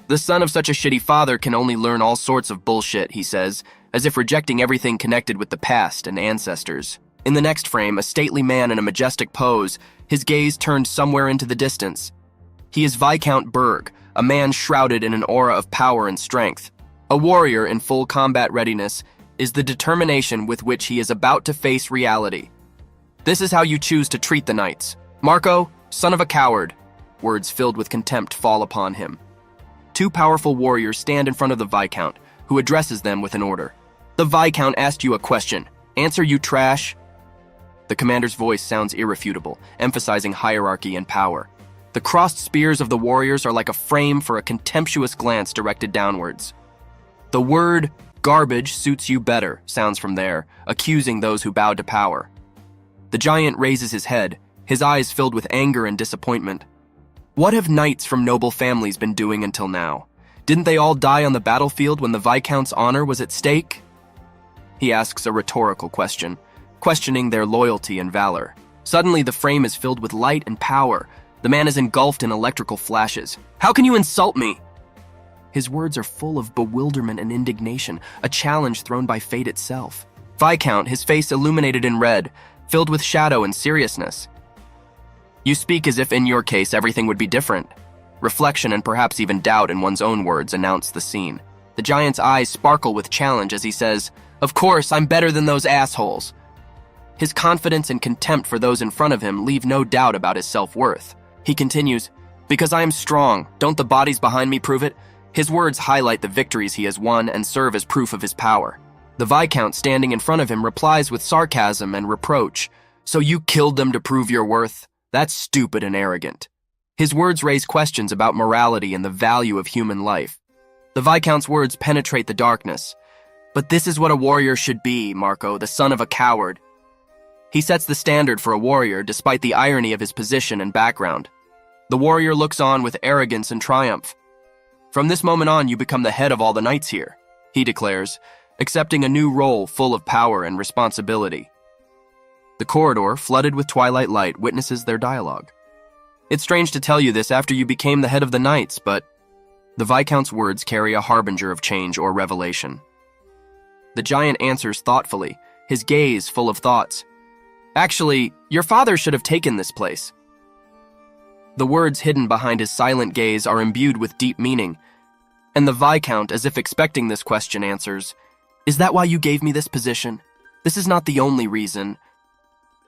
Speaker 1: "The son of such a shitty father can only learn all sorts of bullshit," he says, as if rejecting everything connected with the past and ancestors. In the next frame, a stately man in a majestic pose, his gaze turned somewhere into the distance. He is Viscount Berg, a man shrouded in an aura of power and strength. A warrior in full combat readiness is the determination with which he is about to face reality. This is how you choose to treat the knights. Marco, son of a coward. Words filled with contempt fall upon him. Two powerful warriors stand in front of the Viscount, who addresses them with an order. The Viscount asked you a question. Answer, you trash. The commander's voice sounds irrefutable, emphasizing hierarchy and power. The crossed spears of the warriors are like a frame for a contemptuous glance directed downwards. The word garbage suits you better sounds from there, accusing those who bowed to power. The giant raises his head, his eyes filled with anger and disappointment. What have knights from noble families been doing until now? Didn't they all die on the battlefield when the Viscount's honor was at stake? He asks a rhetorical question, questioning their loyalty and valor. Suddenly, the frame is filled with light and power. The man is engulfed in electrical flashes. How can you insult me? His words are full of bewilderment and indignation, a challenge thrown by fate itself. Viscount, his face illuminated in red, filled with shadow and seriousness. You speak as if in your case everything would be different. Reflection and perhaps even doubt in one's own words announce the scene. The giant's eyes sparkle with challenge as he says, "Of course, I'm better than those assholes." His confidence and contempt for those in front of him leave no doubt about his self-worth. He continues, "Because I am strong, don't the bodies behind me prove it?" His words highlight the victories he has won and serve as proof of his power. The Viscount standing in front of him replies with sarcasm and reproach. "So you killed them to prove your worth? That's stupid and arrogant." His words raise questions about morality and the value of human life. The Viscount's words penetrate the darkness. "But this is what a warrior should be, Marco, the son of a coward." He sets the standard for a warrior despite the irony of his position and background. The warrior looks on with arrogance and triumph. "From this moment on, you become the head of all the knights here," he declares, accepting a new role full of power and responsibility. The corridor, flooded with twilight light, witnesses their dialogue. "It's strange to tell you this after you became the head of the knights, but..." The Viscount's words carry a harbinger of change or revelation. The giant answers thoughtfully, his gaze full of thoughts. "Actually, your father should have taken this place." The words hidden behind his silent gaze are imbued with deep meaning, and the Viscount, as if expecting this question, answers, "Is that why you gave me this position? This is not the only reason."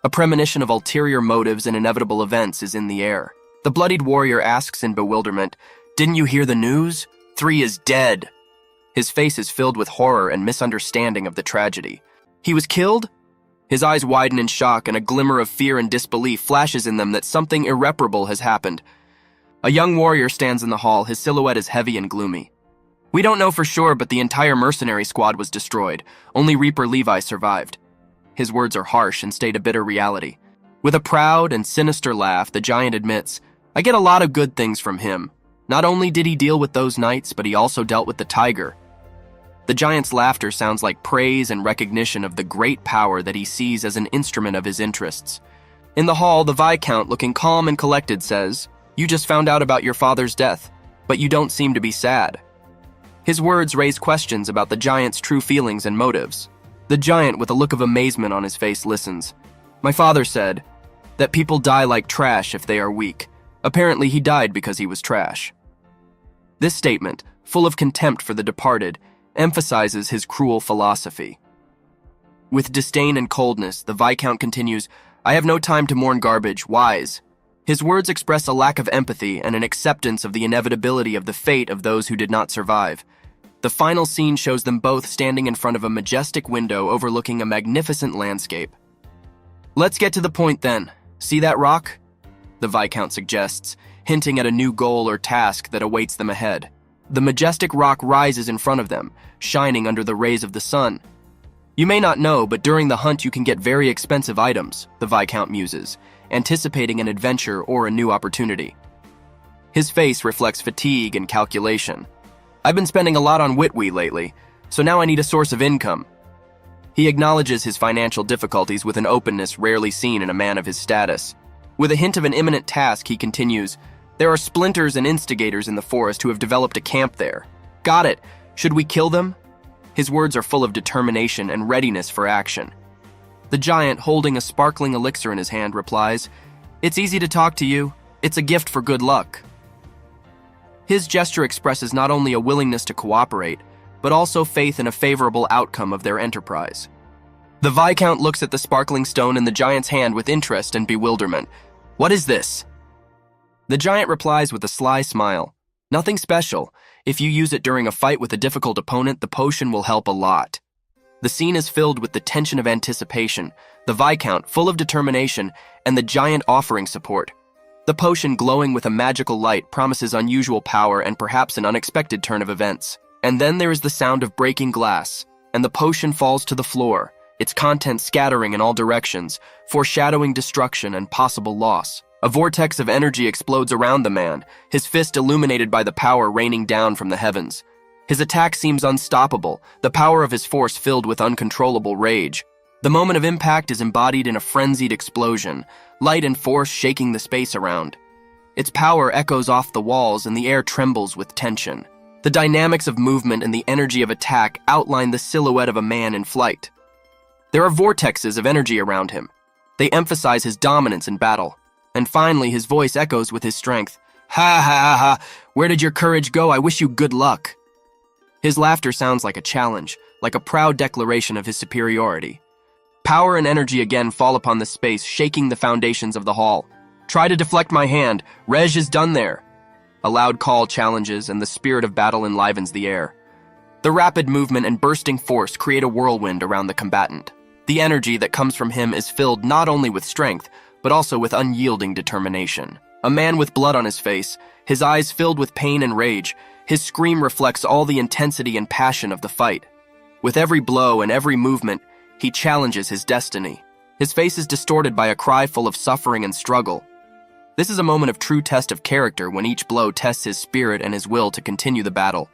Speaker 1: A premonition of ulterior motives and inevitable events is in the air. The bloodied warrior asks in bewilderment, "Didn't you hear the news? 3 is dead." His face is filled with horror and misunderstanding of the tragedy. "He was killed?" His eyes widen in shock, and a glimmer of fear and disbelief flashes in them that something irreparable has happened. A young warrior stands in the hall, his silhouette is heavy and gloomy. "We don't know for sure, but the entire mercenary squad was destroyed. Only Reaper Levi survived." His words are harsh and state a bitter reality. With a proud and sinister laugh, the giant admits, "I get a lot of good things from him. Not only did he deal with those knights, but he also dealt with the tiger." The giant's laughter sounds like praise and recognition of the great power that he sees as an instrument of his interests. In the hall, the Viscount, looking calm and collected, says, "You just found out about your father's death, but you don't seem to be sad." His words raise questions about the giant's true feelings and motives. The giant, with a look of amazement on his face, listens. "My father said that people die like trash if they are weak. Apparently he died because he was trash." This statement, full of contempt for the departed, emphasizes his cruel philosophy. With disdain and coldness, the Viscount continues, "I have no time to mourn garbage, wise." His words express a lack of empathy and an acceptance of the inevitability of the fate of those who did not survive. The final scene shows them both standing in front of a majestic window overlooking a magnificent landscape. "Let's get to the point then. See that rock?" the Viscount suggests, hinting at a new goal or task that awaits them ahead. The majestic rock rises in front of them, shining under the rays of the sun. "You may not know, but during the hunt you can get very expensive items," the Viscount muses, anticipating an adventure or a new opportunity. His face reflects fatigue and calculation. "I've been spending a lot on Witwe lately, so now I need a source of income." He acknowledges his financial difficulties with an openness rarely seen in a man of his status. With a hint of an imminent task, he continues, "There are splinters and instigators in the forest who have developed a camp there." "Got it. Should we kill them?" His words are full of determination and readiness for action. The giant, holding a sparkling elixir in his hand, replies, "It's easy to talk to you. It's a gift for good luck." His gesture expresses not only a willingness to cooperate, but also faith in a favorable outcome of their enterprise. The Viscount looks at the sparkling stone in the giant's hand with interest and bewilderment. "What is this?" The giant replies with a sly smile. "Nothing special. If you use it during a fight with a difficult opponent, the potion will help a lot." The scene is filled with the tension of anticipation, the Viscount full of determination, and the giant offering support. The potion, glowing with a magical light, promises unusual power and perhaps an unexpected turn of events. And then there is the sound of breaking glass, and the potion falls to the floor, its contents scattering in all directions, foreshadowing destruction and possible loss. A vortex of energy explodes around the man, his fist illuminated by the power raining down from the heavens. His attack seems unstoppable, the power of his force filled with uncontrollable rage. The moment of impact is embodied in a frenzied explosion, light and force shaking the space around. Its power echoes off the walls and the air trembles with tension. The dynamics of movement and the energy of attack outline the silhouette of a man in flight. There are vortexes of energy around him. They emphasize his dominance in battle. And finally, his voice echoes with his strength. "Ha ha ha ha! Where did your courage go? I wish you good luck." His laughter sounds like a challenge, like a proud declaration of his superiority. Power and energy again fall upon the space, shaking the foundations of the hall. "Try to deflect my hand. Rej is done there." A loud call challenges, and the spirit of battle enlivens the air. The rapid movement and bursting force create a whirlwind around the combatant. The energy that comes from him is filled not only with strength, but also with unyielding determination. A man with blood on his face, his eyes filled with pain and rage, his scream reflects all the intensity and passion of the fight. With every blow and every movement, he challenges his destiny. His face is distorted by a cry full of suffering and struggle. This is a moment of true test of character when each blow tests his spirit and his will to continue the battle.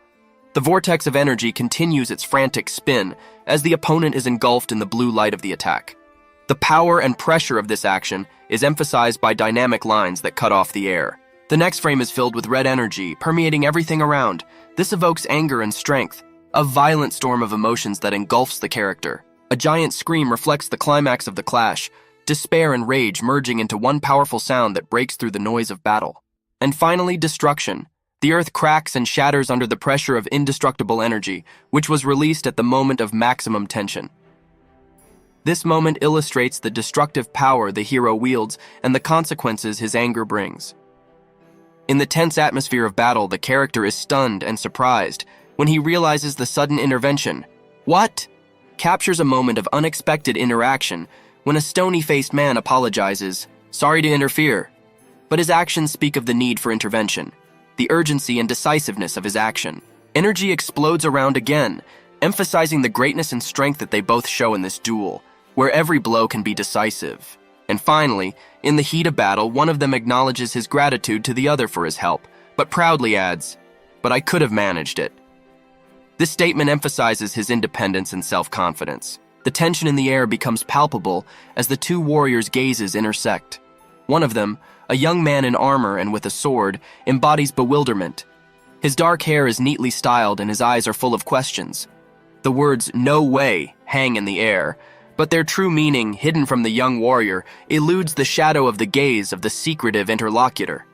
Speaker 1: The vortex of energy continues its frantic spin as the opponent is engulfed in the blue light of the attack. The power and pressure of this action is emphasized by dynamic lines that cut off the air. The next frame is filled with red energy, permeating everything around. This evokes anger and strength, a violent storm of emotions that engulfs the character. A giant scream reflects the climax of the clash, despair and rage merging into one powerful sound that breaks through the noise of battle. And finally, destruction. The earth cracks and shatters under the pressure of indestructible energy, which was released at the moment of maximum tension. This moment illustrates the destructive power the hero wields and the consequences his anger brings. In the tense atmosphere of battle, the character is stunned and surprised when he realizes the sudden intervention. "What?" captures a moment of unexpected interaction when a stony-faced man apologizes, "Sorry to interfere." But his actions speak of the need for intervention, the urgency and decisiveness of his action. Energy explodes around again, emphasizing the greatness and strength that they both show in this duel, where every blow can be decisive. And finally, in the heat of battle, one of them acknowledges his gratitude to the other for his help, but proudly adds, "But I could have managed it." This statement emphasizes his independence and self-confidence. The tension in the air becomes palpable as the two warriors' gazes intersect. One of them, a young man in armor and with a sword, embodies bewilderment. His dark hair is neatly styled and his eyes are full of questions. The words "no way" hang in the air, but their true meaning, hidden from the young warrior, eludes the shadow of the gaze of the secretive interlocutor.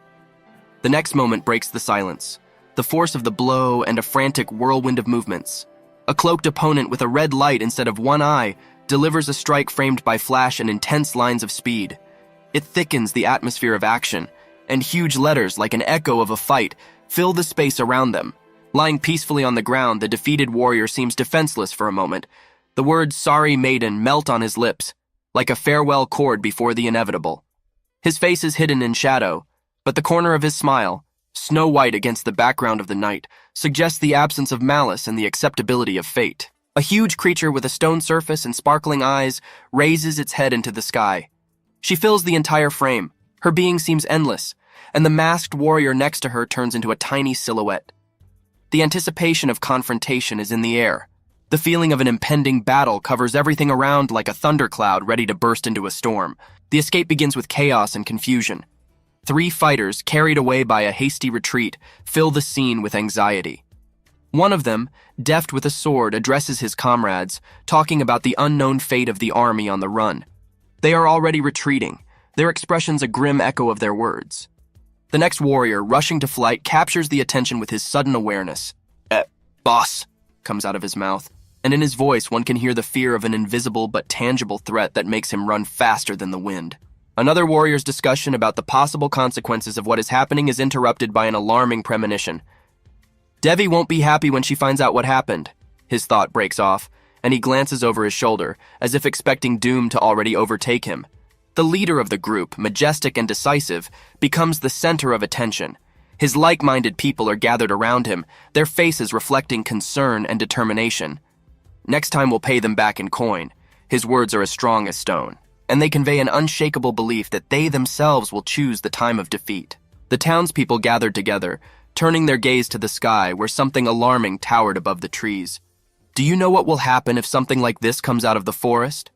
Speaker 1: The next moment breaks the silence, the force of the blow and a frantic whirlwind of movements. A cloaked opponent with a red light instead of one eye delivers a strike framed by flash and intense lines of speed. It thickens the atmosphere of action, and huge letters like an echo of a fight fill the space around them. Lying peacefully on the ground, the defeated warrior seems defenseless for a moment. The words "sorry maiden" melt on his lips, like a farewell chord before the inevitable. His face is hidden in shadow, but the corner of his smile, snow white against the background of the night, suggests the absence of malice and the acceptability of fate. A huge creature with a stone surface and sparkling eyes raises its head into the sky. She fills the entire frame. Her being seems endless, and the masked warrior next to her turns into a tiny silhouette. The anticipation of confrontation is in the air. The feeling of an impending battle covers everything around like a thundercloud ready to burst into a storm. The escape begins with chaos and confusion. 3 fighters, carried away by a hasty retreat, fill the scene with anxiety. One of them, deft with a sword, addresses his comrades, talking about the unknown fate of the army on the run. They are already retreating, their expressions a grim echo of their words. The next warrior, rushing to flight, captures the attention with his sudden awareness. Boss, comes out of his mouth, and in his voice one can hear the fear of an invisible but tangible threat that makes him run faster than the wind. Another warrior's discussion about the possible consequences of what is happening is interrupted by an alarming premonition. Devi won't be happy when she finds out what happened. His thought breaks off, and he glances over his shoulder, as if expecting doom to already overtake him. The leader of the group, majestic and decisive, becomes the center of attention. His like-minded people are gathered around him, their faces reflecting concern and determination. Next time we'll pay them back in coin. His words are as strong as stone, and they convey an unshakable belief that they themselves will choose the time of defeat. The townspeople gathered together, turning their gaze to the sky where something alarming towered above the trees. Do you know what will happen if something like this comes out of the forest?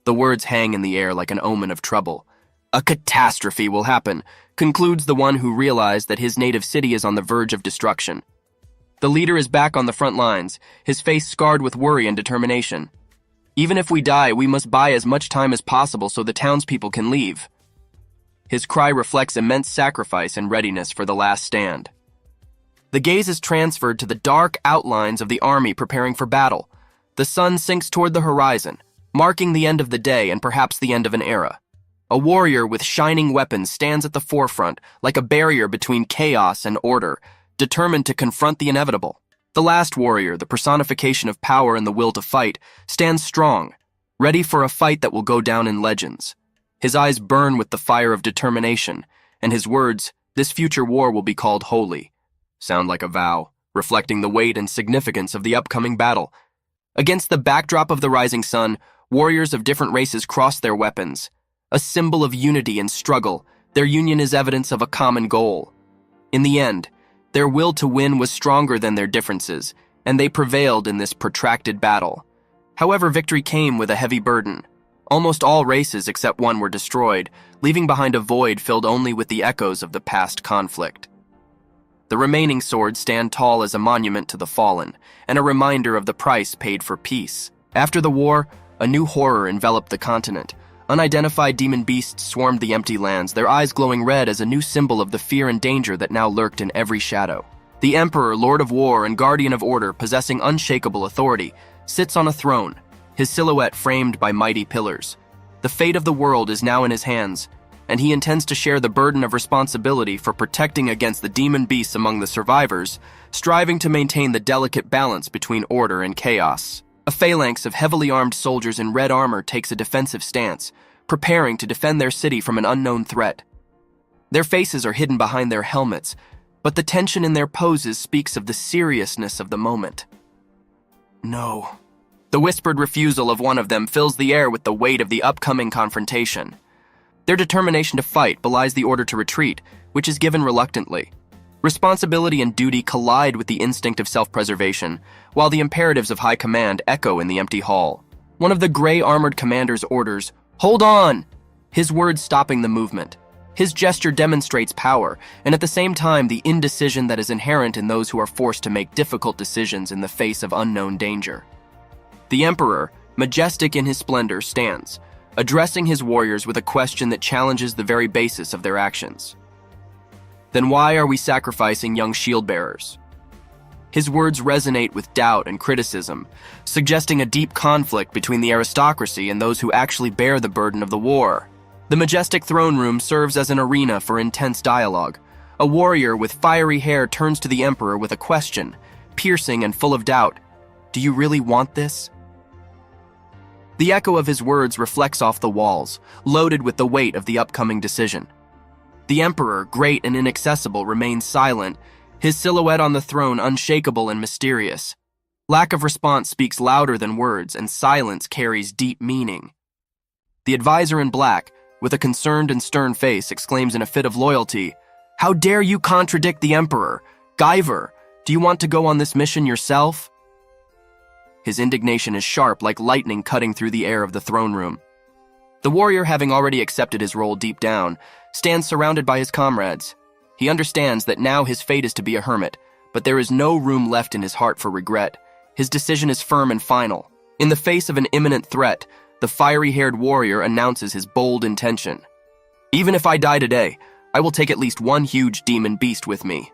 Speaker 1: The words hang in the air like an omen of trouble. A catastrophe will happen, concludes the one who realized that his native city is on the verge of destruction. The leader is back on the front lines, his face scarred with worry and determination. Even if we die, we must buy as much time as possible so the townspeople can leave. His cry reflects immense sacrifice and readiness for the last stand. The gaze is transferred to the dark outlines of the army preparing for battle. The sun sinks toward the horizon, marking the end of the day and perhaps the end of an era. A warrior with shining weapons stands at the forefront, like a barrier between chaos and order, determined to confront the inevitable. The last warrior, the personification of power and the will to fight, stands strong, ready for a fight that will go down in legends. His eyes burn with the fire of determination, and his words, "This future war will be called holy," sound like a vow, reflecting the weight and significance of the upcoming battle. Against the backdrop of the rising sun, warriors of different races cross their weapons. A symbol of unity and struggle, their union is evidence of a common goal. In the end, their will to win was stronger than their differences, and they prevailed in this protracted battle. However, victory came with a heavy burden. Almost all races except one were destroyed, leaving behind a void filled only with the echoes of the past conflict. The remaining swords stand tall as a monument to the fallen, and a reminder of the price paid for peace. After the war, a new horror enveloped the continent. Unidentified demon beasts swarmed the empty lands, their eyes glowing red as a new symbol of the fear and danger that now lurked in every shadow. The Emperor, Lord of War and Guardian of Order, possessing unshakable authority, sits on a throne, his silhouette framed by mighty pillars. The fate of the world is now in his hands, and he intends to share the burden of responsibility for protecting against the demon beasts among the survivors, striving to maintain the delicate balance between order and chaos. A phalanx of heavily armed soldiers in red armor takes a defensive stance, preparing to defend their city from an unknown threat. Their faces are hidden behind their helmets, but the tension in their poses speaks of the seriousness of the moment. No. The whispered refusal of one of them fills the air with the weight of the upcoming confrontation. Their determination to fight belies the order to retreat, which is given reluctantly. Responsibility and duty collide with the instinct of self-preservation, while the imperatives of high command echo in the empty hall. One of the gray-armored commanders orders, "Hold on!" his words stopping the movement. His gesture demonstrates power, and at the same time the indecision that is inherent in those who are forced to make difficult decisions in the face of unknown danger. The Emperor, majestic in his splendor, stands, addressing his warriors with a question that challenges the very basis of their actions. Then why are we sacrificing young shield-bearers? His words resonate with doubt and criticism, suggesting a deep conflict between the aristocracy and those who actually bear the burden of the war. The majestic throne room serves as an arena for intense dialogue. A warrior with fiery hair turns to the Emperor with a question, piercing and full of doubt. Do you really want this? The echo of his words reflects off the walls, loaded with the weight of the upcoming decision. The Emperor, great and inaccessible, remains silent, his silhouette on the throne unshakable and mysterious. Lack of response speaks louder than words, and silence carries deep meaning. The advisor in black, with a concerned and stern face, exclaims in a fit of loyalty, "How dare you contradict the Emperor? Guyver, do you want to go on this mission yourself?" His indignation is sharp like lightning cutting through the air of the throne room. The warrior, having already accepted his role deep down, stands surrounded by his comrades. He understands that now his fate is to be a hermit, but there is no room left in his heart for regret. His decision is firm and final. In the face of an imminent threat, the fiery-haired warrior announces his bold intention. "Even if I die today, I will take at least one huge demon beast with me."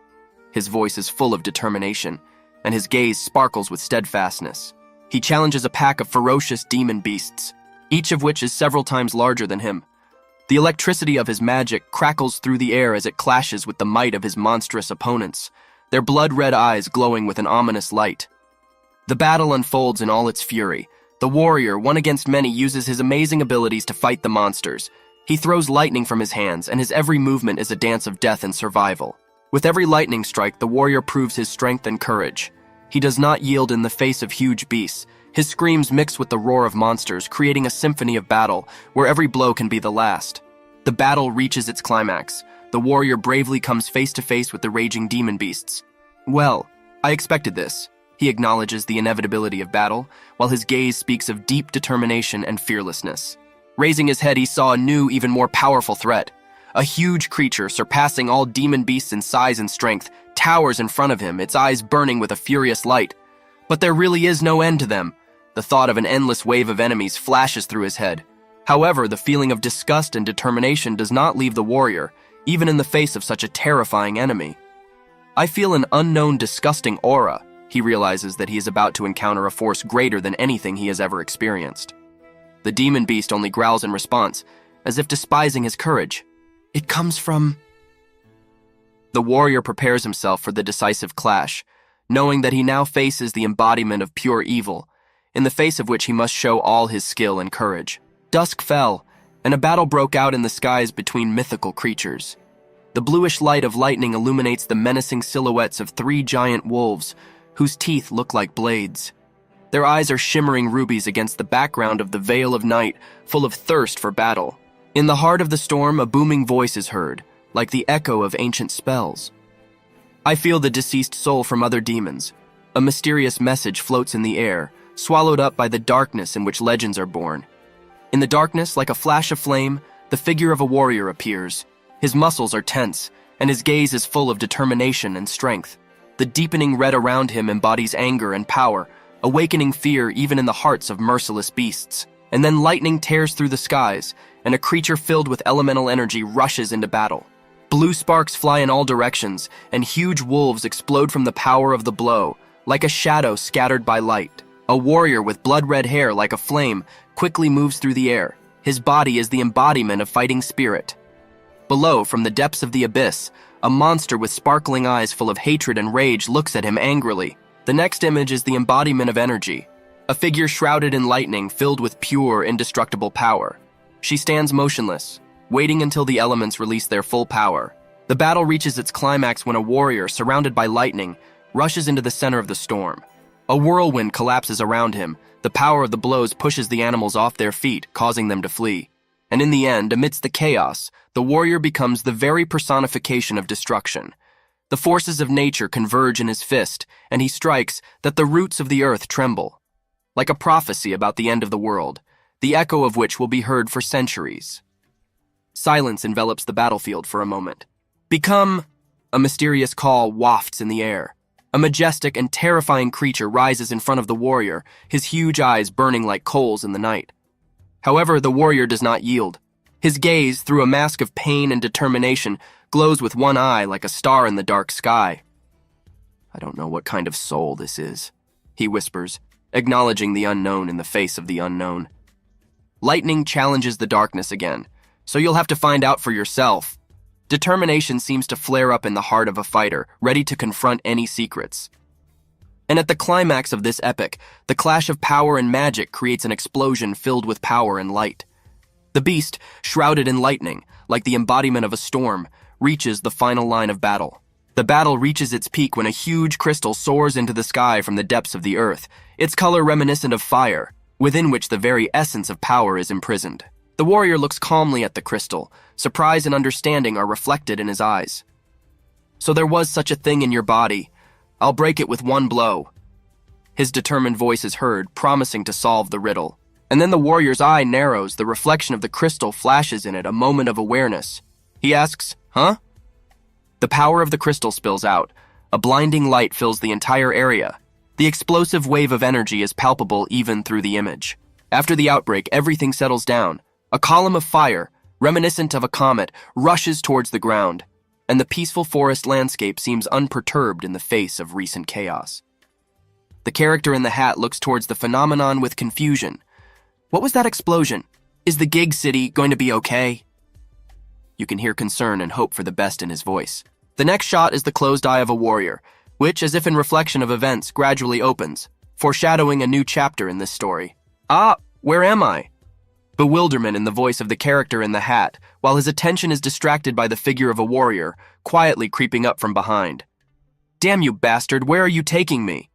Speaker 1: His voice is full of determination, and his gaze sparkles with steadfastness. He challenges a pack of ferocious demon beasts, each of which is several times larger than him. The electricity of his magic crackles through the air as it clashes with the might of his monstrous opponents, their blood-red eyes glowing with an ominous light. The battle unfolds in all its fury. The warrior, one against many, uses his amazing abilities to fight the monsters. He throws lightning from his hands, and his every movement is a dance of death and survival. With every lightning strike, the warrior proves his strength and courage. He does not yield in the face of huge beasts. His screams mix with the roar of monsters, creating a symphony of battle, where every blow can be the last. The battle reaches its climax. The warrior bravely comes face to face with the raging demon beasts. "Well, I expected this." He acknowledges the inevitability of battle, while his gaze speaks of deep determination and fearlessness. Raising his head, he saw a new, even more powerful threat. A huge creature, surpassing all demon beasts in size and strength, towers in front of him, its eyes burning with a furious light. But there really is no end to them. The thought of an endless wave of enemies flashes through his head. However, the feeling of disgust and determination does not leave the warrior, even in the face of such a terrifying enemy. "I feel an unknown, disgusting aura." He realizes that he is about to encounter a force greater than anything he has ever experienced. The demon beast only growls in response, as if despising his courage. "It comes from..." The warrior prepares himself for the decisive clash, knowing that he now faces the embodiment of pure evil, in the face of which he must show all his skill and courage. Dusk fell, and a battle broke out in the skies between mythical creatures. The bluish light of lightning illuminates the menacing silhouettes of 3 giant wolves, whose teeth look like blades. Their eyes are shimmering rubies against the background of the veil of night, full of thirst for battle. In the heart of the storm, a booming voice is heard, like the echo of ancient spells. "I feel the deceased soul from other demons." A mysterious message floats in the air, swallowed up by the darkness in which legends are born. In the darkness, like a flash of flame, the figure of a warrior appears. His muscles are tense, and his gaze is full of determination and strength. The deepening red around him embodies anger and power, awakening fear even in the hearts of merciless beasts. And then lightning tears through the skies, and a creature filled with elemental energy rushes into battle. Blue sparks fly in all directions, and huge wolves explode from the power of the blow, like a shadow scattered by light. A warrior with blood-red hair like a flame quickly moves through the air. His body is the embodiment of fighting spirit. Below, from the depths of the abyss, a monster with sparkling eyes full of hatred and rage looks at him angrily. The next image is the embodiment of energy, a figure shrouded in lightning filled with pure, indestructible power. She stands motionless, waiting until the elements release their full power. The battle reaches its climax when a warrior, surrounded by lightning, rushes into the center of the storm. A whirlwind collapses around him. The power of the blows pushes the animals off their feet, causing them to flee. And in the end, amidst the chaos, the warrior becomes the very personification of destruction. The forces of nature converge in his fist, and he strikes that the roots of the earth tremble, like a prophecy about the end of the world, the echo of which will be heard for centuries. Silence envelops the battlefield for a moment. "Become!" A mysterious call wafts in the air. A majestic and terrifying creature rises in front of the warrior, his huge eyes burning like coals in the night. However, the warrior does not yield. His gaze, through a mask of pain and determination, glows with one eye like a star in the dark sky. "I don't know what kind of soul this is," he whispers, acknowledging the unknown in the face of the unknown. Lightning challenges the darkness again, "So you'll have to find out for yourself." Determination seems to flare up in the heart of a fighter, ready to confront any secrets. And at the climax of this epic, the clash of power and magic creates an explosion filled with power and light. The beast, shrouded in lightning, like the embodiment of a storm, reaches the final line of battle. The battle reaches its peak when a huge crystal soars into the sky from the depths of the earth, its color reminiscent of fire, within which the very essence of power is imprisoned. The warrior looks calmly at the crystal. Surprise and understanding are reflected in his eyes. "So there was such a thing in your body. I'll break it with one blow." His determined voice is heard, promising to solve the riddle. And then the warrior's eye narrows, the reflection of the crystal flashes in it, a moment of awareness. He asks, "Huh?" The power of the crystal spills out, A blinding light fills the entire area. The explosive wave of energy is palpable even through the image. After the outbreak, everything settles down. A column of fire, reminiscent of a comet, rushes towards the ground, and the peaceful forest landscape seems unperturbed in the face of recent chaos. The character in the hat looks towards the phenomenon with confusion. What was that explosion? Is the gig city going to be okay? You can hear concern and hope for the best in his voice. The next shot is the closed eye of a warrior, which, as if in reflection of events, gradually opens, foreshadowing a new chapter in this story. Ah, where am I? Bewilderment in the voice of the character in the hat, while his attention is distracted by the figure of a warrior, quietly creeping up from behind. Damn you bastard, where are you taking me?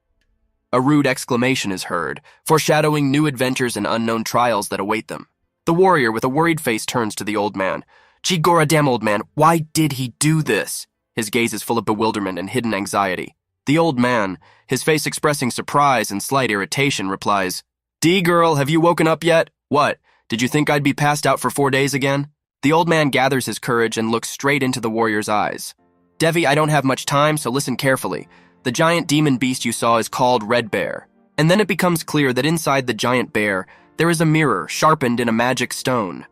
Speaker 1: A rude exclamation is heard, foreshadowing new adventures and unknown trials that await them. The warrior with a worried face turns to the old man. Gee, goddamn old man, why did he do this? His gaze is full of bewilderment and hidden anxiety. The old man, his face expressing surprise and slight irritation, replies, D-girl, have you woken up yet? What, did you think I'd be passed out for 4 days again? The old man gathers his courage and looks straight into the warrior's eyes. Devi, I don't have much time, so listen carefully. The giant demon beast you saw is called Red Bear. And then it becomes clear that inside the giant bear, there is a mirror sharpened in a magic stone.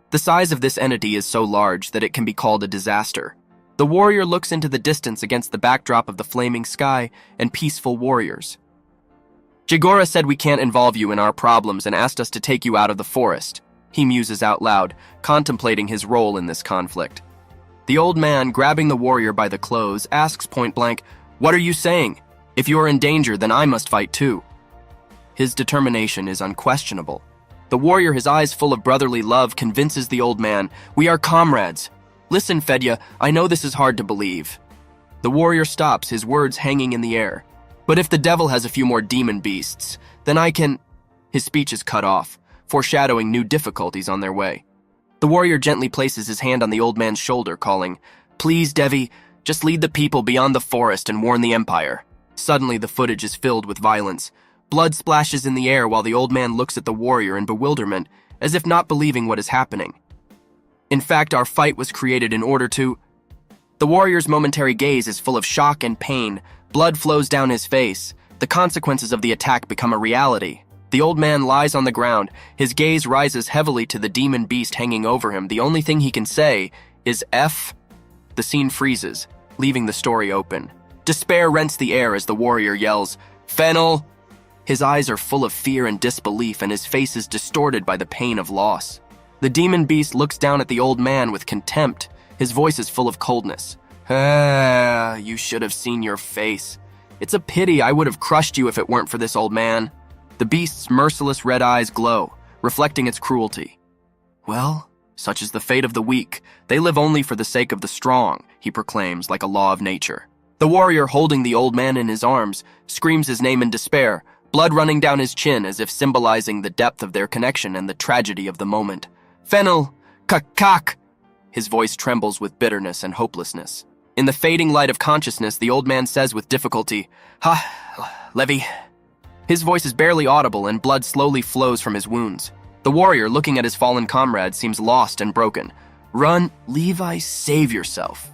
Speaker 1: The size of this entity is so large that it can be called a disaster. The warrior looks into the distance against the backdrop of the flaming sky and peaceful warriors. Jigora said we can't involve you in our problems and asked us to take you out of the forest. He muses out loud, contemplating his role in this conflict. The old man, grabbing the warrior by the clothes, asks point blank, What are you saying? If you are in danger, then I must fight too. His determination is unquestionable. The warrior, his eyes full of brotherly love, convinces the old man, We are comrades. Listen, Fedya, I know this is hard to believe. The warrior stops, his words hanging in the air. But if the devil has a few more demon beasts, then I can... His speech is cut off, foreshadowing new difficulties on their way. The warrior gently places his hand on the old man's shoulder, calling, Please, Devi, just lead the people beyond the forest and warn the Empire. Suddenly, the footage is filled with violence. Blood splashes in the air while the old man looks at the warrior in bewilderment, as if not believing what is happening. In fact, our fight was created in order to... The warrior's momentary gaze is full of shock and pain. Blood flows down his face. The consequences of the attack become a reality. The old man lies on the ground. His gaze rises heavily to the demon beast hanging over him. The only thing he can say is F. The scene freezes, leaving the story open. Despair rents the air as the warrior yells, Fennel! His eyes are full of fear and disbelief, and his face is distorted by the pain of loss. The demon beast looks down at the old man with contempt. His voice is full of coldness. Ah, you should have seen your face. It's a pity I would have crushed you if it weren't for this old man. The beast's merciless red eyes glow, reflecting its cruelty. Well, such is the fate of the weak. They live only for the sake of the strong, he proclaims like a law of nature. The warrior, holding the old man in his arms, screams his name in despair, blood running down his chin as if symbolizing the depth of their connection and the tragedy of the moment. Fennel! Kakak! His voice trembles with bitterness and hopelessness. In the fading light of consciousness, the old man says with difficulty, Levi. His voice is barely audible and blood slowly flows from his wounds. The warrior, looking at his fallen comrade, seems lost and broken. Run, Levi, save yourself.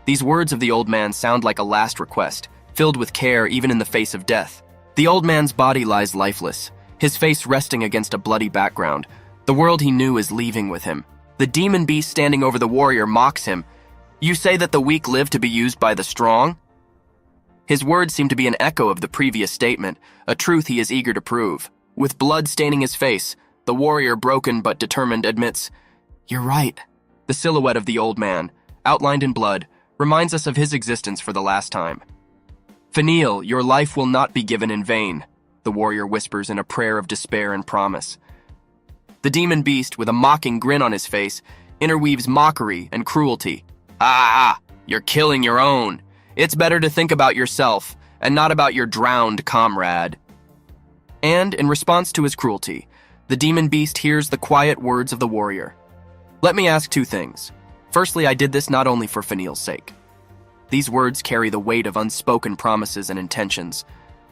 Speaker 1: These words of the old man sound like a last request, filled with care even in the face of death. The old man's body lies lifeless, his face resting against a bloody background. The world he knew is leaving with him. The demon beast standing over the warrior mocks him. You say that the weak live to be used by the strong? His words seem to be an echo of the previous statement, a truth he is eager to prove. With blood staining his face, the warrior, broken but determined, admits, You're right. The silhouette of the old man, outlined in blood, reminds us of his existence for the last time. Fenil, your life will not be given in vain, the warrior whispers in a prayer of despair and promise. The demon beast, with a mocking grin on his face, interweaves mockery and cruelty. You're killing your own. It's better to think about yourself and not about your drowned comrade. And, in response to his cruelty, the demon beast hears the quiet words of the warrior. Let me ask 2 things. Firstly, I did this not only for Fenil's sake. These words carry the weight of unspoken promises and intentions.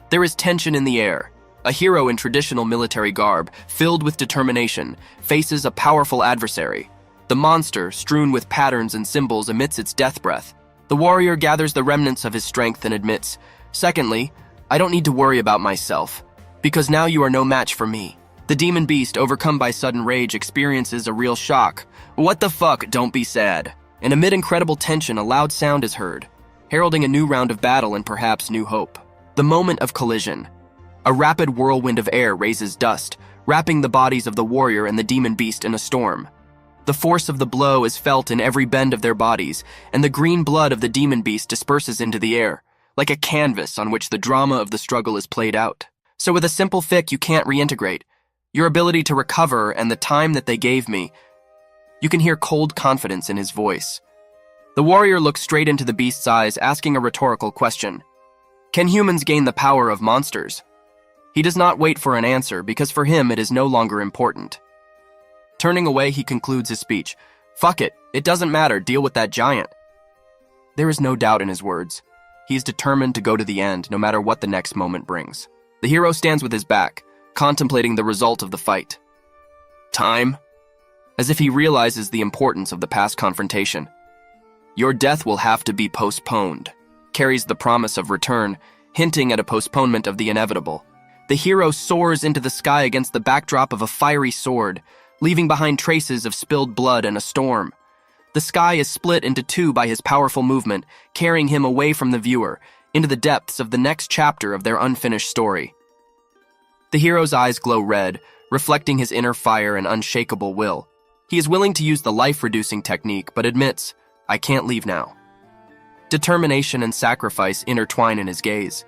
Speaker 1: There is tension in the air. A hero in traditional military garb, filled with determination, faces a powerful adversary. The monster, strewn with patterns and symbols, emits its death breath. The warrior gathers the remnants of his strength and admits, "Secondly, I don't need to worry about myself, because now you are no match for me." The demon beast, overcome by sudden rage, experiences a real shock. "What the fuck? Don't be sad." And amid incredible tension, a loud sound is heard, heralding a new round of battle and perhaps new hope. The moment of collision. A rapid whirlwind of air raises dust, wrapping the bodies of the warrior and the demon beast in a storm. The force of the blow is felt in every bend of their bodies, and the green blood of the demon beast disperses into the air, like a canvas on which the drama of the struggle is played out. So with a simple fic, you can't reintegrate. Your ability to recover and the time that they gave me, you can hear cold confidence in his voice. The warrior looks straight into the beast's eyes, asking a rhetorical question. Can humans gain the power of monsters? He does not wait for an answer, because for him it is no longer important. Turning away, he concludes his speech. "Fuck it, it doesn't matter, deal with that giant." There is no doubt in his words. He is determined to go to the end, no matter what the next moment brings. The hero stands with his back, contemplating the result of the fight. Time? As if he realizes the importance of the past confrontation. "Your death will have to be postponed," carries the promise of return, hinting at a postponement of the inevitable. The hero soars into the sky against the backdrop of a fiery sword, leaving behind traces of spilled blood and a storm. The sky is split into two by his powerful movement, carrying him away from the viewer, into the depths of the next chapter of their unfinished story. The hero's eyes glow red, reflecting his inner fire and unshakable will. He is willing to use the life-reducing technique, but admits, "I can't leave now." Determination and sacrifice intertwine in his gaze.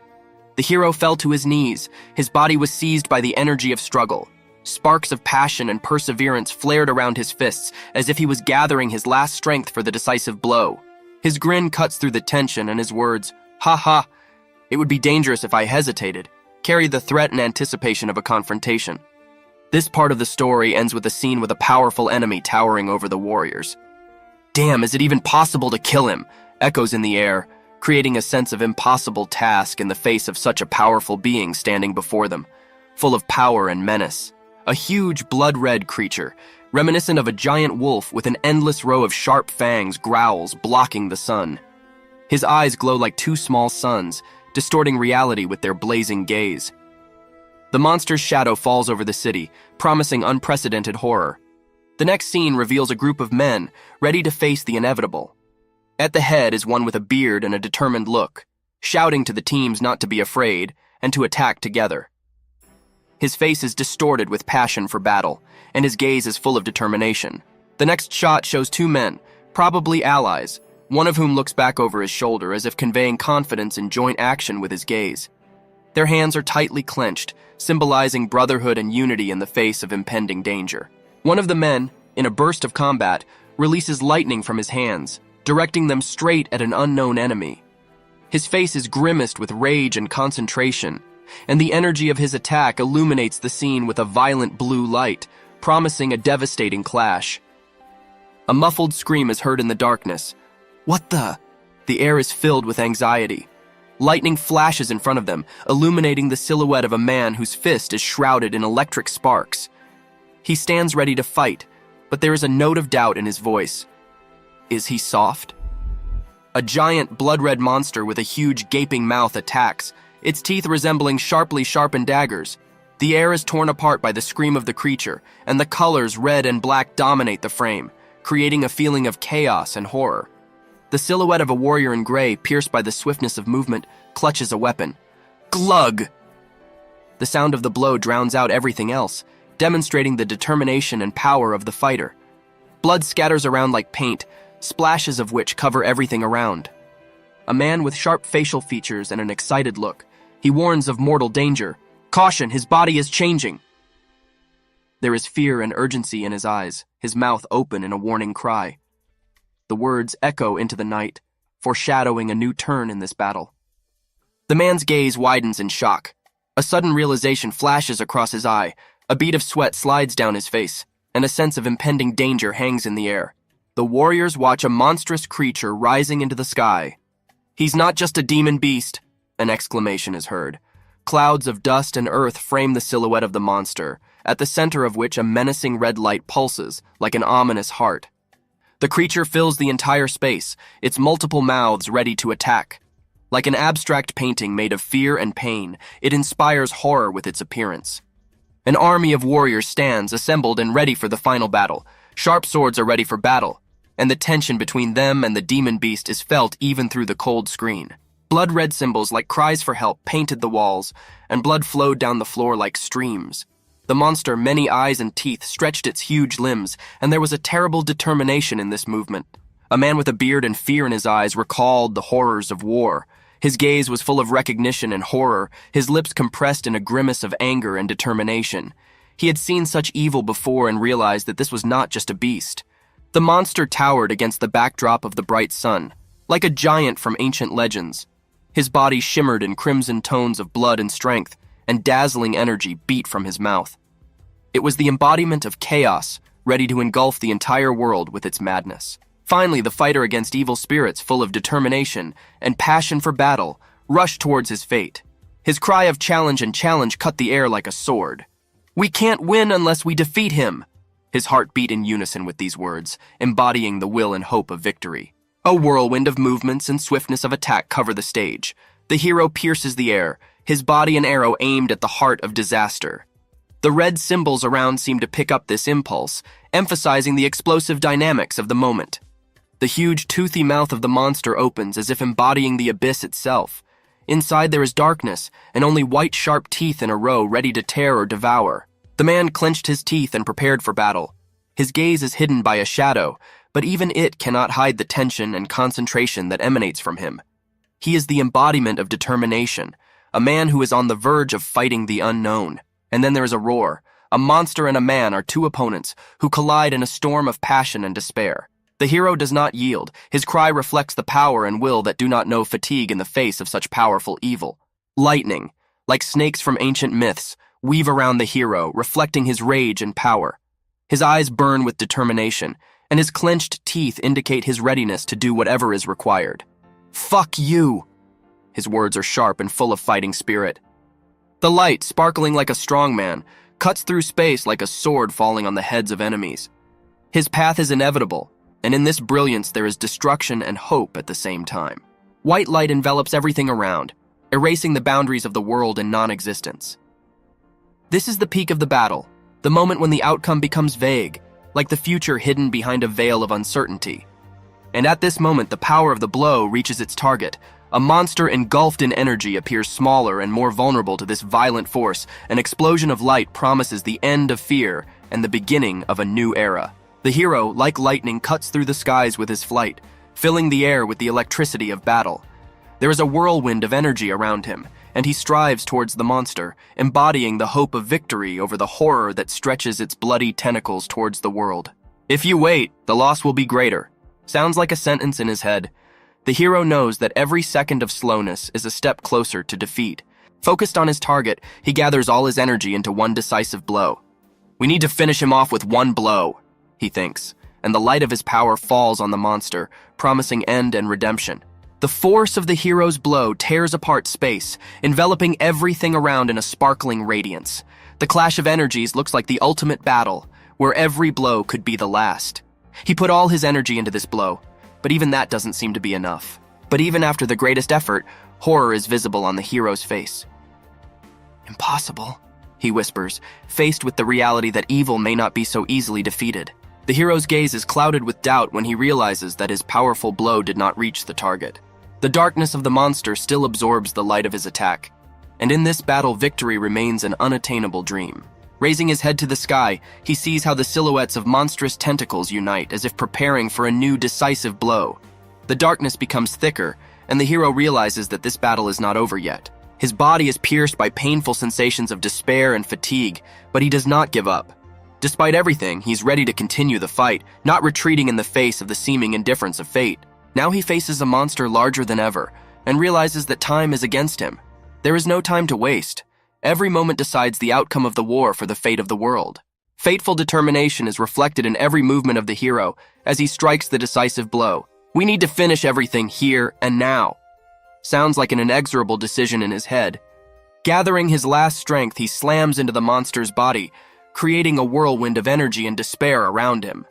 Speaker 1: The hero fell to his knees. His body was seized by the energy of struggle. Sparks of passion and perseverance flared around his fists, as if he was gathering his last strength for the decisive blow. His grin cuts through the tension, and his words, "Ha ha, it would be dangerous if I hesitated," carry the threat and anticipation of a confrontation. This part of the story ends with a scene with a powerful enemy towering over the warriors. "Damn, is it even possible to kill him?" echoes in the air, creating a sense of impossible task in the face of such a powerful being standing before them, full of power and menace. A huge blood-red creature, reminiscent of a giant wolf with an endless row of sharp fangs, growls, blocking the sun. His eyes glow like two small suns, distorting reality with their blazing gaze. The monster's shadow falls over the city, promising unprecedented horror. The next scene reveals a group of men ready to face the inevitable. At the head is one with a beard and a determined look, shouting to the teams not to be afraid and to attack together. His face is distorted with passion for battle, and his gaze is full of determination. The next shot shows two men, probably allies, one of whom looks back over his shoulder as if conveying confidence in joint action with his gaze. Their hands are tightly clenched, symbolizing brotherhood and unity in the face of impending danger. One of the men, in a burst of combat, releases lightning from his hands, directing them straight at an unknown enemy. His face is grimaced with rage and concentration, and the energy of his attack illuminates the scene with a violent blue light, promising a devastating clash. A muffled scream is heard in the darkness. "What the?" The air is filled with anxiety. Lightning flashes in front of them, illuminating the silhouette of a man whose fist is shrouded in electric sparks. He stands ready to fight, but there is a note of doubt in his voice. Is he soft? A giant blood-red monster with a huge gaping mouth attacks, its teeth resembling sharply sharpened daggers. The air is torn apart by the scream of the creature, and the colors red and black dominate the frame, creating a feeling of chaos and horror. The silhouette of a warrior in gray, pierced by the swiftness of movement, clutches a weapon. Glug! The sound of the blow drowns out everything else, demonstrating the determination and power of the fighter. Blood scatters around like paint, splashes of which cover everything around. A man with sharp facial features and an excited look. He warns of mortal danger. Caution, his body is changing. There is fear and urgency in his eyes, his mouth open in a warning cry. The words echo into the night, foreshadowing a new turn in this battle. The man's gaze widens in shock. A sudden realization flashes across his eye, a bead of sweat slides down his face, and a sense of impending danger hangs in the air. The warriors watch a monstrous creature rising into the sky. "He's not just a demon beast," an exclamation is heard. Clouds of dust and earth frame the silhouette of the monster, at the center of which a menacing red light pulses like an ominous heart. The creature fills the entire space, its multiple mouths ready to attack. Like an abstract painting made of fear and pain, it inspires horror with its appearance. An army of warriors stands, assembled and ready for the final battle. Sharp swords are ready for battle, and the tension between them and the demon beast is felt even through the cold screen. Blood-red symbols like cries for help painted the walls, and blood flowed down the floor like streams. The monster, many eyes and teeth, stretched its huge limbs, and there was a terrible determination in this movement. A man with a beard and fear in his eyes recalled the horrors of war. His gaze was full of recognition and horror, his lips compressed in a grimace of anger and determination. He had seen such evil before and realized that this was not just a beast. The monster towered against the backdrop of the bright sun, like a giant from ancient legends. His body shimmered in crimson tones of blood and strength, and dazzling energy beat from his mouth. It was the embodiment of chaos, ready to engulf the entire world with its madness. Finally, the fighter against evil spirits, full of determination and passion for battle, rushed towards his fate. His cry of challenge and challenge cut the air like a sword. "We can't win unless we defeat him!" His heart beat in unison with these words, embodying the will and hope of victory. A whirlwind of movements and swiftness of attack cover the stage. The hero pierces the air, his body an arrow aimed at the heart of disaster. The red symbols around seem to pick up this impulse, emphasizing the explosive dynamics of the moment. The huge, toothy mouth of the monster opens as if embodying the abyss itself. Inside there is darkness, and only white, sharp teeth in a row ready to tear or devour. The man clenched his teeth and prepared for battle. His gaze is hidden by a shadow, but even it cannot hide the tension and concentration that emanates from him. He is the embodiment of determination, a man who is on the verge of fighting the unknown. And then there is a roar. A monster and a man are two opponents who collide in a storm of passion and despair. The hero does not yield. His cry reflects the power and will that do not know fatigue in the face of such powerful evil. Lightning, like snakes from ancient myths, weave around the hero, reflecting his rage and power. His eyes burn with determination, and his clenched teeth indicate his readiness to do whatever is required. "Fuck you!" His words are sharp and full of fighting spirit. The light, sparkling like a strong man, cuts through space like a sword falling on the heads of enemies. His path is inevitable, and in this brilliance there is destruction and hope at the same time. White light envelops everything around, erasing the boundaries of the world in non-existence. This is the peak of the battle, the moment when the outcome becomes vague, like the future hidden behind a veil of uncertainty. And at this moment, the power of the blow reaches its target. A monster engulfed in energy appears smaller and more vulnerable to this violent force. An explosion of light promises the end of fear and the beginning of a new era. The hero, like lightning, cuts through the skies with his flight, filling the air with the electricity of battle. There is a whirlwind of energy around him, and he strives towards the monster, embodying the hope of victory over the horror that stretches its bloody tentacles towards the world. "If you wait, the loss will be greater," sounds like a sentence in his head. The hero knows that every second of slowness is a step closer to defeat. Focused on his target, he gathers all his energy into one decisive blow. "We need to finish him off with one blow," he thinks, and the light of his power falls on the monster, promising end and redemption. The force of the hero's blow tears apart space, enveloping everything around in a sparkling radiance. The clash of energies looks like the ultimate battle, where every blow could be the last. He put all his energy into this blow, but even that doesn't seem to be enough. But even after the greatest effort, horror is visible on the hero's face. "Impossible," he whispers, faced with the reality that evil may not be so easily defeated. The hero's gaze is clouded with doubt when he realizes that his powerful blow did not reach the target. The darkness of the monster still absorbs the light of his attack, and in this battle victory remains an unattainable dream. Raising his head to the sky, he sees how the silhouettes of monstrous tentacles unite as if preparing for a new decisive blow. The darkness becomes thicker, and the hero realizes that this battle is not over yet. His body is pierced by painful sensations of despair and fatigue, but he does not give up. Despite everything, he's ready to continue the fight, not retreating in the face of the seeming indifference of fate. Now he faces a monster larger than ever, and realizes that time is against him. There is no time to waste. Every moment decides the outcome of the war for the fate of the world. Fateful determination is reflected in every movement of the hero as he strikes the decisive blow. "We need to finish everything here and now." Sounds like an inexorable decision in his head. Gathering his last strength, he slams into the monster's body, creating a whirlwind of energy and despair around him.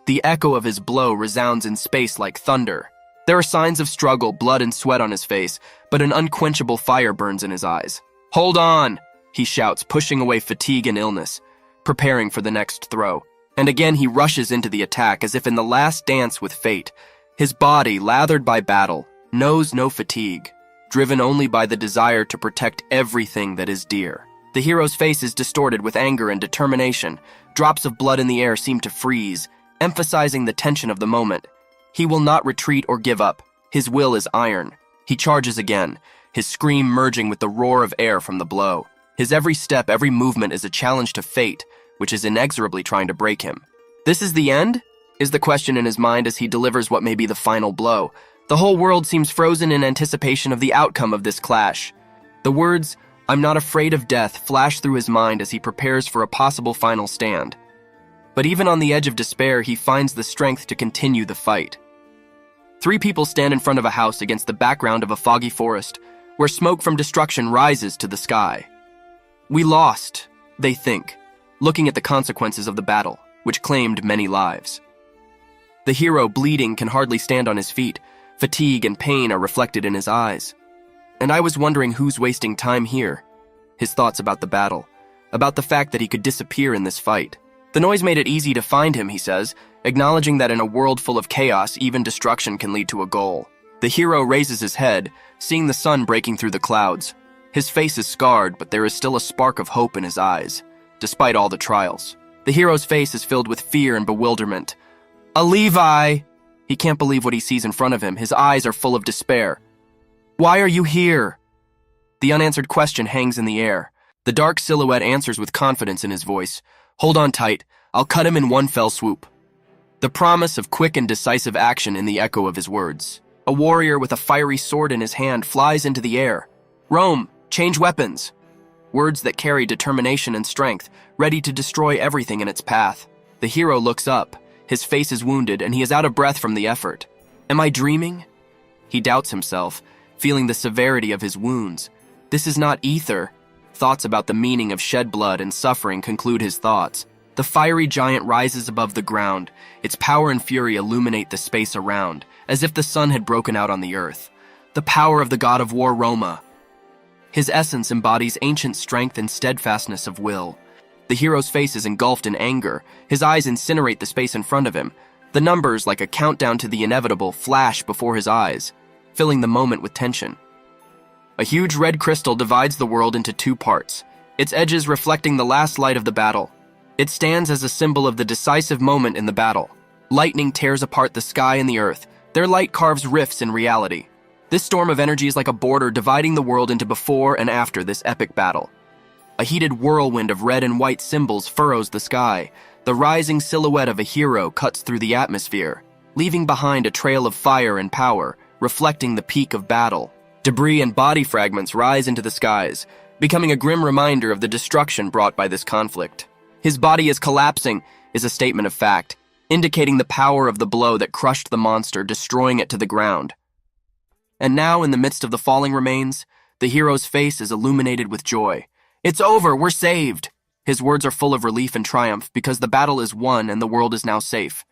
Speaker 1: The echo of his blow resounds in space like thunder. There are signs of struggle, blood and sweat on his face, but an unquenchable fire burns in his eyes. "Hold on!" he shouts, pushing away fatigue and illness, preparing for the next throw. And again he rushes into the attack as if in the last dance with fate. His body, lathered by battle, knows no fatigue, driven only by the desire to protect everything that is dear. The hero's face is distorted with anger and determination. Drops of blood in the air seem to freeze, emphasizing the tension of the moment. He will not retreat or give up. His will is iron. He charges again, his scream merging with the roar of air from the blow. His every step, every movement is a challenge to fate, which is inexorably trying to break him. This is the end? Is the question in his mind as he delivers what may be the final blow. The whole world seems frozen in anticipation of the outcome of this clash. The words, "I'm not afraid of death," flash through his mind as he prepares for a possible final stand. But even on the edge of despair, he finds the strength to continue the fight. 3 people stand in front of a house against the background of a foggy forest, where smoke from destruction rises to the sky. We lost, they think, looking at the consequences of the battle, which claimed many lives. The hero, bleeding, can hardly stand on his feet. Fatigue and pain are reflected in his eyes. And I was wondering who's wasting time here. His thoughts about the battle, about the fact that he could disappear in this fight. The noise made it easy to find him, he says, acknowledging that in a world full of chaos, even destruction can lead to a goal. The hero raises his head, seeing the sun breaking through the clouds. His face is scarred, but there is still a spark of hope in his eyes, despite all the trials. The hero's face is filled with fear and bewilderment. "A Levi!" He can't believe what he sees in front of him. His eyes are full of despair. "Why are you here?" The unanswered question hangs in the air. The dark silhouette answers with confidence in his voice. "Hold on tight. I'll cut him in one fell swoop." The promise of quick and decisive action in the echo of his words. A warrior with a fiery sword in his hand flies into the air. "Rome, change weapons." Words that carry determination and strength, ready to destroy everything in its path. The hero looks up. His face is wounded, and he is out of breath from the effort. Am I dreaming? He doubts himself, feeling the severity of his wounds. This is not ether. Thoughts about the meaning of shed blood and suffering conclude his thoughts. The fiery giant rises above the ground. Its power and fury illuminate the space around, as if the sun had broken out on the earth. The power of the god of war, Roma. His essence embodies ancient strength and steadfastness of will. The hero's face is engulfed in anger. His eyes incinerate the space in front of him. The numbers, like a countdown to the inevitable, flash before his eyes, filling the moment with tension. A huge red crystal divides the world into 2 parts, its edges reflecting the last light of the battle. It stands as a symbol of the decisive moment in the battle. Lightning tears apart the sky and the earth. Their light carves rifts in reality. This storm of energy is like a border dividing the world into before and after this epic battle. A heated whirlwind of red and white symbols furrows the sky. The rising silhouette of a hero cuts through the atmosphere, leaving behind a trail of fire and power, reflecting the peak of battle. Debris and body fragments rise into the skies, becoming a grim reminder of the destruction brought by this conflict. His body is collapsing is a statement of fact, indicating the power of the blow that crushed the monster, destroying it to the ground. And now, in the midst of the falling remains, the hero's face is illuminated with joy. "It's over, we're saved!" His words are full of relief and triumph because the battle is won and the world is now safe.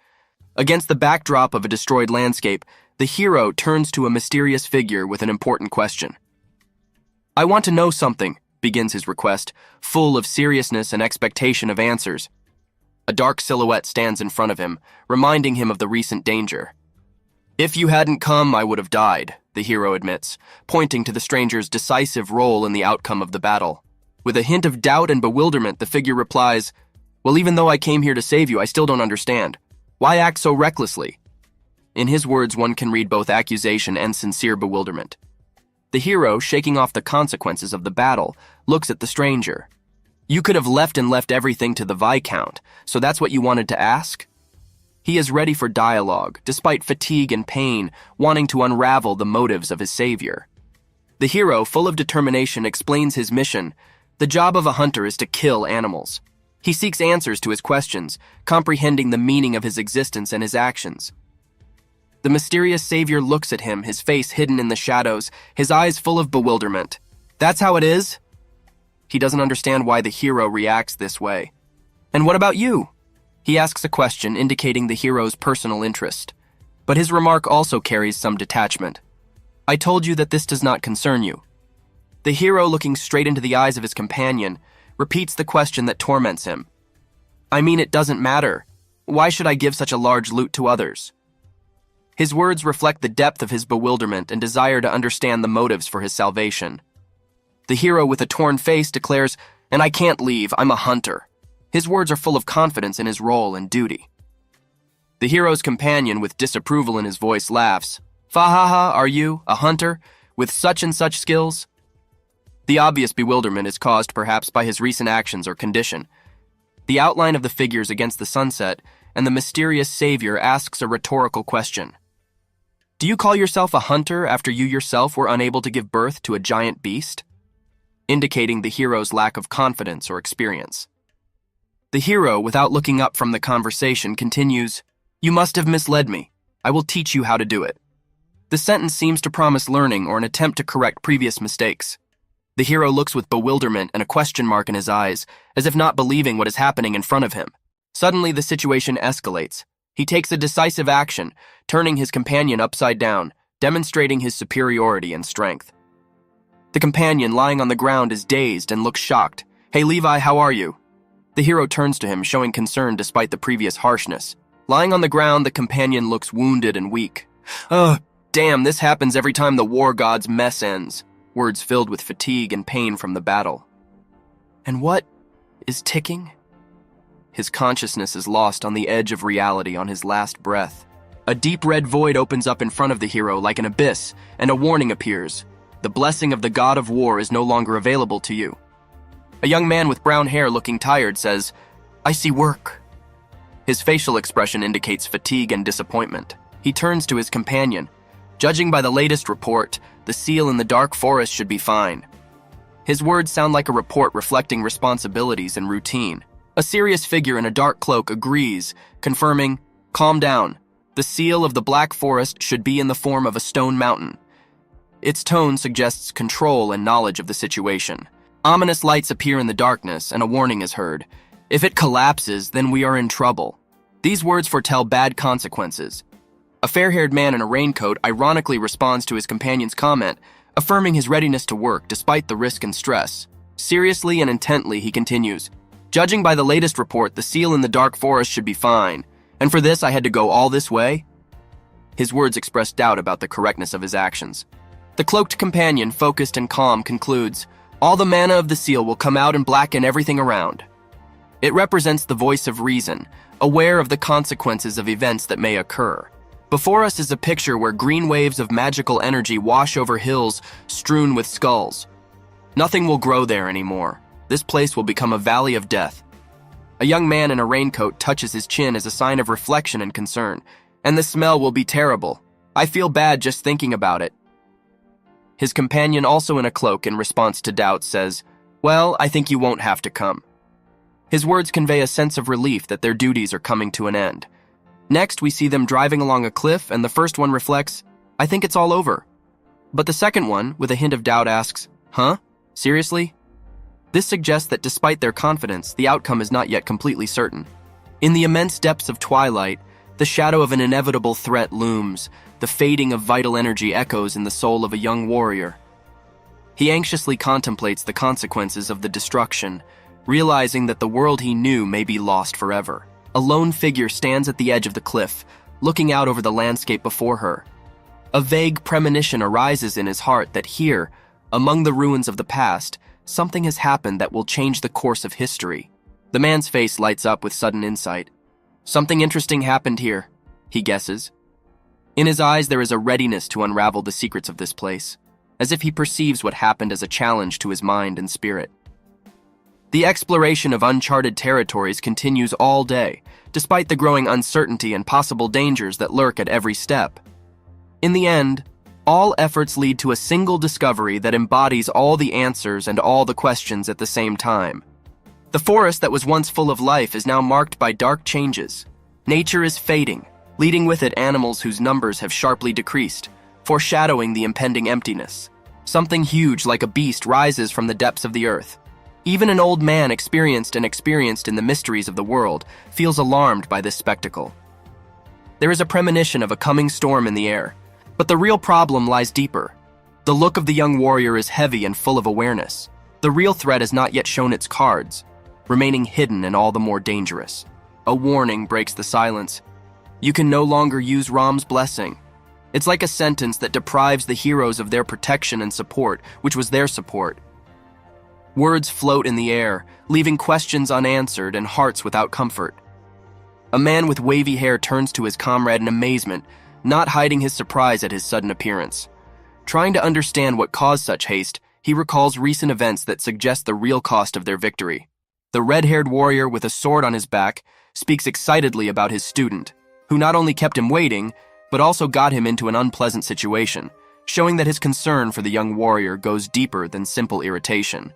Speaker 1: Against the backdrop of a destroyed landscape, the hero turns to a mysterious figure with an important question. "I want to know something," begins his request, full of seriousness and expectation of answers. A dark silhouette stands in front of him, reminding him of the recent danger. "If you hadn't come, I would have died," the hero admits, pointing to the stranger's decisive role in the outcome of the battle. With a hint of doubt and bewilderment, the figure replies, "Well, even though I came here to save you, I still don't understand. Why act so recklessly?" In his words, one can read both accusation and sincere bewilderment. The hero, shaking off the consequences of the battle, looks at the stranger. "You could have left everything to the Viscount, so that's what you wanted to ask?" He is ready for dialogue, despite fatigue and pain, wanting to unravel the motives of his savior. The hero, full of determination, explains his mission. The job of a hunter is to kill animals. He seeks answers to his questions, comprehending the meaning of his existence and his actions. The mysterious savior looks at him, his face hidden in the shadows, his eyes full of bewilderment. "That's how it is?" He doesn't understand why the hero reacts this way. "And what about you?" He asks a question indicating the hero's personal interest, but his remark also carries some detachment. I told you that this does not concern you. The hero, looking straight into the eyes of his companion, repeats the question that torments him. I mean, it doesn't matter. Why should I give such a large loot to others? His words reflect the depth of his bewilderment and desire to understand the motives for his salvation. The hero, with a torn face, declares, "And I can't leave, I'm a hunter." His words are full of confidence in his role and duty. The hero's companion, with disapproval in his voice, laughs. "Fa-ha-ha, are you, a hunter, with such and such skills?" The obvious bewilderment is caused perhaps by his recent actions or condition. The outline of the figures against the sunset and the mysterious savior asks a rhetorical question. Do you call yourself a hunter after you yourself were unable to give birth to a giant beast? Indicating the hero's lack of confidence or experience. The hero, without looking up from the conversation, continues, "You must have misled me. I will teach you how to do it." The sentence seems to promise learning or an attempt to correct previous mistakes. The hero looks with bewilderment and a question mark in his eyes, as if not believing what is happening in front of him. Suddenly, the situation escalates. He takes a decisive action, turning his companion upside down, demonstrating his superiority and strength. The companion, lying on the ground, is dazed and looks shocked. "Hey, Levi, how are you?" The hero turns to him, showing concern despite the previous harshness. Lying on the ground, the companion looks wounded and weak. "Ugh, damn, this happens every time the war god's mess ends." Words filled with fatigue and pain from the battle. And what is ticking? His consciousness is lost on the edge of reality on his last breath. A deep red void opens up in front of the hero like an abyss, and a warning appears. The blessing of the god of war is no longer available to you. A young man with brown hair looking tired says, "I see work." His facial expression indicates fatigue and disappointment. He turns to his companion. "Judging by the latest report, the seal in the dark forest should be fine." His words sound like a report reflecting responsibilities and routine. A serious figure in a dark cloak agrees, confirming, "Calm down. The seal of the Black Forest should be in the form of a stone mountain." Its tone suggests control and knowledge of the situation. Ominous lights appear in the darkness, and a warning is heard. "If it collapses, then we are in trouble." These words foretell bad consequences. A fair-haired man in a raincoat ironically responds to his companion's comment, affirming his readiness to work despite the risk and stress. Seriously and intently, he continues, "Judging by the latest report, the seal in the dark forest should be fine. And for this, I had to go all this way?" His words express doubt about the correctness of his actions. The cloaked companion, focused and calm, concludes, "All the mana of the seal will come out and blacken everything around." It represents the voice of reason, aware of the consequences of events that may occur. Before us is a picture where green waves of magical energy wash over hills strewn with skulls. Nothing will grow there anymore. This place will become a valley of death. A young man in a raincoat touches his chin as a sign of reflection and concern. "And the smell will be terrible. I feel bad just thinking about it." His companion, also in a cloak, in response to doubt, says, "Well, I think you won't have to come." His words convey a sense of relief that their duties are coming to an end. Next, we see them driving along a cliff, and the first one reflects, "I think it's all over." But the second one, with a hint of doubt, asks, "Huh? Seriously?" This suggests that despite their confidence, the outcome is not yet completely certain. In the immense depths of twilight, the shadow of an inevitable threat looms. The fading of vital energy echoes in the soul of a young warrior. He anxiously contemplates the consequences of the destruction, realizing that the world he knew may be lost forever. A lone figure stands at the edge of the cliff, looking out over the landscape before her. A vague premonition arises in his heart that here, among the ruins of the past, something has happened that will change the course of history. The man's face lights up with sudden insight. "Something interesting happened here," he guesses. In his eyes, there is a readiness to unravel the secrets of this place, as if he perceives what happened as a challenge to his mind and spirit. The exploration of uncharted territories continues all day, despite the growing uncertainty and possible dangers that lurk at every step. In the end, all efforts lead to a single discovery that embodies all the answers and all the questions at the same time. The forest that was once full of life is now marked by dark changes. Nature is fading, leading with it animals whose numbers have sharply decreased, foreshadowing the impending emptiness. Something huge like a beast rises from the depths of the earth. Even an old man experienced in the mysteries of the world feels alarmed by this spectacle. There is a premonition of a coming storm in the air, but the real problem lies deeper. The look of the young warrior is heavy and full of awareness. The real threat has not yet shown its cards, remaining hidden and all the more dangerous. A warning breaks the silence. You can no longer use Ram's blessing. It's like a sentence that deprives the heroes of their protection and support, which was their support. Words float in the air, leaving questions unanswered and hearts without comfort. A man with wavy hair turns to his comrade in amazement, not hiding his surprise at his sudden appearance. Trying to understand what caused such haste, he recalls recent events that suggest the real cost of their victory. The red-haired warrior with a sword on his back speaks excitedly about his student, who not only kept him waiting, but also got him into an unpleasant situation, showing that his concern for the young warrior goes deeper than simple irritation.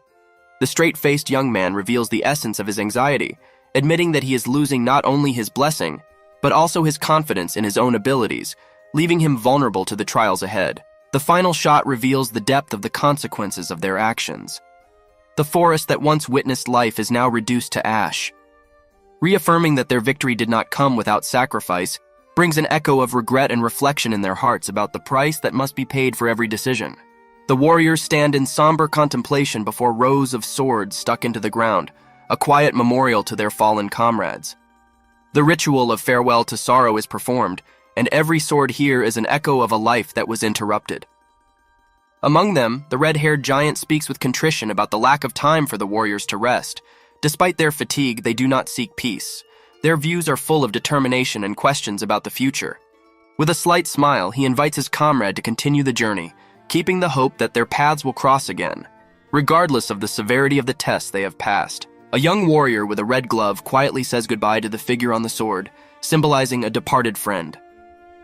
Speaker 1: The straight-faced young man reveals the essence of his anxiety, admitting that he is losing not only his blessing, but also his confidence in his own abilities, leaving him vulnerable to the trials ahead. The final shot reveals the depth of the consequences of their actions. The forest that once witnessed life is now reduced to ash. Reaffirming that their victory did not come without sacrifice brings an echo of regret and reflection in their hearts about the price that must be paid for every decision. The warriors stand in somber contemplation before rows of swords stuck into the ground, a quiet memorial to their fallen comrades. The ritual of farewell to sorrow is performed, and every sword here is an echo of a life that was interrupted. Among them, the red-haired giant speaks with contrition about the lack of time for the warriors to rest. Despite their fatigue, they do not seek peace. Their views are full of determination and questions about the future. With a slight smile, he invites his comrade to continue the journey, keeping the hope that their paths will cross again, regardless of the severity of the tests they have passed. A young warrior with a red glove quietly says goodbye to the figure on the sword, symbolizing a departed friend.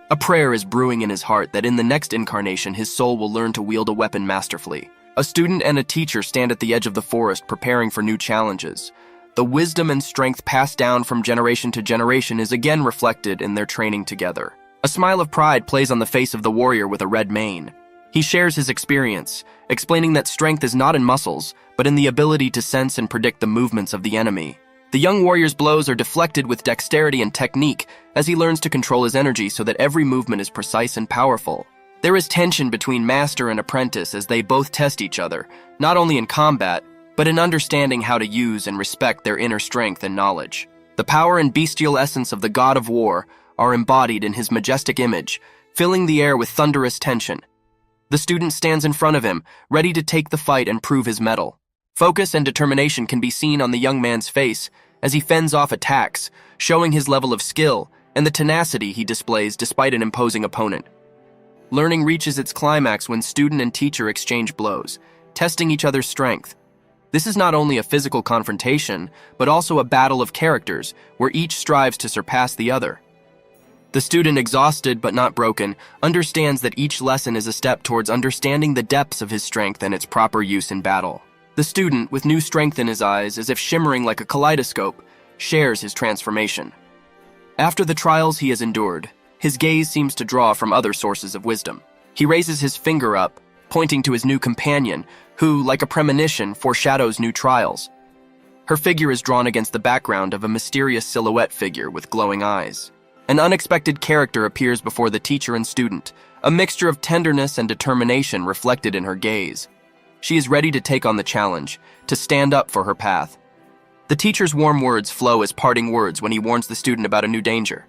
Speaker 1: A prayer is brewing in his heart that in the next incarnation his soul will learn to wield a weapon masterfully. A student and a teacher stand at the edge of the forest preparing for new challenges. The wisdom and strength passed down from generation to generation is again reflected in their training together. A smile of pride plays on the face of the warrior with a red mane. He shares his experience, explaining that strength is not in muscles, but in the ability to sense and predict the movements of the enemy. The young warrior's blows are deflected with dexterity and technique as he learns to control his energy so that every movement is precise and powerful. There is tension between master and apprentice as they both test each other, not only in combat, but in understanding how to use and respect their inner strength and knowledge. The power and bestial essence of the god of war are embodied in his majestic image, filling the air with thunderous tension. The student stands in front of him, ready to take the fight and prove his mettle. Focus and determination can be seen on the young man's face as he fends off attacks, showing his level of skill and the tenacity he displays despite an imposing opponent. Learning reaches its climax when student and teacher exchange blows, testing each other's strength. This is not only a physical confrontation, but also a battle of characters where each strives to surpass the other. The student, exhausted but not broken, understands that each lesson is a step towards understanding the depths of his strength and its proper use in battle. The student, with new strength in his eyes, as if shimmering like a kaleidoscope, shares his transformation. After the trials he has endured, his gaze seems to draw from other sources of wisdom. He raises his finger up, pointing to his new companion, who, like a premonition, foreshadows new trials. Her figure is drawn against the background of a mysterious silhouette figure with glowing eyes. An unexpected character appears before the teacher and student, a mixture of tenderness and determination reflected in her gaze. She is ready to take on the challenge, to stand up for her path. The teacher's warm words flow as parting words when he warns the student about a new danger.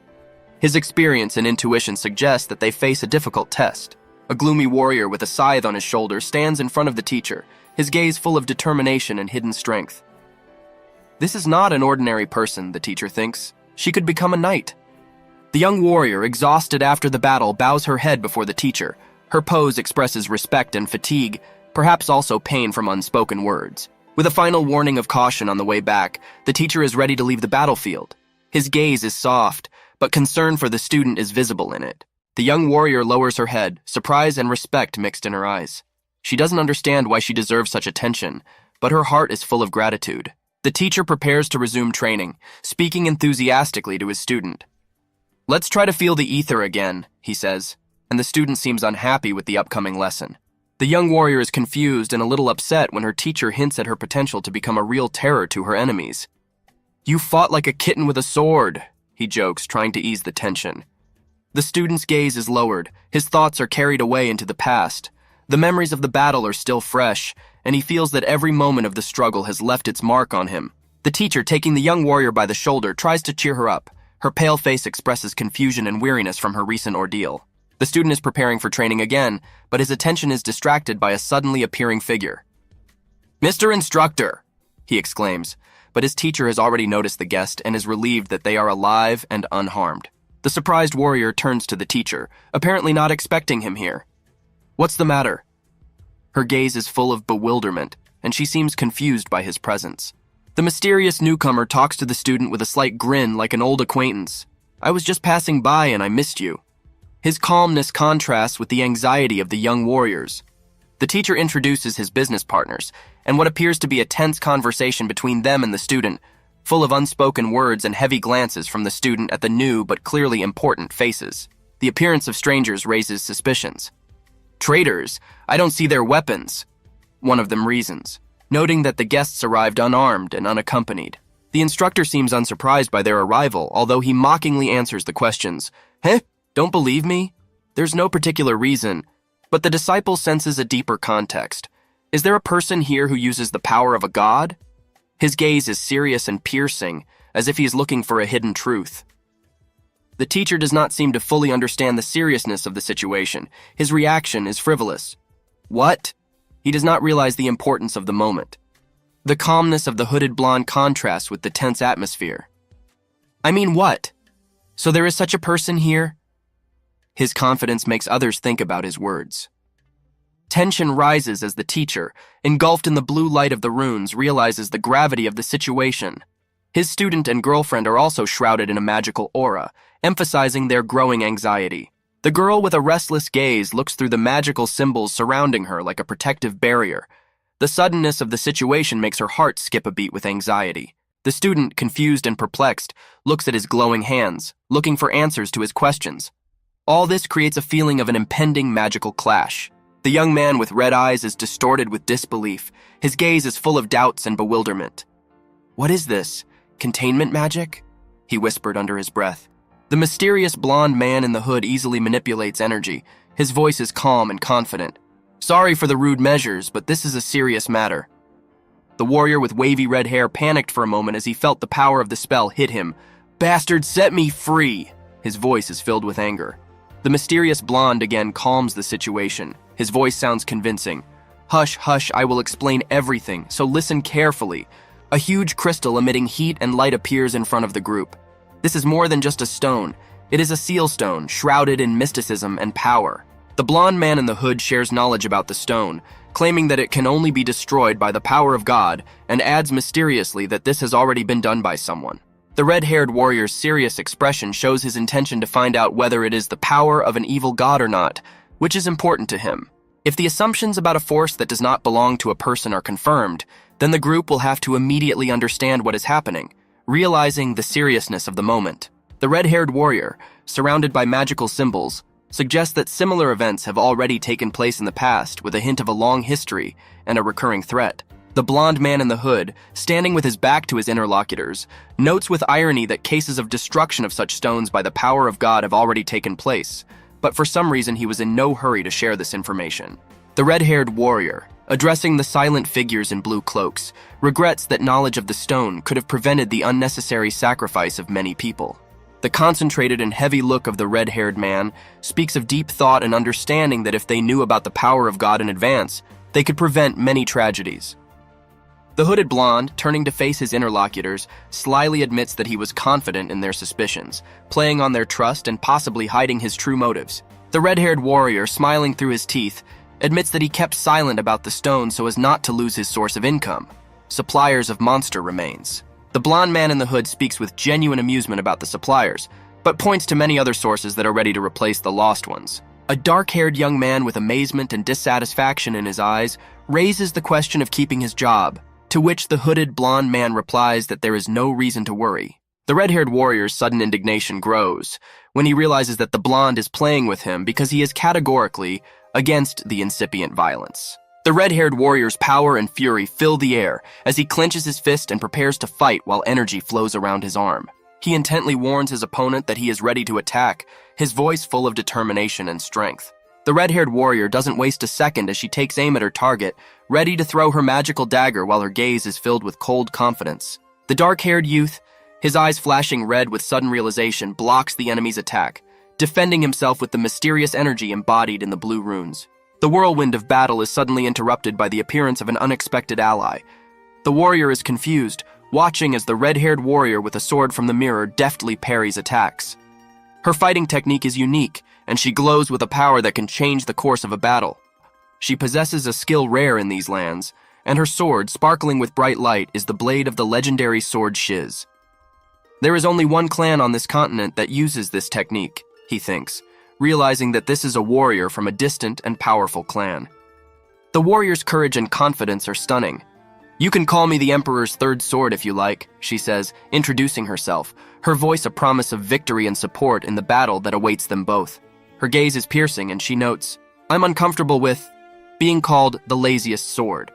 Speaker 1: His experience and intuition suggest that they face a difficult test. A gloomy warrior with a scythe on his shoulder stands in front of the teacher, his gaze full of determination and hidden strength. This is not an ordinary person, the teacher thinks. She could become a knight. The young warrior, exhausted after the battle, bows her head before the teacher. Her pose expresses respect and fatigue, perhaps also pain from unspoken words. With a final warning of caution on the way back, the teacher is ready to leave the battlefield. His gaze is soft, but concern for the student is visible in it. The young warrior lowers her head, surprise and respect mixed in her eyes. She doesn't understand why she deserves such attention, but her heart is full of gratitude. The teacher prepares to resume training, speaking enthusiastically to his student. "Let's try to feel the ether again," he says, and the student seems unhappy with the upcoming lesson. The young warrior is confused and a little upset when her teacher hints at her potential to become a real terror to her enemies. "You fought like a kitten with a sword," he jokes, trying to ease the tension. The student's gaze is lowered. His thoughts are carried away into the past. The memories of the battle are still fresh, and he feels that every moment of the struggle has left its mark on him. The teacher, taking the young warrior by the shoulder, tries to cheer her up. Her pale face expresses confusion and weariness from her recent ordeal. The student is preparing for training again, but his attention is distracted by a suddenly appearing figure. "Mr. Instructor!" he exclaims, but his teacher has already noticed the guest and is relieved that they are alive and unharmed. The surprised warrior turns to the teacher, apparently not expecting him here. "What's the matter?" Her gaze is full of bewilderment, and she seems confused by his presence. The mysterious newcomer talks to the student with a slight grin like an old acquaintance. "I was just passing by and I missed you." His calmness contrasts with the anxiety of the young warriors. The teacher introduces his business partners, and what appears to be a tense conversation between them and the student, full of unspoken words and heavy glances from the student at the new but clearly important faces. The appearance of strangers raises suspicions. "Traitors, I don't see their weapons," one of them reasons, noting that the guests arrived unarmed and unaccompanied. The instructor seems unsurprised by their arrival, although he mockingly answers the questions. "Heh? Don't believe me?" There's no particular reason, but the disciple senses a deeper context. Is there a person here who uses the power of a god? His gaze is serious and piercing, as if he is looking for a hidden truth. The teacher does not seem to fully understand the seriousness of the situation. His reaction is frivolous. "What?" He does not realize the importance of the moment. The calmness of the hooded blonde contrasts with the tense atmosphere. "I mean, what? So there is such a person here?" His confidence makes others think about his words. Tension rises as the teacher, engulfed in the blue light of the runes, realizes the gravity of the situation. His student and girlfriend are also shrouded in a magical aura, emphasizing their growing anxiety. The girl with a restless gaze looks through the magical symbols surrounding her like a protective barrier. The suddenness of the situation makes her heart skip a beat with anxiety. The student, confused and perplexed, looks at his glowing hands, looking for answers to his questions. All this creates a feeling of an impending magical clash. The young man with red eyes is distorted with disbelief. His gaze is full of doubts and bewilderment. "What is this? Containment magic?" he whispered under his breath. The mysterious blonde man in the hood easily manipulates energy. His voice is calm and confident. "Sorry for the rude measures, but this is a serious matter." The warrior with wavy red hair panicked for a moment as he felt the power of the spell hit him. "Bastard, set me free!" His voice is filled with anger. The mysterious blonde again calms the situation. His voice sounds convincing. "Hush, hush, I will explain everything, so listen carefully." A huge crystal emitting heat and light appears in front of the group. This is more than just a stone. It is a seal stone, shrouded in mysticism and power. The blonde man in the hood shares knowledge about the stone, claiming that it can only be destroyed by the power of God, and adds mysteriously that this has already been done by someone. The red-haired warrior's serious expression shows his intention to find out whether it is the power of an evil god or not, which is important to him. If the assumptions about a force that does not belong to a person are confirmed, then the group will have to immediately understand what is happening, realizing the seriousness of the moment. The red-haired warrior, surrounded by magical symbols, suggests that similar events have already taken place in the past with a hint of a long history and a recurring threat. The blonde man in the hood, standing with his back to his interlocutors, notes with irony that cases of destruction of such stones by the power of God have already taken place, but for some reason he was in no hurry to share this information. The red-haired warrior, addressing the silent figures in blue cloaks, regrets that knowledge of the stone could have prevented the unnecessary sacrifice of many people. The concentrated and heavy look of the red-haired man speaks of deep thought and understanding that if they knew about the power of God in advance, they could prevent many tragedies. The hooded blonde, turning to face his interlocutors, slyly admits that he was confident in their suspicions, playing on their trust and possibly hiding his true motives. The red-haired warrior, smiling through his teeth, admits that he kept silent about the stone so as not to lose his source of income, suppliers of monster remains. The blonde man in the hood speaks with genuine amusement about the suppliers, but points to many other sources that are ready to replace the lost ones. A dark-haired young man with amazement and dissatisfaction in his eyes raises the question of keeping his job, to which the hooded blonde man replies that there is no reason to worry. The red-haired warrior's sudden indignation grows when he realizes that the blonde is playing with him because he is categorically against the incipient violence. The red-haired warrior's power and fury fill the air as he clenches his fist and prepares to fight while energy flows around his arm. He intently warns his opponent that he is ready to attack, his voice full of determination and strength. The red-haired warrior doesn't waste a second as she takes aim at her target, ready to throw her magical dagger while her gaze is filled with cold confidence. The dark-haired youth, his eyes flashing red with sudden realization, blocks the enemy's attack, defending himself with the mysterious energy embodied in the blue runes. The whirlwind of battle is suddenly interrupted by the appearance of an unexpected ally. The warrior is confused, watching as the red-haired warrior with a sword from the mirror deftly parries attacks. Her fighting technique is unique, and she glows with a power that can change the course of a battle. She possesses a skill rare in these lands, and her sword, sparkling with bright light, is the blade of the legendary sword Shiz. There is only one clan on this continent that uses this technique, he thinks, realizing that this is a warrior from a distant and powerful clan. The warrior's courage and confidence are stunning. "You can call me the Emperor's third sword if you like," she says, introducing herself, her voice a promise of victory and support in the battle that awaits them both. Her gaze is piercing, and she notes, "I'm uncomfortable with being called the laziest sword."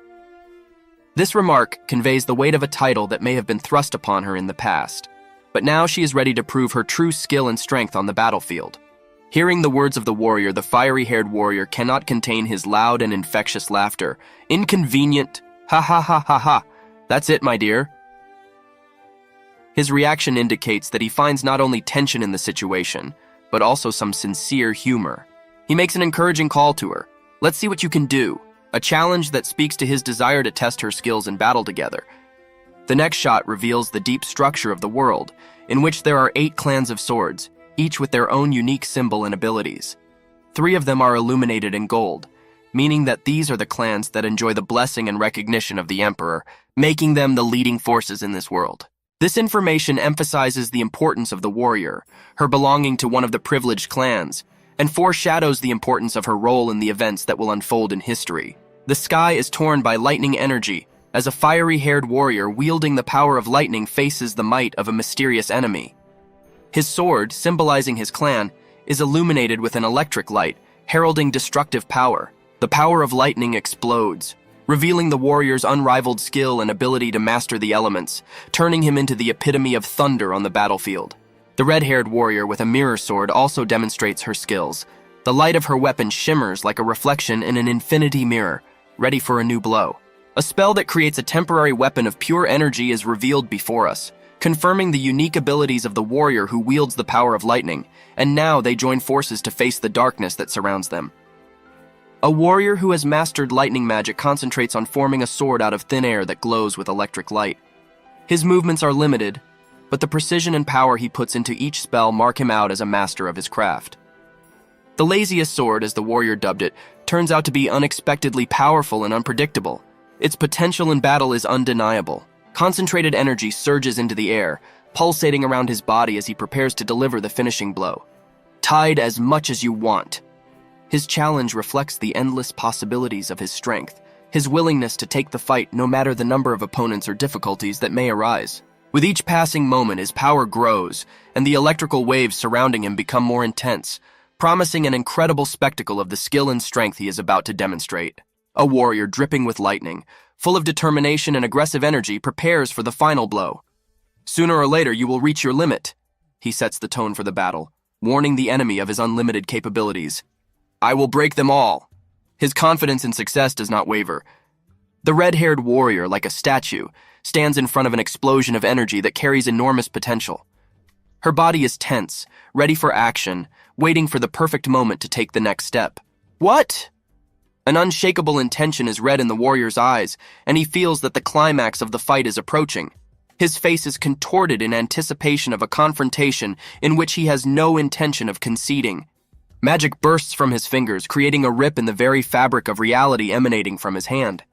Speaker 1: This remark conveys the weight of a title that may have been thrust upon her in the past, but now she is ready to prove her true skill and strength on the battlefield. Hearing the words of the warrior, the fiery-haired warrior cannot contain his loud and infectious laughter. "Inconvenient. Ha ha ha ha ha. That's it, my dear." His reaction indicates that he finds not only tension in the situation, but also some sincere humor. He makes an encouraging call to her. "Let's see what you can do," a challenge that speaks to his desire to test her skills in battle together. The next shot reveals the deep structure of the world, in which there are 8 clans of swords, each with their own unique symbol and abilities. 3 of them are illuminated in gold, meaning that these are the clans that enjoy the blessing and recognition of the Emperor, making them the leading forces in this world. This information emphasizes the importance of the warrior, her belonging to one of the privileged clans, and foreshadows the importance of her role in the events that will unfold in history. The sky is torn by lightning energy, as a fiery-haired warrior wielding the power of lightning faces the might of a mysterious enemy. His sword, symbolizing his clan, is illuminated with an electric light, heralding destructive power. The power of lightning explodes, revealing the warrior's unrivaled skill and ability to master the elements, turning him into the epitome of thunder on the battlefield. The red-haired warrior with a mirror sword also demonstrates her skills. The light of her weapon shimmers like a reflection in an infinity mirror, ready for a new blow. A spell that creates a temporary weapon of pure energy is revealed before us, confirming the unique abilities of the warrior who wields the power of lightning, and now they join forces to face the darkness that surrounds them. A warrior who has mastered lightning magic concentrates on forming a sword out of thin air that glows with electric light. His movements are limited, but the precision and power he puts into each spell mark him out as a master of his craft. The laziest sword, as the warrior dubbed it, turns out to be unexpectedly powerful and unpredictable. Its potential in battle is undeniable. Concentrated energy surges into the air, pulsating around his body as he prepares to deliver the finishing blow. "Tide as much as you want." His challenge reflects the endless possibilities of his strength, his willingness to take the fight no matter the number of opponents or difficulties that may arise. With each passing moment, his power grows, and the electrical waves surrounding him become more intense, promising an incredible spectacle of the skill and strength he is about to demonstrate. A warrior dripping with lightning, full of determination and aggressive energy, prepares for the final blow. "Sooner or later, you will reach your limit." He sets the tone for the battle, warning the enemy of his unlimited capabilities. "I will break them all." His confidence in success does not waver. The red-haired warrior, like a statue, stands in front of an explosion of energy that carries enormous potential. Her body is tense, ready for action, waiting for the perfect moment to take the next step. "What?" An unshakable intention is read in the warrior's eyes, and he feels that the climax of the fight is approaching. His face is contorted in anticipation of a confrontation in which he has no intention of conceding. Magic bursts from his fingers, creating a rip in the very fabric of reality emanating from his hand.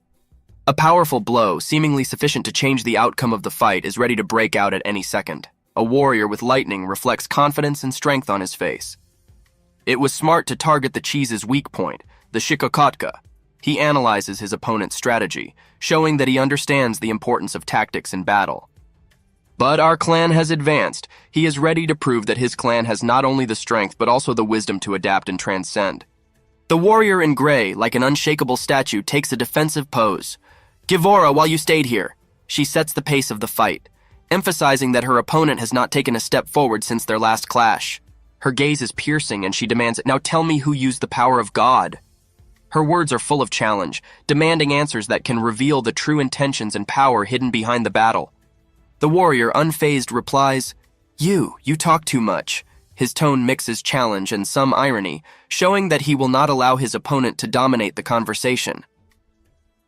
Speaker 1: A powerful blow, seemingly sufficient to change the outcome of the fight, is ready to break out at any second. A warrior with lightning reflects confidence and strength on his face. It was smart to target the cheese's weak point, the shikokotka. He analyzes his opponent's strategy, showing that he understands the importance of tactics in battle. But our clan has advanced. He is ready to prove that his clan has not only the strength but also the wisdom to adapt and transcend. The warrior in gray, like an unshakable statue, takes a defensive pose. "Givora, while you stayed here." She sets the pace of the fight, emphasizing that her opponent has not taken a step forward since their last clash. Her gaze is piercing and she demands, "Now tell me who used the power of God." Her words are full of challenge, demanding answers that can reveal the true intentions and power hidden behind the battle. The warrior, unfazed, replies, You talk too much." His tone mixes challenge and some irony, showing that he will not allow his opponent to dominate the conversation.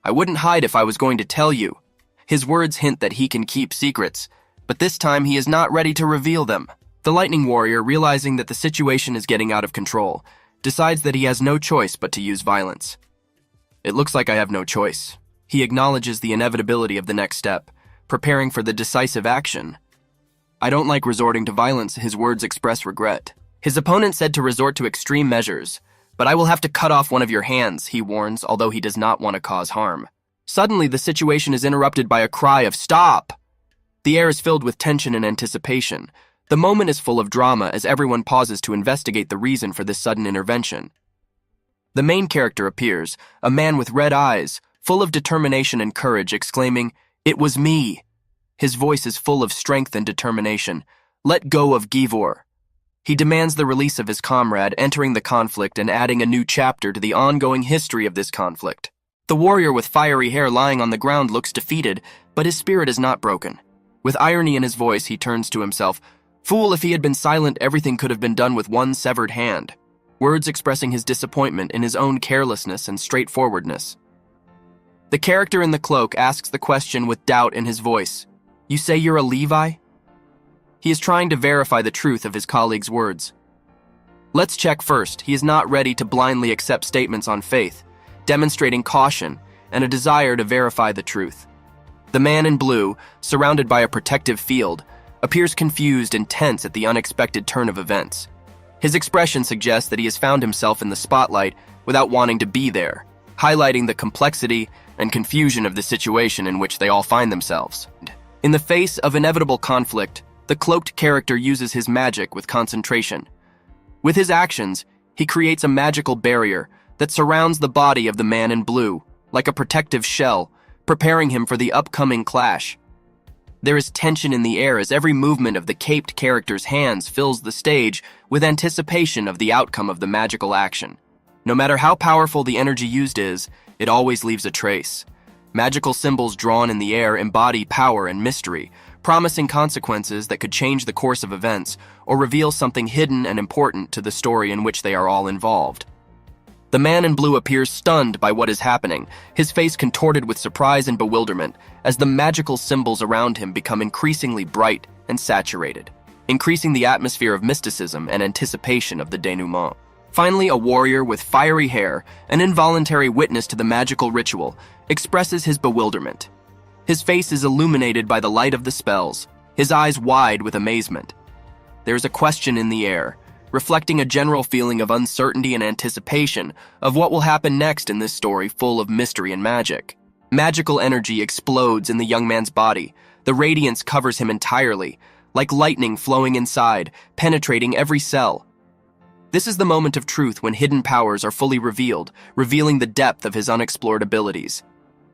Speaker 1: "I wouldn't hide if I was going to tell you." His words hint that he can keep secrets, but this time he is not ready to reveal them. The lightning warrior, realizing that the situation is getting out of control, decides that he has no choice but to use violence. "It looks like I have no choice." He acknowledges the inevitability of the next step, preparing for the decisive action. "I don't like resorting to violence," his words express regret. His opponent said to resort to extreme measures, "But I will have to cut off one of your hands," he warns, although he does not want to cause harm. Suddenly, the situation is interrupted by a cry of "Stop!" The air is filled with tension and anticipation. The moment is full of drama as everyone pauses to investigate the reason for this sudden intervention. The main character appears, a man with red eyes, full of determination and courage, exclaiming, "It was me!" His voice is full of strength and determination. "Let go of Givor." He demands the release of his comrade, entering the conflict and adding a new chapter to the ongoing history of this conflict. The warrior with fiery hair lying on the ground looks defeated, but his spirit is not broken. With irony in his voice, he turns to himself. Fool, if he had been silent, everything could have been done with one severed hand. Words expressing his disappointment in his own carelessness and straightforwardness. The character in the cloak asks the question with doubt in his voice. "You say you're a Levi?" He is trying to verify the truth of his colleague's words. Let's check first. He is not ready to blindly accept statements on faith, demonstrating caution and a desire to verify the truth. The man in blue, surrounded by a protective field, appears confused and tense at the unexpected turn of events. His expression suggests that he has found himself in the spotlight without wanting to be there, highlighting the complexity and confusion of the situation in which they all find themselves. In the face of inevitable conflict, the cloaked character uses his magic with concentration. With his actions, he creates a magical barrier that surrounds the body of the man in blue, like a protective shell, preparing him for the upcoming clash. There is tension in the air as every movement of the caped character's hands fills the stage with anticipation of the outcome of the magical action. No matter how powerful the energy used is, it always leaves a trace. Magical symbols drawn in the air embody power and mystery, promising consequences that could change the course of events or reveal something hidden and important to the story in which they are all involved. The man in blue appears stunned by what is happening, his face contorted with surprise and bewilderment as the magical symbols around him become increasingly bright and saturated, increasing the atmosphere of mysticism and anticipation of the denouement. Finally, a warrior with fiery hair, an involuntary witness to the magical ritual, expresses his bewilderment. His face is illuminated by the light of the spells, his eyes wide with amazement. There is a question in the air, reflecting a general feeling of uncertainty and anticipation of what will happen next in this story full of mystery and magic. Magical energy explodes in the young man's body. The radiance covers him entirely, like lightning flowing inside, penetrating every cell. This is the moment of truth when hidden powers are fully revealed, revealing the depth of his unexplored abilities.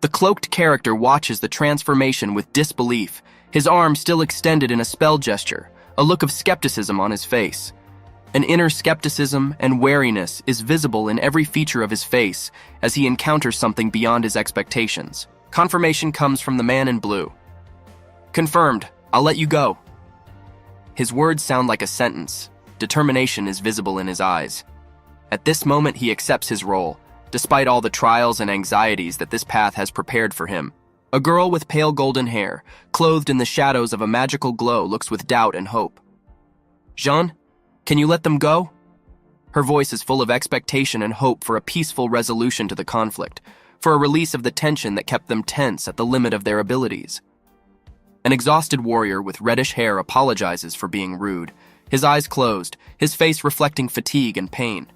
Speaker 1: The cloaked character watches the transformation with disbelief, his arm still extended in a spell gesture, a look of skepticism on his face. An inner skepticism and wariness is visible in every feature of his face as he encounters something beyond his expectations. Confirmation comes from the man in blue. "Confirmed. I'll let you go." His words sound like a sentence. Determination is visible in his eyes. At this moment, he accepts his role, despite all the trials and anxieties that this path has prepared for him. A girl with pale golden hair, clothed in the shadows of a magical glow, looks with doubt and hope. "Jean, can you let them go?" Her voice is full of expectation and hope for a peaceful resolution to the conflict, for a release of the tension that kept them tense at the limit of their abilities. An exhausted warrior with reddish hair apologizes for being rude, his eyes closed, his face reflecting fatigue and pain.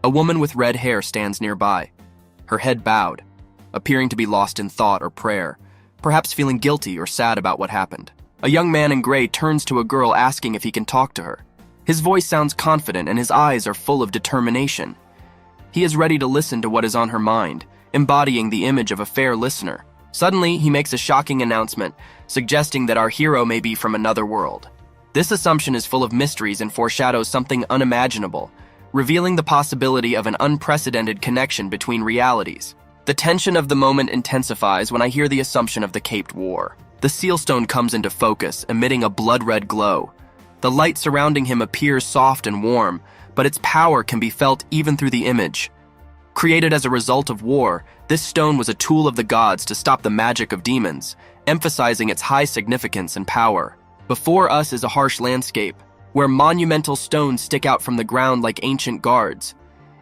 Speaker 1: A woman with red hair stands nearby, her head bowed, appearing to be lost in thought or prayer, perhaps feeling guilty or sad about what happened. A young man in gray turns to a girl asking if he can talk to her. His voice sounds confident and his eyes are full of determination. He is ready to listen to what is on her mind, embodying the image of a fair listener. Suddenly, he makes a shocking announcement, suggesting that our hero may be from another world. This assumption is full of mysteries and foreshadows something unimaginable, revealing the possibility of an unprecedented connection between realities. The tension of the moment intensifies when I hear the assumption of the Caped War. The sealstone comes into focus, emitting a blood-red glow. The light surrounding him appears soft and warm, but its power can be felt even through the image. Created as a result of war, this stone was a tool of the gods to stop the magic of demons, emphasizing its high significance and power. Before us is a harsh landscape, where monumental stones stick out from the ground like ancient guards.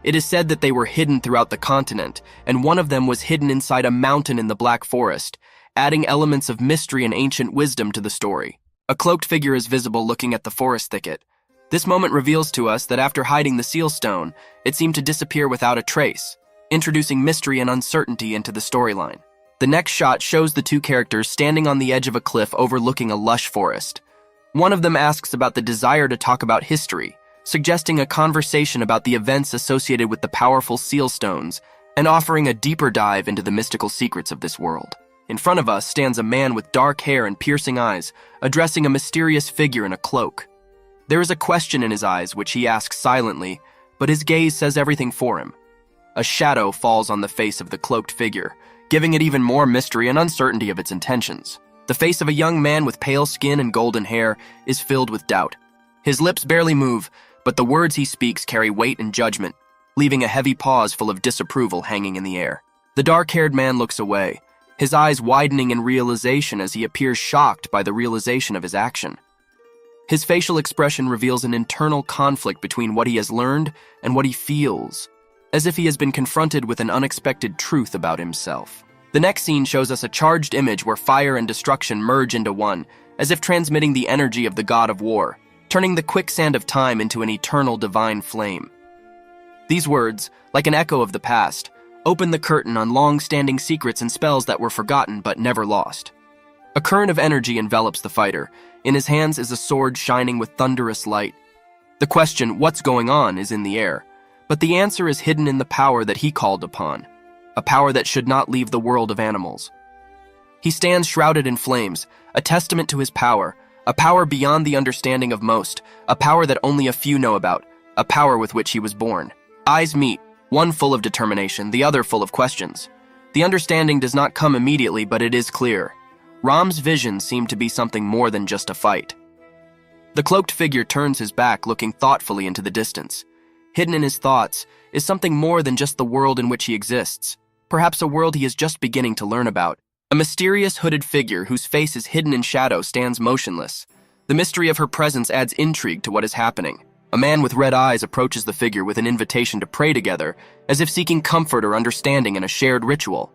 Speaker 1: It is said that they were hidden throughout the continent, and one of them was hidden inside a mountain in the Black Forest, adding elements of mystery and ancient wisdom to the story. A cloaked figure is visible looking at the forest thicket. This moment reveals to us that after hiding the sealstone, it seemed to disappear without a trace, introducing mystery and uncertainty into the storyline. The next shot shows the two characters standing on the edge of a cliff overlooking a lush forest. One of them asks about the desire to talk about history, suggesting a conversation about the events associated with the powerful sealstones and offering a deeper dive into the mystical secrets of this world. In front of us stands a man with dark hair and piercing eyes, addressing a mysterious figure in a cloak. There is a question in his eyes which he asks silently, but his gaze says everything for him. A shadow falls on the face of the cloaked figure, giving it even more mystery and uncertainty of its intentions. The face of a young man with pale skin and golden hair is filled with doubt. His lips barely move, but the words he speaks carry weight and judgment, leaving a heavy pause full of disapproval hanging in the air. The dark-haired man looks away, his eyes widening in realization as he appears shocked by the realization of his action. His facial expression reveals an internal conflict between what he has learned and what he feels, as if he has been confronted with an unexpected truth about himself. The next scene shows us a charged image where fire and destruction merge into one, as if transmitting the energy of the god of war, turning the quicksand of time into an eternal divine flame. These words, like an echo of the past, open the curtain on long-standing secrets and spells that were forgotten but never lost. A current of energy envelops the fighter. In his hands is a sword shining with thunderous light. The question, what's going on, is in the air, but the answer is hidden in the power that he called upon, a power that should not leave the world of animals. He stands shrouded in flames, a testament to his power, a power beyond the understanding of most, a power that only a few know about, a power with which he was born. Eyes meet, one full of determination, the other full of questions. The understanding does not come immediately, but it is clear. Ram's visions seem to be something more than just a fight. The cloaked figure turns his back, looking thoughtfully into the distance. Hidden in his thoughts is something more than just the world in which he exists, perhaps a world he is just beginning to learn about. A mysterious hooded figure whose face is hidden in shadow stands motionless. The mystery of her presence adds intrigue to what is happening. A man with red eyes approaches the figure with an invitation to pray together, as if seeking comfort or understanding in a shared ritual.